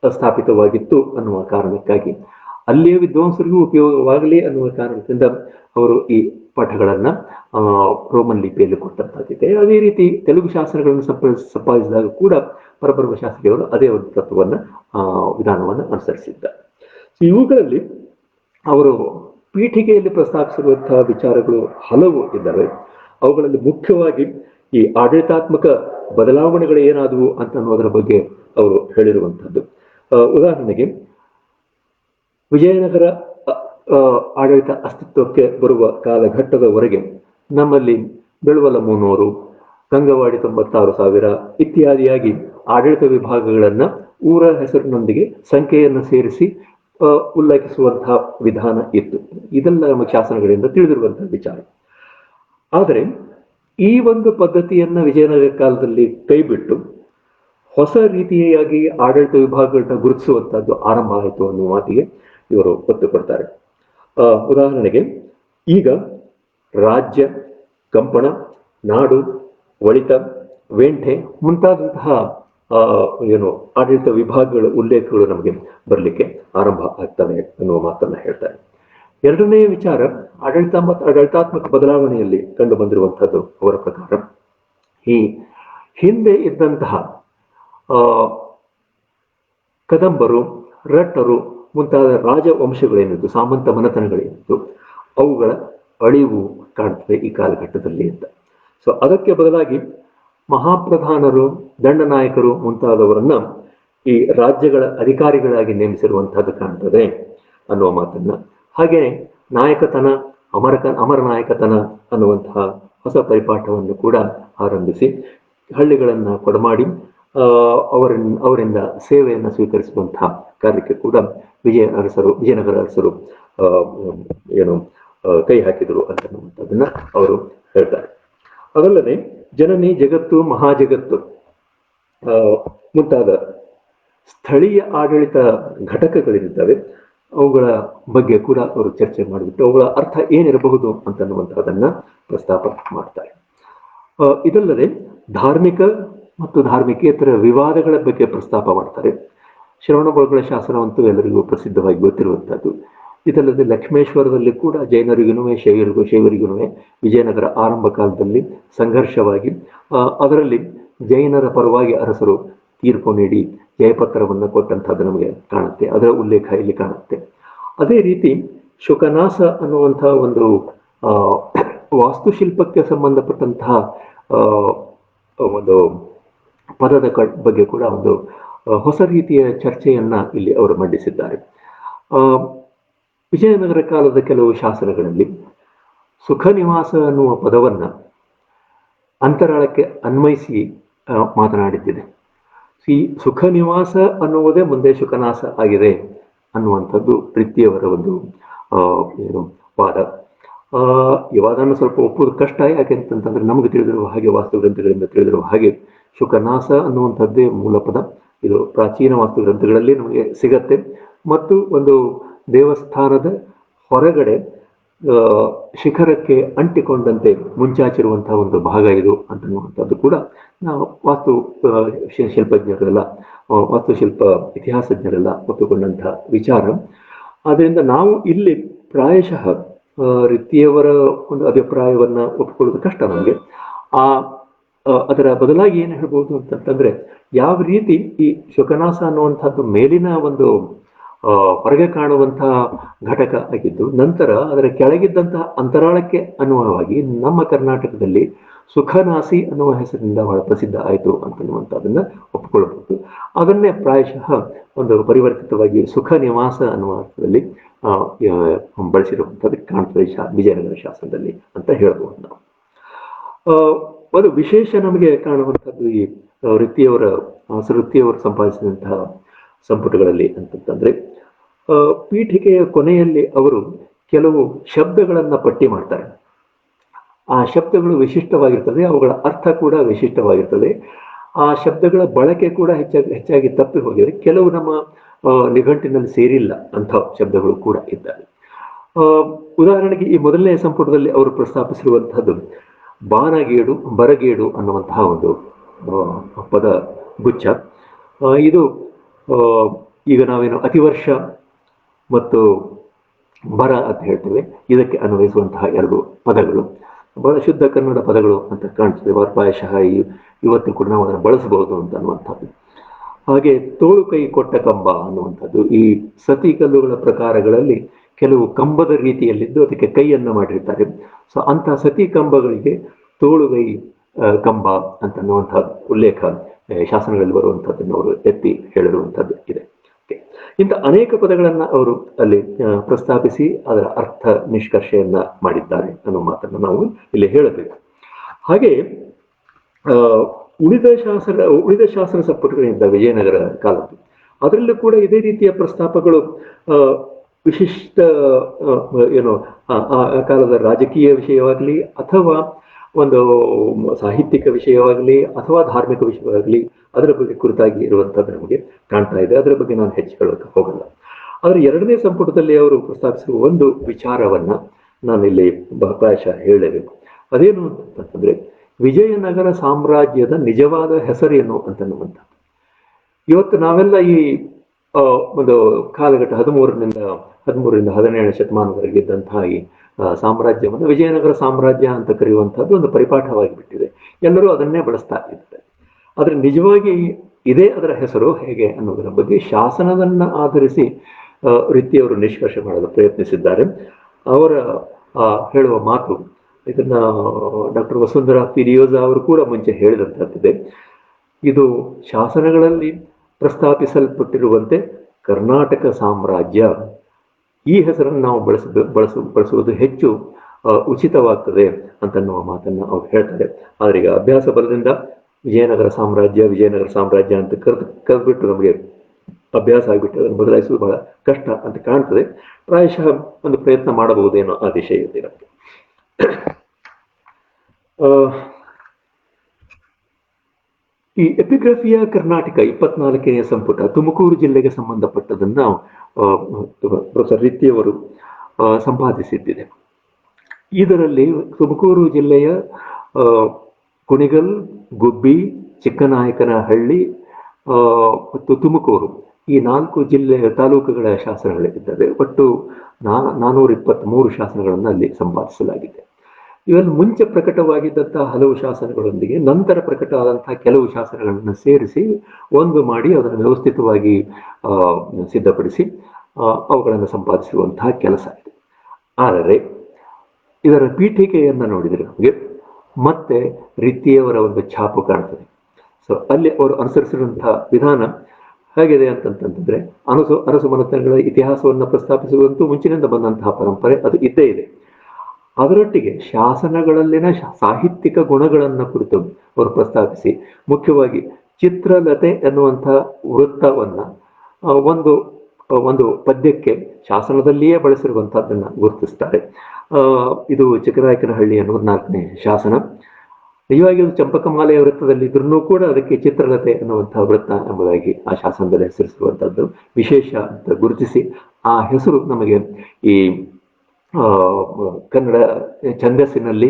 ಸ್ಥಾಪಿತವಾಗಿತ್ತು ಅನ್ನುವ ಕಾರಣಕ್ಕಾಗಿ ಅಲ್ಲಿಯ ವಿದ್ವಾಂಸರಿಗೂ ಉಪಯೋಗವಾಗಲಿ ಅನ್ನುವ ಕಾರಣದಿಂದ ಅವರು ಈ ಪಾಠಗಳನ್ನ ರೋಮನ್ ಲಿಪಿಯಲ್ಲಿ ಕೊಟ್ಟಂತಾಗಿದೆ. ಅದೇ ರೀತಿ ತೆಲುಗು ಶಾಸನಗಳನ್ನು ಸಂಪಾದಿಸಿದಾಗ ಕೂಡ ಪರಬ್ರಹ್ಮ ಶಾಸ್ತ್ರಿಯವರು ಅದೇ ಒಂದು ತತ್ವವನ್ನ ವಿಧಾನವನ್ನು ಅನುಸರಿಸಿದ್ದಾರೆ. ಇವುಗಳಲ್ಲಿ ಅವರು ಪೀಠಿಕೆಯಲ್ಲಿ ಪ್ರಸ್ತಾಪಿಸಿರುವಂತಹ ವಿಚಾರಗಳು ಹಲವು ಇದ್ದಾವೆ. ಅವುಗಳಲ್ಲಿ ಮುಖ್ಯವಾಗಿ ಈ ಆಡಳಿತಾತ್ಮಕ ಬದಲಾವಣೆಗಳು ಏನಾದವು ಅಂತ ಅನ್ನೋದರ ಬಗ್ಗೆ ಅವರು ಹೇಳಿರುವಂಥದ್ದು. ಉದಾಹರಣೆಗೆ ವಿಜಯನಗರ ಆಡಳಿತ ಅಸ್ತಿತ್ವಕ್ಕೆ ಬರುವ ಕಾಲಘಟ್ಟದವರೆಗೆ ನಮ್ಮಲ್ಲಿ ಬೆಳುವಲ 300, ಗಂಗವಾಡಿ 96,000 ಇತ್ಯಾದಿಯಾಗಿ ಆಡಳಿತ ವಿಭಾಗಗಳನ್ನ ಊರ ಹೆಸರಿನೊಂದಿಗೆ ಸಂಖ್ಯೆಯನ್ನು ಸೇರಿಸಿ ಉಲ್ಲೇಖಿಸುವಂತಹ ವಿಧಾನ ಇತ್ತು. ಇದೆಲ್ಲ ನಮ್ಮ ಶಾಸನಗಳಿಂದ ತಿಳಿದಿರುವಂತಹ ವಿಚಾರ. ಆದರೆ ಈ ಒಂದು ಪದ್ಧತಿಯನ್ನ ವಿಜಯನಗರ ಕಾಲದಲ್ಲಿ ಕೈಬಿಟ್ಟು ಹೊಸ ರೀತಿಯಾಗಿ ಆಡಳಿತ ವಿಭಾಗಗಳನ್ನ ಗುರುತಿಸುವಂತಹದ್ದು ಆರಂಭ ಆಯಿತು ಅನ್ನುವ ಮಾತಿಗೆ ಇವರು ಒತ್ತು ಕೊಡ್ತಾರೆ. ಉದಾಹರಣೆಗೆ ಈಗ ರಾಜ್ಯ, ಕಂಪಣ, ನಾಡು, ಒಳಿತ, ವೇಂಠೆ ಮುಂತಾದಂತಹ ಆಡಳಿತ ವಿಭಾಗಗಳ ಉಲ್ಲೇಖಗಳು ನಮಗೆ ಬರಲಿಕ್ಕೆ ಆರಂಭ ಆಗ್ತವೆ ಅನ್ನುವ ಮಾತನ್ನ ಹೇಳ್ತಾರೆ. ಎರಡನೇ ವಿಚಾರ ಆಡಳಿತ ಮತ್ತು ಆಡಳಿತಾತ್ಮಕ ಬದಲಾವಣೆಯಲ್ಲಿ ಕಂಡು ಬಂದಿರುವಂತಹದ್ದು ಅವರ ಪ್ರಕಾರ ಈ ಹಿಂದೆ ಇದ್ದಂತಹ ಕದಂಬರು, ರಟ್ಟರು ಮುಂತಾದ ರಾಜವಂಶಗಳೇನಿದ್ದು, ಸಾಮಂತ ಮನೆತನಗಳೇನಿದ್ದು ಅವುಗಳ ಅಳಿವು ಕಾಣ್ತದೆ ಈ ಕಾಲಘಟ್ಟದಲ್ಲಿ ಅಂತ. ಸೊ ಅದಕ್ಕೆ ಬದಲಾಗಿ ಮಹಾಪ್ರಧಾನರು, ದಂಡನಾಯಕರು ಮುಂತಾದವರನ್ನ ಈ ರಾಜ್ಯಗಳ ಅಧಿಕಾರಿಗಳಾಗಿ ನೇಮಿಸಿರುವಂತಹದ್ದು ಕಾಣ್ತದೆ ಅನ್ನುವ ಮಾತನ್ನ, ಹಾಗೆ ನಾಯಕತನ, ಅಮರ ನಾಯಕತನ ಅನ್ನುವಂತಹ ಹೊಸ ಪರಿಪಾಠವನ್ನು ಕೂಡ ಆರಂಭಿಸಿ ಹಳ್ಳಿಗಳನ್ನ ಕೊಡಮಾಡಿ ಅವರಿಂದ ಸೇವೆಯನ್ನು ಸ್ವೀಕರಿಸುವಂತಹ ಕಾರ್ಯಕ್ಕೆ ಕೂಡ ವಿಜಯನಗರ ಅರಸರು ಕೈ ಹಾಕಿದರು ಅಂತನ್ನುವಂಥದ್ದನ್ನ ಅವರು ಹೇಳ್ತಾರೆ. ಅದಲ್ಲದೆ ಜನನಿ, ಜಗತ್ತು, ಮಹಾಜಗತ್ತು ಮುಂತಾದ ಸ್ಥಳೀಯ ಆಡಳಿತ ಘಟಕಗಳಿರ್ತವೆ. ಅವುಗಳ ಬಗ್ಗೆ ಕೂಡ ಅವರು ಚರ್ಚೆ ಮಾಡಿಬಿಟ್ಟು ಅವುಗಳ ಅರ್ಥ ಏನಿರಬಹುದು ಅಂತನ್ನುವಂಥದ್ದನ್ನ ಪ್ರಸ್ತಾಪ ಮಾಡ್ತಾರೆ. ಇದಲ್ಲದೆ ಧಾರ್ಮಿಕ ಮತ್ತು ಧಾರ್ಮಿಕೇತರ ವಿವಾದಗಳ ಬಗ್ಗೆ ಪ್ರಸ್ತಾಪ ಮಾಡ್ತಾರೆ. ಶ್ರವಣಬೆಳಗೊಳ ಶಾಸನವಂತೂ ಎಲ್ಲರಿಗೂ ಪ್ರಸಿದ್ಧವಾಗಿ ಗೊತ್ತಿರುವಂತಹದ್ದು. ಇದಲ್ಲದೆ ಲಕ್ಷ್ಮೇಶ್ವರದಲ್ಲಿ ಕೂಡ ಜೈನರಿಗೂ ಶೈವರಿಗೂ ವಿಜಯನಗರ ಆರಂಭ ಕಾಲದಲ್ಲಿ ಸಂಘರ್ಷವಾಗಿ ಅದರಲ್ಲಿ ಜೈನರ ಪರವಾಗಿ ಅರಸರು ತೀರ್ಪು ನೀಡಿ ಜಯಪತ್ರವನ್ನು ಕೊಟ್ಟಂತಹದ್ದು ನಮಗೆ ಕಾಣುತ್ತೆ. ಅದರ ಉಲ್ಲೇಖ ಇಲ್ಲಿ ಕಾಣುತ್ತೆ. ಅದೇ ರೀತಿ ಶುಕನಾಸ ಅನ್ನುವಂತಹ ಒಂದು ವಾಸ್ತುಶಿಲ್ಪಕ್ಕೆ ಸಂಬಂಧಪಟ್ಟಂತಹ ಒಂದು ಪದದ ಬಗ್ಗೆ ಕೂಡ ಒಂದು ಹೊಸ ರೀತಿಯ ಚರ್ಚೆಯನ್ನ ಇಲ್ಲಿ ಅವರು ಮಂಡಿಸಿದ್ದಾರೆ. ವಿಜಯನಗರ ಕಾಲದ ಕೆಲವು ಶಾಸನಗಳಲ್ಲಿ ಸುಖ ನಿವಾಸ ಅನ್ನುವ ಪದವನ್ನ ಅಂತರಾಳಕ್ಕೆ ಅನ್ವಯಿಸಿ ಮಾತನಾಡಿದ್ದಿದೆ. ಈ ಸುಖ ನಿವಾಸ ಅನ್ನುವುದೇ ಮುಂದೆ ಶುಕನಾಸ ಆಗಿದೆ ಅನ್ನುವಂಥದ್ದು ಪ್ರೀತಿಯವರ ಒಂದು ವಾದ. ಈ ವಾದನ ಸ್ವಲ್ಪ ಒಪ್ಪುವುದು ಕಷ್ಟ. ಯಾಕೆಂತಂದ್ರೆ ನಮಗೆ ತಿಳಿದಿರುವ ಹಾಗೆ, ವಾಸ್ತುಗ್ರಂಥಗಳಿಂದ ತಿಳಿದಿರುವ ಹಾಗೆ ಶುಕನಾಸ ಅನ್ನುವಂಥದ್ದೇ ಮೂಲ ಪದ. ಇದು ಪ್ರಾಚೀನ ವಾಸ್ತುಗ್ರಂಥಗಳಲ್ಲಿ ನಮಗೆ ಸಿಗತ್ತೆ. ಮತ್ತು ಒಂದು ದೇವಸ್ಥಾನದ ಹೊರಗಡೆ ಶಿಖರಕ್ಕೆ ಅಂಟಿಕೊಂಡಂತೆ ಮುಂಚಾಚಿರುವಂತಹ ಒಂದು ಭಾಗ ಇದು ಅಂತನ್ನುವಂಥದ್ದು ಕೂಡ ನಾವು ಶಿಲ್ಪಜ್ಞರೆಲ್ಲ ವಾಸ್ತುಶಿಲ್ಪ ಇತಿಹಾಸಜ್ಞರೆಲ್ಲ ಒಪ್ಪಿಕೊಂಡಂತಹ ವಿಚಾರ. ಆದ್ದರಿಂದ ನಾವು ಇಲ್ಲಿ ಪ್ರಾಯಶಃ ರೀತಿಯವರ ಒಂದು ಅಭಿಪ್ರಾಯವನ್ನ ಒಪ್ಪಿಕೊಳ್ಳೋದು ಕಷ್ಟ ನಮಗೆ. ಅದರ ಬದಲಾಗಿ ಏನು ಹೇಳ್ಬೋದು ಅಂತಂತಂದ್ರೆ, ಯಾವ ರೀತಿ ಈ ಶುಕನಾಸ ಅನ್ನುವಂಥದ್ದು ಮೇಲಿನ ಒಂದು ಹೊರಗೆ ಕಾಣುವಂತಹ ಘಟಕ ಆಗಿದ್ದು, ನಂತರ ಅದರ ಕೆಳಗಿದ್ದಂತಹ ಅಂತರಾಳಕ್ಕೆ ಅನ್ವಯವಾಗಿ ನಮ್ಮ ಕರ್ನಾಟಕದಲ್ಲಿ ಸುಖನಾಸಿ ಅನ್ನುವ ಹೆಸರಿನಿಂದ ಬಹಳ ಪ್ರಸಿದ್ಧ ಆಯಿತು ಅಂತನ್ನುವಂಥದ್ದನ್ನ ಒಪ್ಪಿಕೊಳ್ಳಬಹುದು. ಅದನ್ನೇ ಪ್ರಾಯಶಃ ಒಂದು ಪರಿವರ್ತಿತವಾಗಿ ಸುಖ ನಿವಾಸ ಅನ್ನುವ ಅರ್ಥದಲ್ಲಿ ಬಳಸಿರುವಂಥದ್ದು ಕಾಣ್ತದೆ ವಿಜಯನಗರ ಶಾಸನದಲ್ಲಿ ಅಂತ ಹೇಳ್ಬೋದು ನಾವು. ಒಂದು ವಿಶೇಷ ನಮಗೆ ಕಾಣುವಂಥದ್ದು ಈ ವೃತ್ತಿಯವರು ಸಂಪಾದಿಸಿದಂತಹ ಸಂಪುಟಗಳಲ್ಲಿ ಅಂತಂತಂದ್ರೆ, ಪೀಠಿಕೆಯ ಕೊನೆಯಲ್ಲಿ ಅವರು ಕೆಲವು ಶಬ್ದಗಳನ್ನ ಪಟ್ಟಿ ಮಾಡ್ತಾರೆ. ಆ ಶಬ್ದಗಳು ವಿಶಿಷ್ಟವಾಗಿರ್ತದೆ, ಅವುಗಳ ಅರ್ಥ ಕೂಡ ವಿಶಿಷ್ಟವಾಗಿರ್ತದೆ. ಆ ಶಬ್ದಗಳ ಬಳಕೆ ಕೂಡ ಹೆಚ್ಚಾಗಿ ತಪ್ಪಿ ಹೋಗಿದೆ. ಕೆಲವು ನಮ್ಮ ನಿಘಂಟಿನಲ್ಲಿ ಸೇರಿಲ್ಲ ಅಂಥ ಶಬ್ದಗಳು ಕೂಡ ಇದ್ದಾವೆ. ಉದಾಹರಣೆಗೆ ಈ ಮೊದಲನೇ ಸಂಪುಟದಲ್ಲಿ ಅವರು ಪ್ರಸ್ತಾಪಿಸಿರುವಂತಹದ್ದು ಬಾನಗೇಡು, ಬರಗೇಡು ಅನ್ನುವಂತಹ ಒಂದು ಪದ ಗುಚ್ಛ. ಇದು ಈಗ ನಾವೇನು ಅತಿವರ್ಷ ಮತ್ತು ಬರ ಅಂತ ಹೇಳ್ತೇವೆ, ಇದಕ್ಕೆ ಅನ್ವಯಿಸುವಂತಹ ಎರಡು ಪದಗಳು ಬಹಳ ಶುದ್ಧ ಕನ್ನಡ ಪದಗಳು ಅಂತ ಕಾಣಿಸ್ತದೆ. ಪ್ರಾಯಶಃ ಇವತ್ತು ಕೂಡ ನಾವು ಅದನ್ನು ಬಳಸಬಹುದು ಅಂತ ಅನ್ನುವಂಥದ್ದು. ಹಾಗೆ ತೋಳು ಕೈ ಕೊಟ್ಟ ಕಂಬ ಅನ್ನುವಂಥದ್ದು, ಈ ಸತಿ ಕಲ್ಲುಗಳ ಪ್ರಕಾರಗಳಲ್ಲಿ ಕೆಲವು ಕಂಬದ ರೀತಿಯಲ್ಲಿದ್ದು ಅದಕ್ಕೆ ಕೈಯನ್ನು ಮಾಡಿರ್ತಾರೆ. ಸೊ ಅಂತಹ ಸತಿ ಕಂಬಗಳಿಗೆ ತೋಳುಗೈ ಕಂಬ ಅಂತನ್ನುವಂಥ ಉಲ್ಲೇಖ ಶಾಸನಗಳಲ್ಲಿ ಬರುವಂಥದ್ದನ್ನು ಅವರು ಎತ್ತಿ ಹೇಳಿರುವಂಥದ್ದು ಇದೆ. ಇಂಥ ಅನೇಕ ಪದಗಳನ್ನ ಅವರು ಅಲ್ಲಿ ಪ್ರಸ್ತಾಪಿಸಿ ಅದರ ಅರ್ಥ ನಿಷ್ಕರ್ಷೆಯನ್ನ ಮಾಡಿದ್ದಾರೆ ಅನ್ನೋ ಮಾತನ್ನು ನಾವು ಇಲ್ಲಿ ಹೇಳಬೇಕು. ಹಾಗೆ ಉಳಿದ ಶಾಸನ ಸಂಪುಟಗಳಿಂದ ವಿಜಯನಗರ ಕಾಲದ್ದು, ಅದರಲ್ಲೂ ಕೂಡ ಇದೇ ರೀತಿಯ ಪ್ರಸ್ತಾಪಗಳು ವಿಶಿಷ್ಟ ಆ ಕಾಲದ ರಾಜಕೀಯ ವಿಷಯವಾಗಲಿ ಅಥವಾ ಒಂದು ಸಾಹಿತ್ಯಿಕ ವಿಷಯವಾಗಲಿ ಅಥವಾ ಧಾರ್ಮಿಕ ವಿಷಯವಾಗಲಿ ಅದರ ಬಗ್ಗೆ ಕುರಿತಾಗಿ ಇರುವಂಥದ್ದು ನಮಗೆ ಕಾಣ್ತಾ ಇದೆ. ಅದರ ಬಗ್ಗೆ ನಾನು ಹೆಚ್ಚು ಹೇಳೋಕೆ ಹೋಗಲ್ಲ. ಆದರೆ ಎರಡನೇ ಸಂಪುಟದಲ್ಲಿ ಅವರು ಪ್ರಸ್ತಾಪಿಸುವ ಒಂದು ವಿಚಾರವನ್ನ ನಾನಿಲ್ಲಿ ಪ್ರಾಯಶಃ ಹೇಳಬೇಕು. ಅದೇನು ಅಂತಂದ್ರೆ, ವಿಜಯನಗರ ಸಾಮ್ರಾಜ್ಯದ ನಿಜವಾದ ಹೆಸರೇನು ಅಂತನ್ನುವಂಥದ್ದು. ಇವತ್ತು ನಾವೆಲ್ಲ ಈ ಒಂದು ಕಾಲಘಟ್ಟ 13ರಿಂದ 17ನೇ ಶತಮಾನದವರೆಗೆ ಇದ್ದಂತಹ ಈ ಸಾಮ್ರಾಜ್ಯವನ್ನು ವಿಜಯನಗರ ಸಾಮ್ರಾಜ್ಯ ಅಂತ ಕರೆಯುವಂಥದ್ದು ಒಂದು ಪರಿಪಾಠವಾಗಿ ಬಿಟ್ಟಿದೆ. ಎಲ್ಲರೂ ಅದನ್ನೇ ಬಳಸ್ತಾ ಇದ್ದಾರೆ. ಆದರೆ ನಿಜವಾಗಿ ಇದೇ ಅದರ ಹೆಸರು ಹೇಗೆ ಅನ್ನೋದರ ಬಗ್ಗೆ ಶಾಸನವನ್ನ ಆಧರಿಸಿ ರೀತಿಯವರು ನಿಷ್ಕರ್ಷೆ ಮಾಡಲು ಪ್ರಯತ್ನಿಸಿದ್ದಾರೆ. ಅವರ ಹೇಳುವ ಮಾತು, ಇದನ್ನ ಡಾಕ್ಟರ್ ವಸುಂಧರಾ ಪಿರಿಯೋಜ ಅವರು ಕೂಡ ಮುಂಚೆ ಹೇಳಿದಂಥದ್ದಿದೆ. ಇದು ಶಾಸನಗಳಲ್ಲಿ ಪ್ರಸ್ತಾಪಿಸಲ್ಪಟ್ಟಿರುವಂತೆ ಕರ್ನಾಟಕ ಸಾಮ್ರಾಜ್ಯ, ಈ ಹೆಸರನ್ನು ನಾವು ಬಳಸುವುದು ಹೆಚ್ಚು ಉಚಿತವಾಗ್ತದೆ ಅಂತನ್ನುವ ಮಾತನ್ನ ಅವ್ರು ಹೇಳ್ತಾರೆ. ಆದ್ರೆ ಈಗ ಅಭ್ಯಾಸ ಬಲದಿಂದ ವಿಜಯನಗರ ಸಾಮ್ರಾಜ್ಯ ಅಂತ ಕರೆದ್ಬಿಟ್ಟು ನಮಗೆ ಅಭ್ಯಾಸ ಆಗಿಬಿಟ್ಟು ಅದನ್ನು ಬದಲಾಯಿಸುವುದು ಬಹಳ ಕಷ್ಟ ಅಂತ ಕಾಣ್ತದೆ. ಪ್ರಾಯಶಃ ಒಂದು ಪ್ರಯತ್ನ ಮಾಡಬಹುದೇನೋ ಆ ದಿಶೆಯಲ್ಲಿ ನಮಗೆ. ಈ ಎಪಿಗ್ರಫಿಯ ಕರ್ನಾಟಕ 24ನೇ ಸಂಪುಟ ತುಮಕೂರು ಜಿಲ್ಲೆಗೆ ಸಂಬಂಧಪಟ್ಟದನ್ನ ಪ್ರೊಫೆಸರ್ ರೀತಿಯವರು ಸಂಪಾದಿಸಿದ್ದಿದೆ. ಇದರಲ್ಲಿ ತುಮಕೂರು ಜಿಲ್ಲೆಯ ಕುಣಿಗಲ್, ಗುಬ್ಬಿ, ಚಿಕ್ಕನಾಯಕನಹಳ್ಳಿ ಮತ್ತು ತುಮಕೂರು ಈ 4 ತಾಲೂಕುಗಳ ಶಾಸನಗಳಿದ್ದಾವೆ. ಒಟ್ಟು 423 ಶಾಸನಗಳನ್ನು ಅಲ್ಲಿ ಸಂಪಾದಿಸಲಾಗಿದೆ. ಇವೆಲ್ಲ ಮುಂಚೆ ಪ್ರಕಟವಾಗಿದ್ದಂತಹ ಹಲವು ಶಾಸನಗಳೊಂದಿಗೆ ನಂತರ ಪ್ರಕಟ ಆದಂತಹ ಕೆಲವು ಶಾಸನಗಳನ್ನು ಸೇರಿಸಿ ಒಂದು ಮಾಡಿ ಅದನ್ನು ವ್ಯವಸ್ಥಿತವಾಗಿ ಸಿದ್ಧಪಡಿಸಿ ಅವುಗಳನ್ನು ಸಂಪಾದಿಸುವಂತಹ ಕೆಲಸ ಇದೆ. ಆದರೆ ಇದರ ಪೀಠಿಕೆಯನ್ನು ನೋಡಿದರೆ ನಮಗೆ ಮತ್ತೆ ರೀತಿಯವರ ಒಂದು ಛಾಪು ಕಾಣ್ತದೆ. ಸೊ ಅಲ್ಲಿ ಅವರು ಅನುಸರಿಸಿರುವಂತಹ ವಿಧಾನ ಹೇಗಿದೆ ಅಂತಂತಂದ್ರೆ, ಅರಸು ಮನೆತನಗಳ ಇತಿಹಾಸವನ್ನು ಪ್ರಸ್ತಾಪಿಸುವಂತೂ ಮುಂಚಿನಿಂದ ಬಂದಂತಹ ಪರಂಪರೆ ಅದು ಇದ್ದೇ ಇದೆ. ಅದರೊಟ್ಟಿಗೆ ಶಾಸನಗಳಲ್ಲಿನ ಸಾಹಿತ್ಯಿಕ ಗುಣಗಳನ್ನು ಕುರಿತು ಅವರು ಪ್ರಸ್ತಾಪಿಸಿ, ಮುಖ್ಯವಾಗಿ ಚಿತ್ರಲತೆ ಎನ್ನುವಂತಹ ವೃತ್ತವನ್ನ ಒಂದು ಪದ್ಯಕ್ಕೆ ಶಾಸನದಲ್ಲಿಯೇ ಬಳಸಿರುವಂತಹದ್ದನ್ನ ಗುರುತಿಸ್ತಾರೆ. ಇದು ಚಿಕ್ಕನಾಯಕನಹಳ್ಳಿ ಅನ್ನುವ 4ನೇ ಶಾಸನ. ನಿಜವಾಗಿ ಅದು ಚಂಪಕಮಾಲೆಯ ವೃತ್ತದಲ್ಲಿ ಇದ್ರೂ ಕೂಡ ಅದಕ್ಕೆ ಚಿತ್ರಲತೆ ಅನ್ನುವಂತಹ ವೃತ್ತ ಎಂಬುದಾಗಿ ಆ ಶಾಸನದಲ್ಲಿ ಹೆಸರಿಸಿರುವಂತಹದ್ದು ವಿಶೇಷ ಅಂತ ಗುರುತಿಸಿ ಆ ಹೆಸರು ನಮಗೆ ಈ ಕನ್ನಡ ಛಂದಸ್ಸಿನಲ್ಲಿ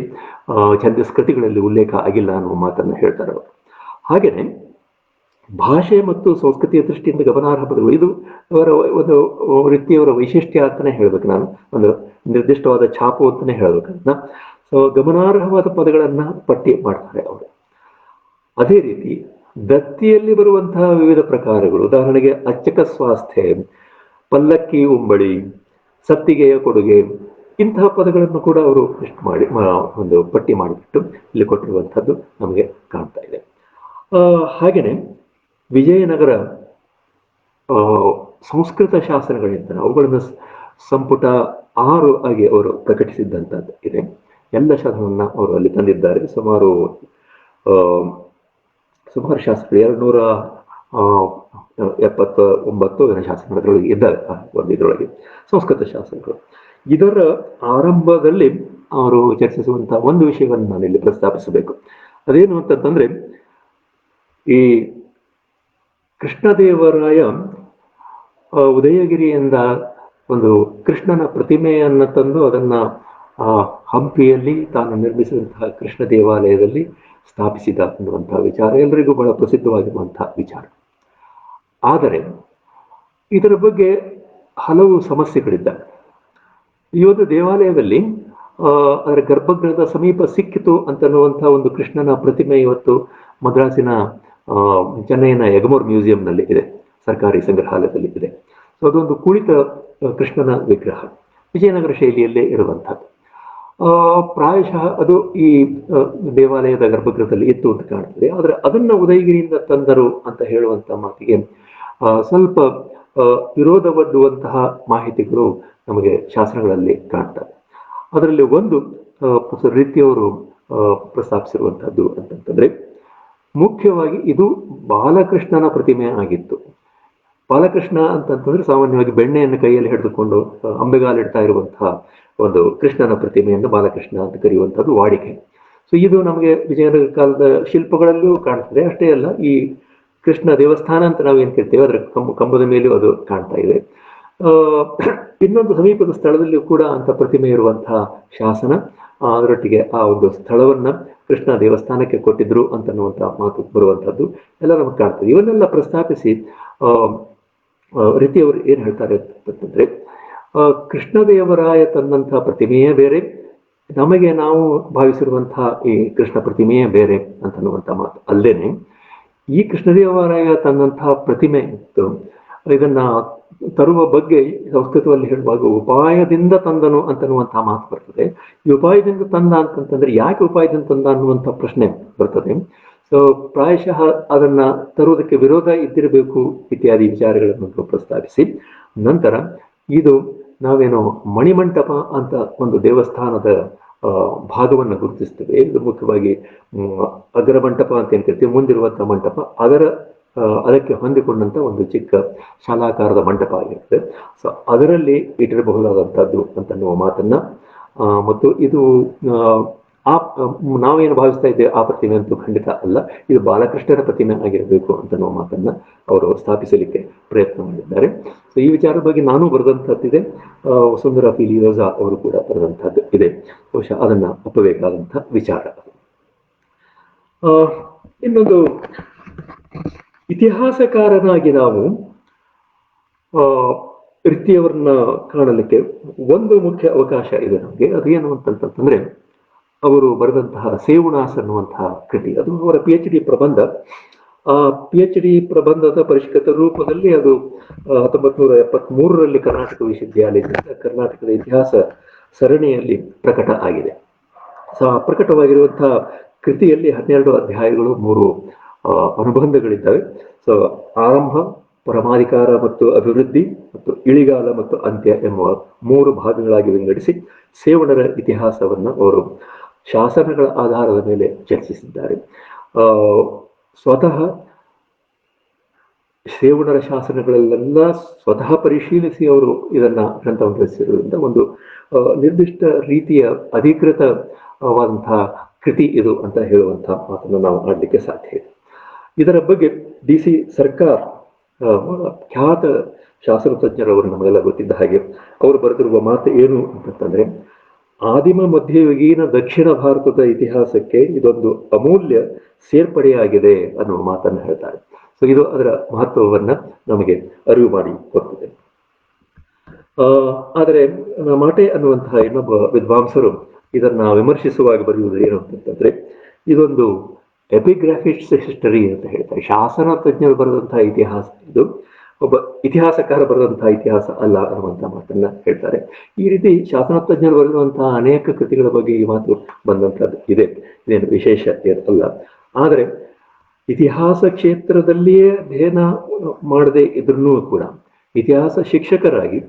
ಛಂದಸ್ ಕೃತಿಗಳಲ್ಲಿ ಉಲ್ಲೇಖ ಆಗಿಲ್ಲ ಅನ್ನುವ ಮಾತನ್ನು ಹೇಳ್ತಾರೆ ಅವರು. ಹಾಗೆಯೇ ಭಾಷೆ ಮತ್ತು ಸಂಸ್ಕೃತಿಯ ದೃಷ್ಟಿಯಿಂದ ಗಮನಾರ್ಹ ಪದಗಳು, ಇದು ಅವರ ಒಂದು ವೃತ್ತಿಯವರ ವೈಶಿಷ್ಟ್ಯ ಅಂತಲೇ ಹೇಳ್ಬೇಕು, ನಾನು ಒಂದು ನಿರ್ದಿಷ್ಟವಾದ ಛಾಪು ಅಂತಲೇ ಹೇಳ್ಬೇಕಂತ. ಸೊ ಗಮನಾರ್ಹವಾದ ಪದಗಳನ್ನು ಪಟ್ಟಿ ಮಾಡ್ತಾರೆ ಅವರು. ಅದೇ ರೀತಿ ದತ್ತಿಯಲ್ಲಿ ಬರುವಂತಹ ವಿವಿಧ ಪ್ರಕಾರಗಳು, ಉದಾಹರಣೆಗೆ ಅಚ್ಚಕ ಸ್ವಾಸ್ಥ್ಯ, ಪಲ್ಲಕ್ಕಿ ಉಂಬಳಿ, ಸತ್ತಿಗೆಯ ಕೊಡುಗೆ, ಇಂತಹ ಪದಗಳನ್ನು ಕೂಡ ಅವರು ಎಷ್ಟು ಮಾಡಿ ಒಂದು ಪಟ್ಟಿ ಮಾಡಿಬಿಟ್ಟು ಇಲ್ಲಿ ಕೊಟ್ಟಿರುವಂಥದ್ದು ನಮಗೆ ಕಾಣ್ತಾ ಇದೆ. ಹಾಗೆಯೇ ವಿಜಯನಗರ ಸಂಸ್ಕೃತ ಶಾಸನಗಳಿಂದ ಅವುಗಳನ್ನು ಸಂಪುಟ 6 ಆಗಿ ಅವರು ಪ್ರಕಟಿಸಿದ್ದಂಥದ್ದು ಇದೆ. ಎಲ್ಲ ಶಾಸನವನ್ನು ಅವರು ಅಲ್ಲಿ ತಂದಿದ್ದಾರೆ. ಸುಮಾರು ಶಾಸನಗಳು 279 ಶಾಸನಗಳೊಳಗೆ ಇದ್ದಾವೆ ಒಂದು ಇದರೊಳಗೆ ಸಂಸ್ಕೃತ ಶಾಸನಗಳು. ಇದರ ಆರಂಭದಲ್ಲಿ ಅವರು ಚರ್ಚಿಸುವಂತಹ ಒಂದು ವಿಷಯವನ್ನು ನಾನು ಇಲ್ಲಿ ಪ್ರಸ್ತಾಪಿಸಬೇಕು. ಅದೇನು ಅಂತಂದ್ರೆ, ಈ ಕೃಷ್ಣದೇವರಾಯ ಉದಯಗಿರಿಯಿಂದ ಒಂದು ಕೃಷ್ಣನ ಪ್ರತಿಮೆಯನ್ನು ತಂದು ಅದನ್ನ ಹಂಪಿಯಲ್ಲಿ ತಾನು ನಿರ್ಮಿಸಿದಂತಹ ಕೃಷ್ಣ ದೇವಾಲಯದಲ್ಲಿ ಸ್ಥಾಪಿಸಿದ ಅನ್ನುವಂತಹ ವಿಚಾರ ಎಲ್ಲರಿಗೂ ಬಹಳ ಪ್ರಸಿದ್ಧವಾಗಿರುವಂತಹ ವಿಚಾರ. ಆದರೆ ಇದರ ಬಗ್ಗೆ ಹಲವು ಸಮಸ್ಯೆಗಳಿದ್ದಾವೆ. ಈ ಒಂದು ದೇವಾಲಯದಲ್ಲಿ ಅದರ ಗರ್ಭಗೃಹದ ಸಮೀಪ ಸಿಕ್ಕಿತು ಅಂತನ್ನುವಂತಹ ಒಂದು ಕೃಷ್ಣನ ಪ್ರತಿಮೆ ಇವತ್ತು ಮದ್ರಾಸಿನ ಚೆನ್ನೈನ ಎಗಮೋರ್ ಮ್ಯೂಸಿಯಂನಲ್ಲಿ ಇದೆ, ಸರ್ಕಾರಿ ಸಂಗ್ರಹಾಲಯದಲ್ಲಿ ಇದೆ. ಸೊ ಅದೊಂದು ಕುಳಿತ ಕೃಷ್ಣನ ವಿಗ್ರಹ, ವಿಜಯನಗರ ಶೈಲಿಯಲ್ಲೇ ಇರುವಂಥದ್ದು. ಪ್ರಾಯಶಃ ಅದು ಈ ದೇವಾಲಯದ ಗರ್ಭಗೃಹದಲ್ಲಿ ಇತ್ತು ಅಂತ ಕಾಣ್ತದೆ. ಆದರೆ ಅದನ್ನ ಉದಯಗಿರಿಯಿಂದ ತಂದರು ಅಂತ ಹೇಳುವಂತಹ ಮಾತಿಗೆ ಸ್ವಲ್ಪ ವಿರೋಧವಡ್ಡುವಂತಹ ಮಾಹಿತಿಗಳು ನಮಗೆ ಶಾಸ್ತ್ರಗಳಲ್ಲಿ ಕಾಣ್ತವೆ. ಅದರಲ್ಲಿ ಒಂದು ಪ್ರೊಫೆಸರ್ ರೀತಿಯವರು ಪ್ರಸ್ತಾಪಿಸಿರುವಂತಹದ್ದು ಅಂತಂತಂದ್ರೆ, ಮುಖ್ಯವಾಗಿ ಇದು ಬಾಲಕೃಷ್ಣನ ಪ್ರತಿಮೆ ಆಗಿತ್ತು. ಬಾಲಕೃಷ್ಣ ಅಂತಂತಂದ್ರೆ ಸಾಮಾನ್ಯವಾಗಿ ಬೆಣ್ಣೆಯನ್ನು ಕೈಯಲ್ಲಿ ಹಿಡಿದುಕೊಂಡು ಅಂಬೆಗಾಲಿಡ್ತಾ ಇರುವಂತಹ ಒಂದು ಕೃಷ್ಣನ ಪ್ರತಿಮೆಯನ್ನು ಬಾಲಕೃಷ್ಣ ಅಂತ ಕರೆಯುವಂಥದ್ದು ವಾಡಿಕೆ. ಸೊ ಇದು ನಮಗೆ ವಿಜಯನಗರ ಕಾಲದ ಶಿಲ್ಪಗಳಲ್ಲೂ ಕಾಣ್ತದೆ. ಅಷ್ಟೇ ಅಲ್ಲ, ಈ ಕೃಷ್ಣ ದೇವಸ್ಥಾನ ಅಂತ ನಾವು ಏನ್ ಕೇಳ್ತೇವೆ ಅದರ ಕಂಬದ ಮೇಲೂ ಅದು ಕಾಣ್ತಾ ಇದೆ. ಇನ್ನೊಂದು ಸಮೀಪದ ಸ್ಥಳದಲ್ಲಿಯೂ ಕೂಡ ಅಂತ ಪ್ರತಿಮೆ ಇರುವಂತಹ ಶಾಸನ, ಅದರೊಟ್ಟಿಗೆ ಆ ಒಂದು ಸ್ಥಳವನ್ನ ಕೃಷ್ಣ ದೇವಸ್ಥಾನಕ್ಕೆ ಕೊಟ್ಟಿದ್ರು ಅಂತನ್ನುವಂತಹ ಮಾತು ಬರುವಂತಹದ್ದು ಎಲ್ಲ ನಮಗೆ ಕಾಣ್ತದೆ. ಇವನ್ನೆಲ್ಲ ಪ್ರಸ್ತಾಪಿಸಿ ರೀತಿಯವರು ಏನ್ ಹೇಳ್ತಾರೆ ಅಂತಂದ್ರೆ, ಕೃಷ್ಣದೇವರಾಯ ತನ್ನಂತಹ ಪ್ರತಿಮೆಯೇ ಬೇರೆ, ನಮಗೆ ನಾವು ಭಾವಿಸಿರುವಂತಹ ಈ ಕೃಷ್ಣ ಪ್ರತಿಮೆಯೇ ಬೇರೆ ಅಂತನ್ನುವಂತಹ ಮಾತು ಅಲ್ಲೇನೆ, ಈ ಕೃಷ್ಣದೇವರಾಯ ತನ್ನಂತಹ ಪ್ರತಿಮೆ ಇತ್ತು, ಇದನ್ನ ತರುವ ಬಗ್ಗೆ ಸಂಸ್ಕೃತದಲ್ಲಿ ಹೇಳುವಾಗ ಉಪಾಯದಿಂದ ತಂದನು ಅಂತನ್ನುವಂತಹ ಮಾತು ಬರ್ತದೆ. ಈ ಉಪಾಯದಿಂದ ತಂದ ಅಂತಂತಂದ್ರೆ ಯಾಕೆ ಉಪಾಯದಿಂದ ತಂದ ಅನ್ನುವಂಥ ಪ್ರಶ್ನೆ ಬರ್ತದೆ. ಸೊ ಪ್ರಾಯಶಃ ಅದನ್ನ ತರುವುದಕ್ಕೆ ವಿರೋಧ ಇದ್ದಿರಬೇಕು ಇತ್ಯಾದಿ ವಿಚಾರಗಳನ್ನು ಪ್ರಸ್ತಾಪಿಸಿ, ನಂತರ ಇದು ನಾವೇನೋ ಮಣಿಮಂಟಪ ಅಂತ ಒಂದು ದೇವಸ್ಥಾನದ ಭಾಗವನ್ನು ಗುರುತಿಸ್ತೇವೆ. ಇದು ಮುಖ್ಯವಾಗಿ ಅಗರ ಮಂಟಪ ಅಂತ ಏನ್ ಕರಿತೀವಿ, ಮುಂದಿರುವಂತಹ ಮಂಟಪ, ಅದಕ್ಕೆ ಹೊಂದಿಕೊಂಡಂತ ಒಂದು ಚಿಕ್ಕ ಶಾಲಾಕಾರದ ಮಂಟಪ ಆಗಿರ್ತದೆ. ಸೊ ಅದರಲ್ಲಿ ಇಟ್ಟಿರಬಹುದಾದಂತಹದ್ದು ಅಂತನ್ನುವ ಮಾತನ್ನ, ಮತ್ತು ಇದು ನಾವೇನು ಭಾವಿಸ್ತಾ ಇದ್ದೇವೆ ಆ ಪ್ರತಿಮೆ ಅಂತೂ ಖಂಡಿತ ಅಲ್ಲ, ಇದು ಬಾಲಕೃಷ್ಣರ ಪ್ರತಿಮೆ ಆಗಿರಬೇಕು ಅಂತನ್ನುವ ಮಾತನ್ನ ಅವರು ಸ್ಥಾಪಿಸಲಿಕ್ಕೆ ಪ್ರಯತ್ನ ಮಾಡಿದ್ದಾರೆ. ಸೊ ಈ ವಿಚಾರದ ಬಗ್ಗೆ ನಾನು ಬರೆದಂತಹದ್ದಿದೆ, ವಸುಂಧರಾ ಫಿಲಿಯೋಜಾ ಅವರು ಕೂಡ ಬರೆದಂತಹದ್ದು ಇದೆ. ಬಹುಶಃ ಅದನ್ನ ಒಪ್ಪಬೇಕಾದಂತಹ ವಿಚಾರ. ಇನ್ನೊಂದು, ಇತಿಹಾಸಕಾರನಾಗಿ ನಾವು ರೀತಿಯವರನ್ನ ಕಾಣಲಿಕ್ಕೆ ಒಂದು ಮುಖ್ಯ ಅವಕಾಶ ಇದೆ ನಮಗೆ. ಅದೇನು ಅಂತಂತಂದ್ರೆ, ಅವರು ಬರೆದಂತಹ ಸೇವುಣಾಸ್ ಅನ್ನುವಂತಹ ಕೃತಿ, ಅದು ಅವರ PhD ಪ್ರಬಂಧ. ಆ PhD ಪ್ರಬಂಧದ ಪರಿಷ್ಕೃತ ರೂಪದಲ್ಲಿ ಅದು 1973ರಲ್ಲಿ ಕರ್ನಾಟಕ ವಿಶ್ವವಿದ್ಯಾಲಯದಿಂದ ಕರ್ನಾಟಕದ ಇತಿಹಾಸ ಸರಣಿಯಲ್ಲಿ ಪ್ರಕಟ ಆಗಿದೆ. ಸೊ ಆ ಪ್ರಕಟವಾಗಿರುವಂತಹ ಕೃತಿಯಲ್ಲಿ 12 ಅಧ್ಯಾಯಗಳು, 3 ಅನುಬಂಧಗಳಿದ್ದಾವೆ. ಸೊ ಆರಂಭ, ಪರಮಾಧಿಕಾರ ಮತ್ತು ಅಭಿವೃದ್ಧಿ, ಮತ್ತು ಇಳಿಗಾಲ ಮತ್ತು ಅಂತ್ಯ ಎಂಬ 3 ಭಾಗಗಳಾಗಿ ವಿಂಗಡಿಸಿ ಸೇವಣರ ಇತಿಹಾಸವನ್ನ ಅವರು ಶಾಸನಗಳ ಆಧಾರದ ಮೇಲೆ ಚರ್ಚಿಸಿದ್ದಾರೆ. ಸ್ವತಃ ಸೇವಣರ ಶಾಸನಗಳಲ್ಲೆಲ್ಲ ಸ್ವತಃ ಪರಿಶೀಲಿಸಿ ಅವರು ಇದನ್ನ ಗ್ರಂಥವನ್ನು ರಚಿಸಿರುವುದರಿಂದ ಒಂದು ನಿರ್ದಿಷ್ಟ ರೀತಿಯ ಅಧಿಕೃತವಾದಂತಹ ಕೃತಿ ಇದು ಅಂತ ಹೇಳುವಂತಹ ಮಾತನ್ನು ನಾವು ಆಡಲಿಕ್ಕೆ ಸಾಧ್ಯ ಇದೆ. ಇದರ ಬಗ್ಗೆ DC ಸರ್ಕಾರ್, ಖ್ಯಾತ ಶಾಸ್ತ್ರತಜ್ಞರವರು ನಮಗೆಲ್ಲ ಗೊತ್ತಿದ್ದ ಹಾಗೆ ಅವರು ಬರೆದಿರುವ ಮಾತು ಏನು ಅಂತಂದ್ರೆ, ಆದಿಮ ಮಧ್ಯಯುಗೀನ ದಕ್ಷಿಣ ಭಾರತದ ಇತಿಹಾಸಕ್ಕೆ ಇದೊಂದು ಅಮೂಲ್ಯ ಸೇರ್ಪಡೆಯಾಗಿದೆ ಅನ್ನುವ ಮಾತನ್ನು ಹೇಳ್ತಾರೆ. ಸೊ ಇದು ಅದರ ಮಹತ್ವವನ್ನ ನಮಗೆ ಅರಿವು ಮಾಡಿ ಕೊಡ್ತದೆ. ಆದರೆ ಮಾಟೆ ಅನ್ನುವಂತಹ ಇನ್ನೊಬ್ಬ ವಿದ್ವಾಂಸರು ಇದನ್ನ ವಿಮರ್ಶಿಸುವಾಗ ಬರೆಯುವುದು ಏನು ಅಂತಂದ್ರೆ, ಇದೊಂದು ಎಪಿಗ್ರಾಫಿಕ್ ಹಿಸ್ಟರಿ ಅಂತ ಹೇಳ್ತಾರೆ. ಶಾಸನ ತಜ್ಞರು ಬರೆದಂತಹ ಇತಿಹಾಸ ಇದು, ಒಬ್ಬ ಇತಿಹಾಸಕಾರ ಬರೆದಂತಹ ಇತಿಹಾಸ ಅಲ್ಲ ಅನ್ನುವಂತಹ ಮಾತನ್ನ ಹೇಳ್ತಾರೆ. ಈ ರೀತಿ ಶಾಸನ ತಜ್ಞರು ಬರೆಯುವಂತಹ ಅನೇಕ ಕೃತಿಗಳ ಬಗ್ಗೆ ಈ ಮಾತು ಬಂದಂತದ್ದು ಇದೆ, ಇದೇನು ವಿಶೇಷ ಅಲ್ಲ. ಆದರೆ ಇತಿಹಾಸ ಕ್ಷೇತ್ರದಲ್ಲಿಯೇ ಅಧ್ಯಯನ ಮಾಡದೆ ಇದ್ರೂ ಕೂಡ ಇತಿಹಾಸ ಶಿಕ್ಷಕರಾಗಿ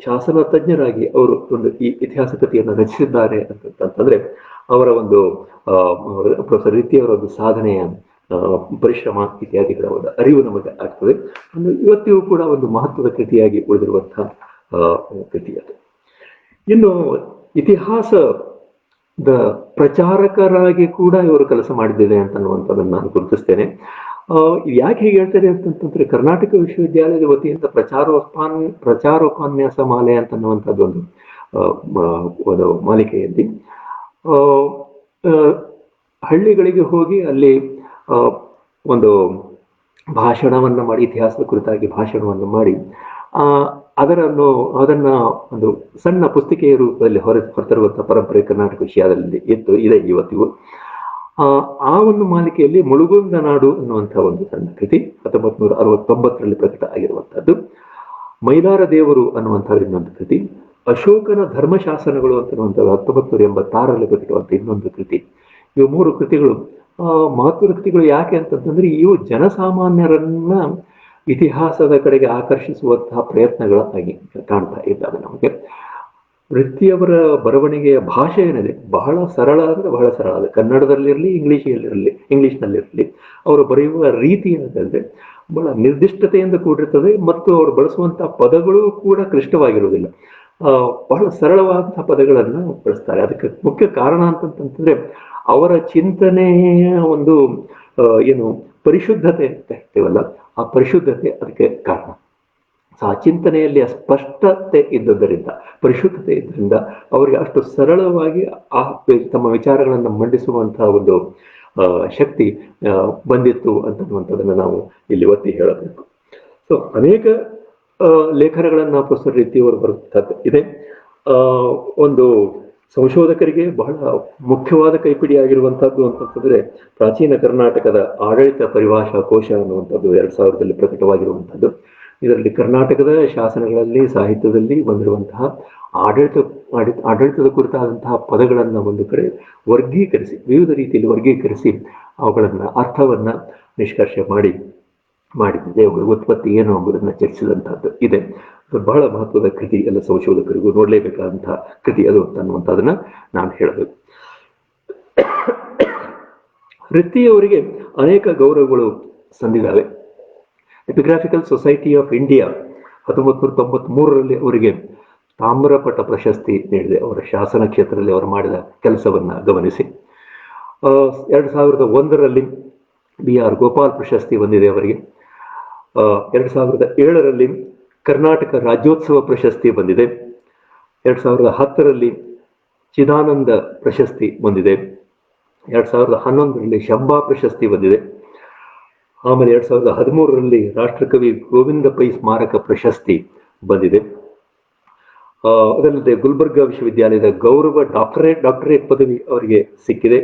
ಶಾಸನ ತಜ್ಞರಾಗಿ ಅವರು ಒಂದು ಈ ಇತಿಹಾಸ ಕೃತಿಯನ್ನು ರಚಿಸಿದ್ದಾರೆ ಅಂತಂದ್ರೆ ಅವರ ಒಂದು ಪ್ರೊಫೆಸರ್ ರೀತಿಯವರ ಒಂದು ಸಾಧನೆಯ ಪರಿಶ್ರಮ ಇತ್ಯಾದಿಗಳ ಒಂದು ಅರಿವು ನಮಗೆ ಆಗ್ತದೆ. ಇವತ್ತಿಗೂ ಕೂಡ ಒಂದು ಮಹತ್ವದ ಕೃತಿಯಾಗಿ ಉಳಿದಿರುವಂತಹ ಕೃತಿ ಅದು. ಇನ್ನು ಇತಿಹಾಸದ ಪ್ರಚಾರಕರಾಗಿ ಕೂಡ ಇವರು ಕೆಲಸ ಮಾಡಿದ್ದೇನೆ ಅಂತನ್ನುವಂಥದ್ದನ್ನು ನಾನು ಗುರುತಿಸ್ತೇನೆ. ಯಾಕೆ ಹೀಗೆ ಹೇಳ್ತೇನೆ ಅಂತಂತಂದ್ರೆ, ಕರ್ನಾಟಕ ವಿಶ್ವವಿದ್ಯಾಲಯದ ವತಿಯಿಂದ ಪ್ರಚಾರೋಪನ್ಯಾಸ ಮಾಲೆ ಅಂತನ್ನುವಂಥದ್ದು ಒಂದು ಮಾಲಿಕೆಯಲ್ಲಿ ಹಳ್ಳಿಗಳಿಗೆ ಹೋಗಿ ಅಲ್ಲಿ ಒಂದು ಭಾಷಣವನ್ನ ಮಾಡಿ, ಇತಿಹಾಸದ ಕುರಿತಾಗಿ ಭಾಷಣವನ್ನು ಮಾಡಿ ಅದನ್ನ ಒಂದು ಸಣ್ಣ ಪುಸ್ತಿಕೆಯ ರೂಪದಲ್ಲಿ ಹೊರತರುವಂತಹ ಪರಂಪರೆ ಕರ್ನಾಟಕ ವಿಷಯದಲ್ಲಿ ಇದೆ ಇವತ್ತಿಗೂ. ಆ ಒಂದು ಮಾಲಿಕೆಯಲ್ಲಿ ಮುಳುಗುಂದ ನಾಡು ಅನ್ನುವಂತಹ ಒಂದು ಸಣ್ಣ ಕೃತಿ 1969ರಲ್ಲಿ ಪ್ರಕಟ ಆಗಿರುವಂತಹದ್ದು. ಮೈಲಾರ ದೇವರು ಅನ್ನುವಂತಹ ಇನ್ನೊಂದು ಕೃತಿ, ಅಶೋಕನ ಧರ್ಮಶಾಸನಗಳು ಅಂತನ್ನುವಂಥದ್ದು 1986ರಲ್ಲಿ ಪ್ರಕಟವಾದ ಇನ್ನೊಂದು ಕೃತಿ. ಇವು 3 ಕೃತಿಗಳು ಮಹತ್ವದ ಕೃತಿಗಳು. ಯಾಕೆ ಅಂತಂದ್ರೆ ಇವು ಜನಸಾಮಾನ್ಯರನ್ನ ಇತಿಹಾಸದ ಕಡೆಗೆ ಆಕರ್ಷಿಸುವಂತಹ ಪ್ರಯತ್ನಗಳಾಗಿ ಕಾಣ್ತಾ ಇದ್ದಾವೆ ನಮಗೆ. ವೃತ್ತಿಯವರ ಬರವಣಿಗೆಯ ಭಾಷೆ ಏನಿದೆ ಬಹಳ ಸರಳ ಅಂದ್ರೆ ಬಹಳ ಸರಳ. ಅದು ಕನ್ನಡದಲ್ಲಿರಲಿ ಇಂಗ್ಲಿಷ್ನಲ್ಲಿರಲಿ ಅವರು ಬರೆಯುವ ರೀತಿ ಏನಂತಂದ್ರೆ ಬಹಳ ನಿರ್ದಿಷ್ಟತೆಯಿಂದ ಕೂಡಿರ್ತದೆ ಮತ್ತು ಅವರು ಬಳಸುವಂತಹ ಪದಗಳು ಕೂಡ ಕ್ಲಿಷ್ಟವಾಗಿರುವುದಿಲ್ಲ. ಬಹಳ ಸರಳವಾದಂತಹ ಪದಗಳನ್ನ ಬಳಸ್ತಾರೆ. ಅದಕ್ಕೆ ಮುಖ್ಯ ಕಾರಣ ಅಂತಂತಂದ್ರೆ ಅವರ ಚಿಂತನೆಯ ಒಂದು ಏನು ಪರಿಶುದ್ಧತೆ ಅಂತ ಹೇಳ್ತೀವಲ್ಲ, ಆ ಪರಿಶುದ್ಧತೆ ಅದಕ್ಕೆ ಕಾರಣ. ಆ ಚಿಂತನೆಯಲ್ಲಿ ಸ್ಪಷ್ಟತೆ ಇದ್ದುದರಿಂದ, ಪರಿಶುದ್ಧತೆ ಇದ್ದರಿಂದ ಅವರಿಗೆ ಅಷ್ಟು ಸರಳವಾಗಿ ತಮ್ಮ ವಿಚಾರಗಳನ್ನು ಮಂಡಿಸುವಂತಹ ಒಂದು ಶಕ್ತಿ ಬಂದಿತ್ತು ಅಂತನ್ನುವಂಥದ್ದನ್ನು ನಾವು ಇಲ್ಲಿ ಒತ್ತಿ ಹೇಳಬೇಕು. ಸೊ ಅನೇಕ ಲೇಖನಗಳನ್ನ ಪ್ರೊಫೆಸರ್ ರೀತಿಯವರು ಬರುತ್ತಾ ಇದೆ. ಒಂದು ಸಂಶೋಧಕರಿಗೆ ಬಹಳ ಮುಖ್ಯವಾದ ಕೈಪಿಡಿಯಾಗಿರುವಂತಹದ್ದು ಅಂತಂತಂದ್ರೆ ಪ್ರಾಚೀನ ಕರ್ನಾಟಕದ ಆಡಳಿತ ಪರಿಭಾಷಾ ಕೋಶ ಅನ್ನುವಂಥದ್ದು 2000ರಲ್ಲಿ ಪ್ರಕಟವಾಗಿರುವಂಥದ್ದು. ಇದರಲ್ಲಿ ಕರ್ನಾಟಕದ ಶಾಸನಗಳಲ್ಲಿ, ಸಾಹಿತ್ಯದಲ್ಲಿ ಬಂದಿರುವಂತಹ ಆಡಳಿತದ ಕುರಿತಾದಂತಹ ಪದಗಳನ್ನ ಒಂದು ಕಡೆ ವರ್ಗೀಕರಿಸಿ, ವಿವಿಧ ರೀತಿಯಲ್ಲಿ ವರ್ಗೀಕರಿಸಿ ಅವುಗಳನ್ನ ಅರ್ಥವನ್ನ ನಿಷ್ಕರ್ಷೆ ಮಾಡಿದ್ದೆ. ಅವುಗಳ ಉತ್ಪತ್ತಿ ಏನು ಎಂಬುದನ್ನು ಚರ್ಚಿಸಿದಂತಹದ್ದು ಇದೆ. ಬಹಳ ಮಹತ್ವದ ಕೃತಿ, ಎಲ್ಲ ಸಂಶೋಧಕರಿಗೂ ನೋಡಲೇಬೇಕಾದಂತಹ ಕೃತಿ ಅದು ಅನ್ನುವಂಥದ್ದನ್ನ ನಾನು ಹೇಳಬೇಕು. ವೃತ್ತಿಯವರಿಗೆ ಅನೇಕ ಗೌರವಗಳು ಸಂದಿದ್ದಾವೆ. ಎಪಿಗ್ರಾಫಿಕಲ್ ಸೊಸೈಟಿ ಆಫ್ ಇಂಡಿಯಾ 1993ರಲ್ಲಿ ಅವರಿಗೆ ತಾಮ್ರಪಟ ಪ್ರಶಸ್ತಿ ನೀಡಿದೆ, ಅವರ ಶಾಸನ ಕ್ಷೇತ್ರದಲ್ಲಿ ಅವರು ಮಾಡಿದ ಕೆಲಸವನ್ನ ಗಮನಿಸಿ. 2001ರಲ್ಲಿ BR ಗೋಪಾಲ್ ಪ್ರಶಸ್ತಿ ಬಂದಿದೆ ಅವರಿಗೆ. 2007ರಲ್ಲಿ ಕರ್ನಾಟಕ ರಾಜ್ಯೋತ್ಸವ ಪ್ರಶಸ್ತಿ ಬಂದಿದೆ. 2010ರಲ್ಲಿ ಚಿದಾನಂದ ಪ್ರಶಸ್ತಿ ಬಂದಿದೆ. 2011ರಲ್ಲಿ ಶಂಭಾ ಪ್ರಶಸ್ತಿ ಬಂದಿದೆ. ಆಮೇಲೆ 2013ರಲ್ಲಿ ರಾಷ್ಟ್ರಕವಿ ಗೋವಿಂದ ಪೈ ಸ್ಮಾರಕ ಪ್ರಶಸ್ತಿ ಬಂದಿದೆ. ಅದಲ್ಲದೆ ಗುಲ್ಬರ್ಗಾ ವಿಶ್ವವಿದ್ಯಾಲಯದ ಗೌರವ ಡಾಕ್ಟರೇಟ್ ಪದವಿ ಅವರಿಗೆ ಸಿಕ್ಕಿದೆ.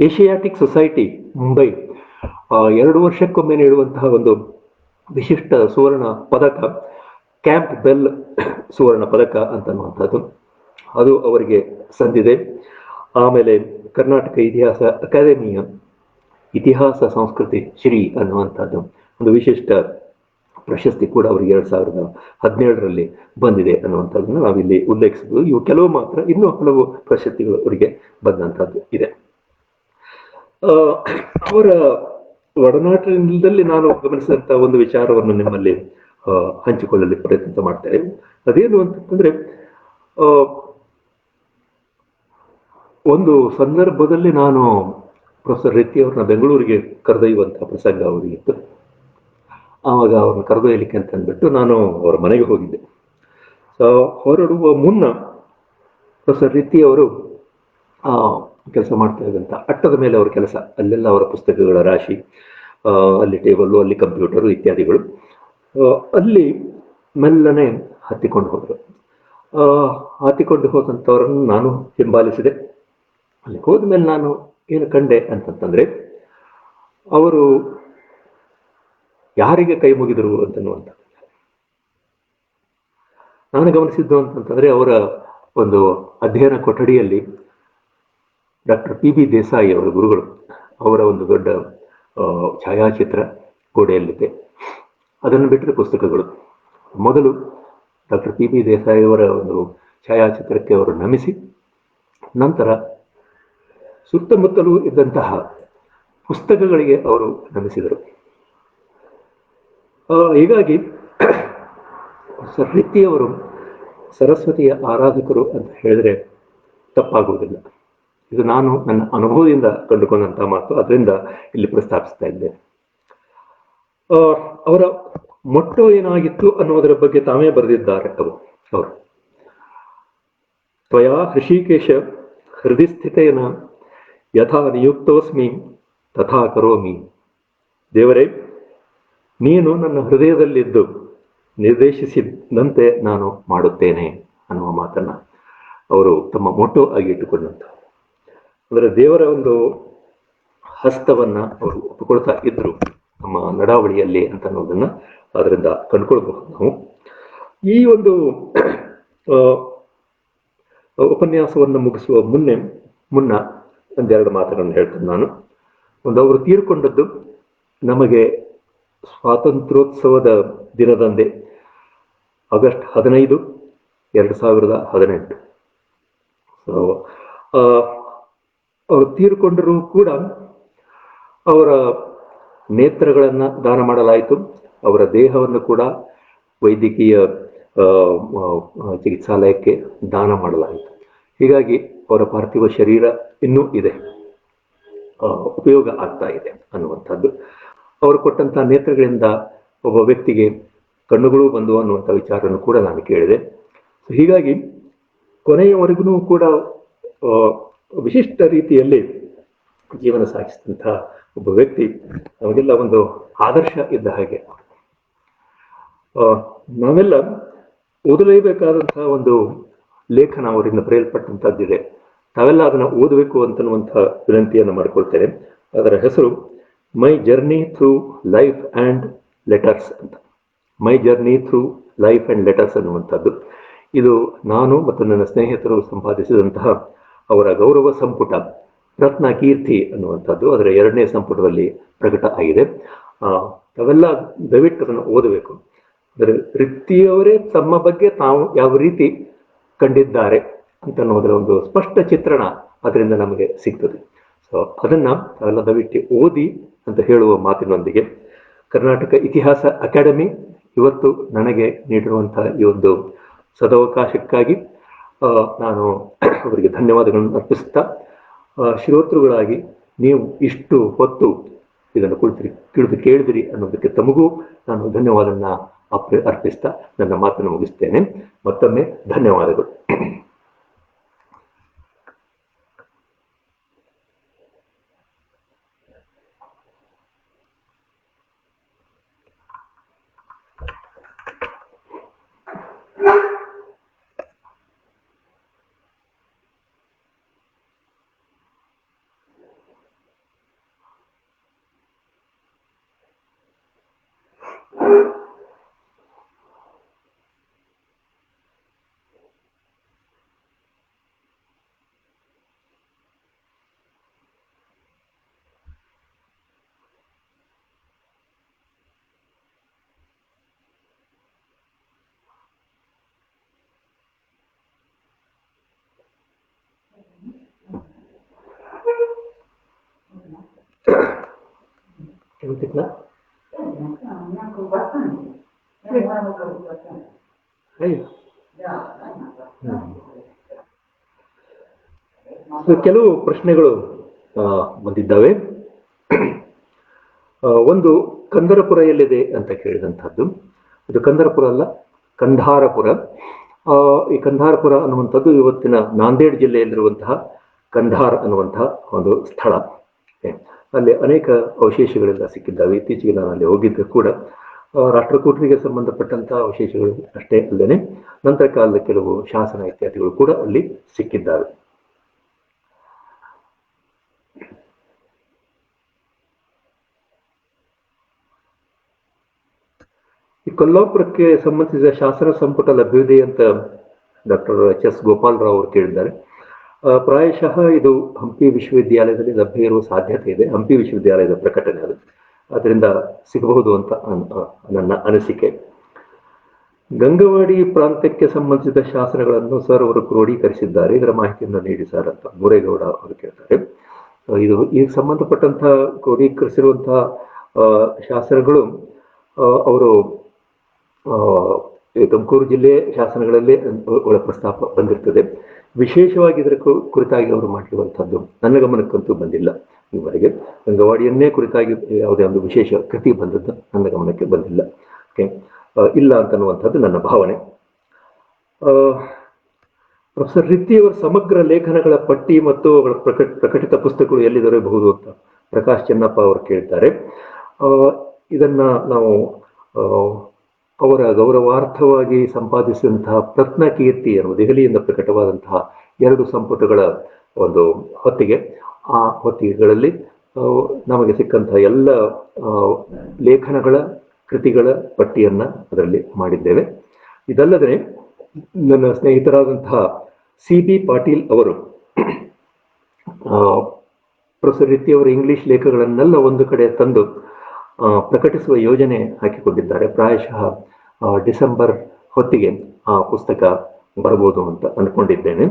ಏಷಿಯಾಟಿಕ್ ಸೊಸೈಟಿ ಮುಂಬೈ 2 ವರ್ಷಕ್ಕೊಮ್ಮೆ ನೀಡುವಂತಹ ಒಂದು ವಿಶಿಷ್ಟ ಸುವರ್ಣ ಪದಕ, ಕ್ಯಾಂಪ್ ಬೆಲ್ ಸುವರ್ಣ ಪದಕ ಅಂತನ್ನುವಂಥದ್ದು, ಅದು ಅವರಿಗೆ ಸಂದಿದೆ. ಆಮೇಲೆ ಕರ್ನಾಟಕ ಇತಿಹಾಸ ಅಕಾಡೆಮಿಯ ಇತಿಹಾಸ ಸಂಸ್ಕೃತಿ ಶ್ರೀ ಅನ್ನುವಂಥದ್ದು ಒಂದು ವಿಶಿಷ್ಟ ಪ್ರಶಸ್ತಿ ಕೂಡ ಅವರಿಗೆ 2017ರಲ್ಲಿ ಬಂದಿದೆ ಅನ್ನುವಂಥದ್ದನ್ನು ನಾವಿಲ್ಲಿ ಉಲ್ಲೇಖಿಸಬಹುದು. ಇವು ಕೆಲವು ಮಾತ್ರ, ಇನ್ನೂ ಹಲವು ಪ್ರಶಸ್ತಿಗಳು ಅವರಿಗೆ ಬಂದಂಥದ್ದು ಇದೆ. ಅವರ ಒಡನಾಟದಲ್ಲಿ ನಾನು ಗಮನಿಸಿದಂತಹ ಒಂದು ವಿಚಾರವನ್ನು ನಿಮ್ಮಲ್ಲಿ ಹಂಚಿಕೊಳ್ಳಲು ಪ್ರಯತ್ನ ಮಾಡ್ತೇನೆ. ಅದೇನು ಅಂತಂದ್ರೆ, ಒಂದು ಸಂದರ್ಭದಲ್ಲಿ ನಾನು ಪ್ರೊಫೆಸರ್ ರೀತಿ ಅವ್ರನ್ನ ಬೆಂಗಳೂರಿಗೆ ಕರೆದೊಯ್ಯುವಂತಹ ಪ್ರಸಂಗ ಅವರಿಗಿತ್ತು. ಆವಾಗ ಅವ್ರನ್ನ ಕರೆದೊಯ್ಯಲಿಕ್ಕೆ ಅಂತ ಅಂದ್ಬಿಟ್ಟು ನಾನು ಅವರ ಮನೆಗೆ ಹೋಗಿದ್ದೆ. ಸೊ ಹೊರಡುವ ಮುನ್ನ ಪ್ರೊಫೆಸರ್ ರಿತ್ತಿ ಅವರು ಕೆಲಸ ಮಾಡ್ತಾ ಇದ್ದಂಥ ಅಟ್ಟದ ಮೇಲೆ ಅವರ ಕೆಲಸ, ಅಲ್ಲೆಲ್ಲ ಅವರ ಪುಸ್ತಕಗಳ ರಾಶಿ, ಅಲ್ಲಿ ಟೇಬಲ್ಲು, ಅಲ್ಲಿ ಕಂಪ್ಯೂಟರು ಇತ್ಯಾದಿಗಳು. ಅಲ್ಲಿ ಮೆಲ್ಲನೆ ಹತ್ತಿಕೊಂಡು ಹೋದರು. ಹತ್ತಿಕೊಂಡು ಹೋದಂಥವರನ್ನು ನಾನು ಹಿಂಬಾಲಿಸಿದೆ. ಅಲ್ಲಿ ಹೋದ್ಮೇಲೆ ನಾನು ಏನು ಕಂಡೆ ಅಂತಂತಂದರೆ, ಅವರು ಯಾರಿಗೆ ಕೈ ಮುಗಿದರು ಅಂತನ್ನುವಂಥ ನಾನು ಗಮನಿಸಿದ್ದು ಅಂತಂತಂದರೆ, ಅವರ ಒಂದು ಅಧ್ಯಯನ ಕೊಠಡಿಯಲ್ಲಿ ಡಾಕ್ಟರ್ ಪಿ ಬಿ ದೇಸಾಯಿ ಅವರ ಗುರುಗಳು, ಅವರ ಒಂದು ದೊಡ್ಡ ಛಾಯಾಚಿತ್ರ ಗೋಡೆಯಲ್ಲಿದೆ. ಅದನ್ನು ಬಿಟ್ಟರೆ ಪುಸ್ತಕಗಳು. ಮೊದಲು ಡಾಕ್ಟರ್ ಪಿ ಬಿ ದೇಸಾಯಿ ಅವರ ಒಂದು ಛಾಯಾಚಿತ್ರಕ್ಕೆ ಅವರು ನಮಿಸಿ, ನಂತರ ಸುತ್ತಮುತ್ತಲೂ ಇದ್ದಂತಹ ಪುಸ್ತಕಗಳಿಗೆ ಅವರು ನಮಿಸಿದರು. ಹೀಗಾಗಿ ಸರ್ ರಿತ್ತಿಯವರು ಸರಸ್ವತಿಯ ಆರಾಧಕರು ಅಂತ ಹೇಳಿದರೆ ತಪ್ಪಾಗುವುದಿಲ್ಲ. ಇದು ನಾನು ನನ್ನ ಅನುಭವದಿಂದ ಕಂಡುಕೊಂಡಂತಹ ಮಾತು, ಅದರಿಂದ ಇಲ್ಲಿ ಪ್ರಸ್ತಾಪಿಸ್ತಾ ಇದ್ದೇನೆ. ಅವರ ಮೊಟ್ಟೋ ಏನಾಗಿತ್ತು ಅನ್ನೋದರ ಬಗ್ಗೆ ತಾವೇ ಬರೆದಿದ್ದಾರೆ ಅವರು. ತ್ವಯಾ ಹೃಷಿಕೇಶ ಹೃದಯ ಸ್ಥಿತೇನ ಯಥಾ ನಿಯುಕ್ತೋಸ್ಮಿ ತಥಾ ಕರೋಮಿ. ದೇವರೇ, ನೀನು ನನ್ನ ಹೃದಯದಲ್ಲಿದ್ದು ನಿರ್ದೇಶಿಸಿದಂತೆ ನಾನು ಮಾಡುತ್ತೇನೆ ಅನ್ನುವ ಮಾತನ್ನ ಅವರು ತಮ್ಮ ಮೊಟ್ಟೋ ಆಗಿ ಇಟ್ಟುಕೊಂಡಂತ. ಅಂದರೆ ದೇವರ ಒಂದು ಹಸ್ತವನ್ನ ಅವರು ಒಪ್ಪಿಕೊಳ್ತಾ ಇದ್ರು ನಮ್ಮ ನಡಾವಳಿಯಲ್ಲಿ ಅಂತ ಅನ್ನೋದನ್ನ ಅದರಿಂದ ಕಂಡುಕೊಳ್ಬಹುದು ನಾವು. ಈ ಒಂದು ಉಪನ್ಯಾಸವನ್ನು ಮುಗಿಸುವ ಮುನ್ನ ಒಂದೆರಡು ಮಾತುಗಳನ್ನು ಹೇಳ್ತೇನೆ ನಾನು. ಅವರು ತೀರ್ಕೊಂಡದ್ದು ನಮಗೆ ಸ್ವಾತಂತ್ರ್ಯೋತ್ಸವದ ದಿನದಂದೇ, ಆಗಸ್ಟ್ 15, 2018. ಅವರು ತೀರ್ಕೊಂಡರೂ ಕೂಡ ಅವರ ನೇತ್ರಗಳನ್ನು ದಾನ ಮಾಡಲಾಯಿತು, ಅವರ ದೇಹವನ್ನು ಕೂಡ ವೈದ್ಯಕೀಯ ಚಿಕಿತ್ಸಾಲಯಕ್ಕೆ ದಾನ ಮಾಡಲಾಯಿತು. ಹೀಗಾಗಿ ಅವರ ಪಾರ್ಥಿವ ಶರೀರ ಇನ್ನೂ ಇದೆ, ಉಪಯೋಗ ಆಗ್ತಾ ಇದೆ ಅನ್ನುವಂಥದ್ದು. ಅವರು ಕೊಟ್ಟಂಥ ನೇತ್ರಗಳಿಂದ ಒಬ್ಬ ವ್ಯಕ್ತಿಗೆ ಕಣ್ಣುಗಳು ಬಂದು ಅನ್ನುವಂಥ ವಿಚಾರವನ್ನು ಕೂಡ ನಾನು ಕೇಳಿದೆ. ಹೀಗಾಗಿ ಕೊನೆಯವರೆಗೂ ಕೂಡ ವಿಶಿಷ್ಟ ರೀತಿಯಲ್ಲಿ ಜೀವನ ಸಾಗಿಸಿದಂಥ ಒಬ್ಬ ವ್ಯಕ್ತಿ, ನಮಗೆಲ್ಲ ಒಂದು ಆದರ್ಶ ಇದ್ದ ಹಾಗೆ. ನಾವೆಲ್ಲ ಓದಲೇಬೇಕಾದಂತಹ ಒಂದು ಲೇಖನ ಅವರಿಂದ ಬರೆಯಲ್ಪಟ್ಟಂಥದ್ದಿದೆ. ತಾವೆಲ್ಲ ಅದನ್ನು ಓದಬೇಕು ಅಂತನ್ನುವಂಥ ವಿನಂತಿಯನ್ನು ಮಾಡಿಕೊಳ್ತೇನೆ. ಅದರ ಹೆಸರು my journey through life and letters ಅಂತ. My journey through life and letters ಅನ್ನುವಂಥದ್ದು. ಇದು ನಾನು ಮತ್ತು ನನ್ನ ಸ್ನೇಹಿತರು ಸಂಪಾದಿಸಿದಂತಹ ಅವರ ಗೌರವ ಸಂಪುಟ ರತ್ನ ಕೀರ್ತಿ ಅನ್ನುವಂಥದ್ದು ಅದರ 2ನೇ ಸಂಪುಟದಲ್ಲಿ ಪ್ರಕಟ ಆಗಿದೆ. ತಾವೆಲ್ಲ ದಯವಿಟ್ಟು ಅದನ್ನು ಓದಬೇಕು. ಅಂದರೆ ರಿತ್ತಿಯವರೇ ತಮ್ಮ ಬಗ್ಗೆ ತಾವು ಯಾವ ರೀತಿ ಕಂಡಿದ್ದಾರೆ ಅಂತ ಅನ್ನೋದರ ಒಂದು ಸ್ಪಷ್ಟ ಚಿತ್ರಣ ಅದರಿಂದ ನಮಗೆ ಸಿಗ್ತದೆ. ಸೊ ಅದನ್ನು ತಾವೆಲ್ಲ ದಯವಿಟ್ಟು ಓದಿ ಅಂತ ಹೇಳುವ ಮಾತಿನೊಂದಿಗೆ, ಕರ್ನಾಟಕ ಇತಿಹಾಸ ಅಕಾಡೆಮಿ ಇವತ್ತು ನನಗೆ ನೀಡಿರುವಂಥ ಈ ಒಂದು ಸದವಕಾಶಕ್ಕಾಗಿ ನಾನು ಅವರಿಗೆ ಧನ್ಯವಾದಗಳನ್ನು ಅರ್ಪಿಸ್ತಾ, ಶ್ರೋತೃಗಳಾಗಿ ನೀವು ಇಷ್ಟು ಹೊತ್ತು ಇದನ್ನು ತಿಳಿದು ಕೇಳಿದಿರಿ ಅನ್ನೋದಕ್ಕೆ ತಮಗೂ ನಾನು ಧನ್ಯವಾದನ ಅರ್ಪಿಸ್ತಾ ನನ್ನ ಮಾತನ್ನು ಮುಗಿಸ್ತೇನೆ. ಮತ್ತೊಮ್ಮೆ ಧನ್ಯವಾದಗಳು. ಕೆಲವು ಪ್ರಶ್ನೆಗಳು ಬಂದಿದ್ದಾವೆ. ಒಂದು ಕಂದರಪುರ ಎಲ್ಲಿದೆ ಅಂತ ಕೇಳಿದಂಥದ್ದು. ಇದು ಕಂದರಪುರ ಅಲ್ಲ, ಕಂಧಾರಪುರ. ಈ ಕಂಧಾರಪುರ ಅನ್ನುವಂಥದ್ದು ಇವತ್ತಿನ ನಾಂದೇಡ್ ಜಿಲ್ಲೆಯಲ್ಲಿರುವಂತಹ ಕಂಧಾರ್ ಅನ್ನುವಂತಹ ಒಂದು ಸ್ಥಳ. ಅಲ್ಲಿ ಅನೇಕ ಅವಶೇಷಗಳೆಲ್ಲ ಸಿಕ್ಕಿದ್ದಾವೆ. ಇತ್ತೀಚೆಗೆ ನಾನು ಅಲ್ಲಿ ಹೋಗಿದ್ದೆ ಕೂಡ. ರಾಷ್ಟ್ರಕೂಟರಿಗೆ ಸಂಬಂಧಪಟ್ಟಂತಹ ಅವಶೇಷಗಳು ಅಷ್ಟೇ ಅಲ್ಲದೆ ನಂತರ ಕಾಲದ ಕೆಲವು ಶಾಸನ ಇತ್ಯಾದಿಗಳು ಕೂಡ ಅಲ್ಲಿ ಸಿಕ್ಕಿದ್ದಾವೆ. ಈ ಕೊಲ್ಲಾಪುರಕ್ಕೆ ಸಂಬಂಧಿಸಿದ ಶಾಸನ ಸಂಪುಟ ಲಭ್ಯವಿದೆ ಅಂತ ಡಾಕ್ಟರ್ ಎಚ್.ಎಸ್. ಗೋಪಾಲ್ ರಾವ್ ಅವರು ಕೇಳಿದ್ದಾರೆ. ಪ್ರಾಯಶಃ ಇದು ಹಂಪಿ ವಿಶ್ವವಿದ್ಯಾಲಯದಲ್ಲಿ ಲಭ್ಯ ಇರುವ ಸಾಧ್ಯತೆ ಇದೆ. ಹಂಪಿ ವಿಶ್ವವಿದ್ಯಾಲಯದ ಪ್ರಕಟಣೆ ಅದು, ಅದರಿಂದ ಸಿಗಬಹುದು ಅಂತ ನನ್ನ ಅನಿಸಿಕೆ. ಗಂಗವಾಡಿ ಪ್ರಾಂತ್ಯಕ್ಕೆ ಸಂಬಂಧಿಸಿದ ಶಾಸನಗಳನ್ನು ಸರ್ ಅವರು ಕ್ರೋಢೀಕರಿಸಿದ್ದಾರೆ, ಇದರ ಮಾಹಿತಿಯನ್ನು ನೀಡಿ ಸರ್ ಅಂತ ಮುರೇಗೌಡ ಅವರು ಕೇಳ್ತಾರೆ. ಇದು ಈಗ ಸಂಬಂಧಪಟ್ಟಂತಹ ಕ್ರೋಢೀಕರಿಸಿರುವಂತಹ ಶಾಸನಗಳು ಅವರು ತುಮಕೂರು ಜಿಲ್ಲೆ ಶಾಸನಗಳಲ್ಲಿ ಒಳ ಪ್ರಸ್ತಾಪ ಬಂದಿರ್ತದೆ. ವಿಶೇಷವಾಗಿ ಇದರ ಕುರಿತಾಗಿ ಅವರು ಮಾಡಿರುವಂಥದ್ದು ನನ್ನ ಗಮನಕ್ಕಂತೂ ಬಂದಿಲ್ಲ ಈವರೆಗೆ. ಗಂಗವಾಡಿಯನ್ನೇ ಕುರಿತಾಗಿ ಯಾವುದೇ ಒಂದು ವಿಶೇಷ ಕೃತಿ ಬಂದದ್ದು ನನ್ನ ಗಮನಕ್ಕೆ ಬಂದಿಲ್ಲ. ಓಕೆ, ಇಲ್ಲ ಅಂತನ್ನುವಂಥದ್ದು ನನ್ನ ಭಾವನೆ. ಪ್ರೊಫೆಸರ್ ರಿತ್ತಿಯವರ ಸಮಗ್ರ ಲೇಖನಗಳ ಪಟ್ಟಿ ಮತ್ತು ಅವರ ಪ್ರಕಟಿತ ಪುಸ್ತಕಗಳು ಎಲ್ಲಿ ದೊರೆಯಬಹುದು ಅಂತ ಪ್ರಕಾಶ್ ಚೆನ್ನಪ್ಪ ಅವರು ಕೇಳ್ತಾರೆ. ಇದನ್ನ ನಾವು ಅವರ ಗೌರವಾರ್ಥವಾಗಿ ಸಂಪಾದಿಸಿದಂತಹ ಪ್ರತ್ನಕೀರ್ತಿ ಅನ್ನುವ ದೆಹಲಿಯಿಂದ ಪ್ರಕಟವಾದಂತಹ 2 ಸಂಪುಟಗಳ ಒಂದು ಹೊತ್ತಿಗೆ, ಆ ಹೊತ್ತಿಗೆಗಳಲ್ಲಿ ನಮಗೆ ಸಿಕ್ಕಂತಹ ಎಲ್ಲ ಲೇಖನಗಳ ಕೃತಿಗಳ ಪಟ್ಟಿಯನ್ನ ಅದರಲ್ಲಿ ಮಾಡಿದ್ದೇವೆ. ಇದಲ್ಲದೆ ನನ್ನ ಸ್ನೇಹಿತರಾದಂತಹ ಸಿ.ಬಿ. ಪಾಟೀಲ್ ಅವರು ಪ್ರೊಫೆಸರ್ ರಿತ್ತಿಯವರ ಇಂಗ್ಲಿಷ್ ಲೇಖಗಳನ್ನೆಲ್ಲ ಒಂದು ಕಡೆ ತಂದು ಪ್ರಕಟಿಸುವ ಯೋಜನೆ ಹಾಕಿಕೊಂಡಿದ್ದಾರೆ. ಪ್ರಾಯಶಃ ಡಿಸೆಂಬರ್ ಹೊತ್ತಿಗೆ ಆ ಪುಸ್ತಕ ಬರಬಹುದು ಅಂತ ಅಂದ್ಕೊಂಡಿದ್ದೇನೆ.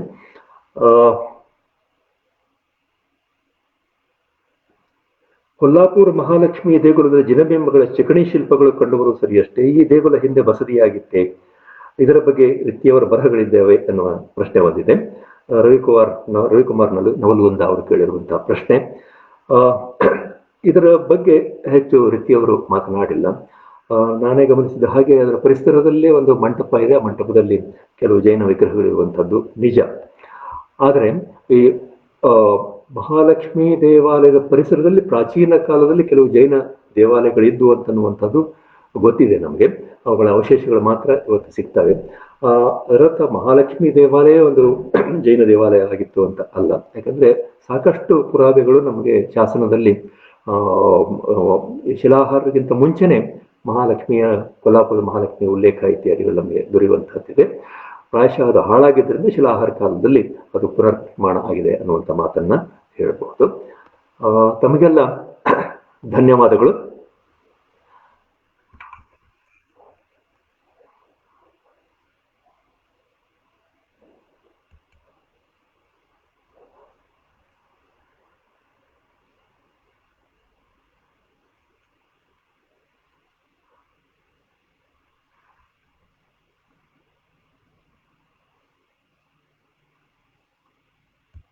ಕೊಲ್ಲಾಪುರ ಮಹಾಲಕ್ಷ್ಮಿ ದೇಗುಲದ ಜಿನಬಿಂಬಗಳ ಚಿಕಣಿ ಶಿಲ್ಪಗಳು ಕಂಡುಬರುವ ಸರಿಯಷ್ಟೇ, ಈ ದೇಗುಲ ಹಿಂದೆ ಬಸದಿಯಾಗಿತ್ತೆ, ಇದರ ಬಗ್ಗೆ ರಿತ್ತಿಯವರ ಬರಹಗಳಿದ್ದಾವೆ ಎನ್ನುವ ಪ್ರಶ್ನೆ ಬಂದಿದೆ. ರವಿಕುಮಾರ್ ನವಲಗುಂದ ಅವರು ಕೇಳಿರುವಂತಹ ಪ್ರಶ್ನೆ. ಇದರ ಬಗ್ಗೆ ಹೆಚ್ಚು ರಿತ್ತಿಯವರು ಮಾತನಾಡಿಲ್ಲ. ನಾನೇ ಗಮನಿಸಿದ ಹಾಗೆ ಅದರ ಪರಿಸರದಲ್ಲೇ ಒಂದು ಮಂಟಪ ಇದೆ, ಆ ಮಂಟಪದಲ್ಲಿ ಕೆಲವು ಜೈನ ವಿಗ್ರಹಗಳಿರುವಂಥದ್ದು ನಿಜ. ಆದರೆ ಈ ಮಹಾಲಕ್ಷ್ಮಿ ದೇವಾಲಯದ ಪರಿಸರದಲ್ಲಿ ಪ್ರಾಚೀನ ಕಾಲದಲ್ಲಿ ಕೆಲವು ಜೈನ ದೇವಾಲಯಗಳಿದ್ದು ಅಂತನ್ನುವಂಥದ್ದು ಗೊತ್ತಿದೆ ನಮಗೆ. ಅವುಗಳ ಅವಶೇಷಗಳು ಮಾತ್ರ ಇವತ್ತು ಸಿಗ್ತವೆ. ಅದರರ್ಥ ಮಹಾಲಕ್ಷ್ಮಿ ದೇವಾಲಯ ಒಂದು ಜೈನ ದೇವಾಲಯ ಆಗಿತ್ತು ಅಂತ ಅಲ್ಲ, ಯಾಕಂದ್ರೆ ಸಾಕಷ್ಟು ಪುರಾವೆಗಳು ನಮಗೆ ಶಾಸನದಲ್ಲಿ ಶಿಲಾಹಾರಕ್ಕಿಂತ ಮುಂಚೆನೆ ಮಹಾಲಕ್ಷ್ಮಿಯ ಕೊಲ್ಲಾಪುರದ ಮಹಾಲಕ್ಷ್ಮಿಯ ಉಲ್ಲೇಖ ಇತ್ಯಾದಿಗಳು ನಮಗೆ ದೊರೆಯುವಂತಹದ್ದಿದೆ. ಪ್ರಾಯಶಃ ಅದು ಹಾಳಾಗಿದ್ದರಿಂದ ಶಿಲಾಹಾರ ಕಾಲದಲ್ಲಿ ಅದು ಪುನರ್ನಿರ್ಮಾಣ ಆಗಿದೆ ಅನ್ನುವಂಥ ಮಾತನ್ನ ಹೇಳಬಹುದು. ತಮಗೆಲ್ಲ ಧನ್ಯವಾದಗಳು.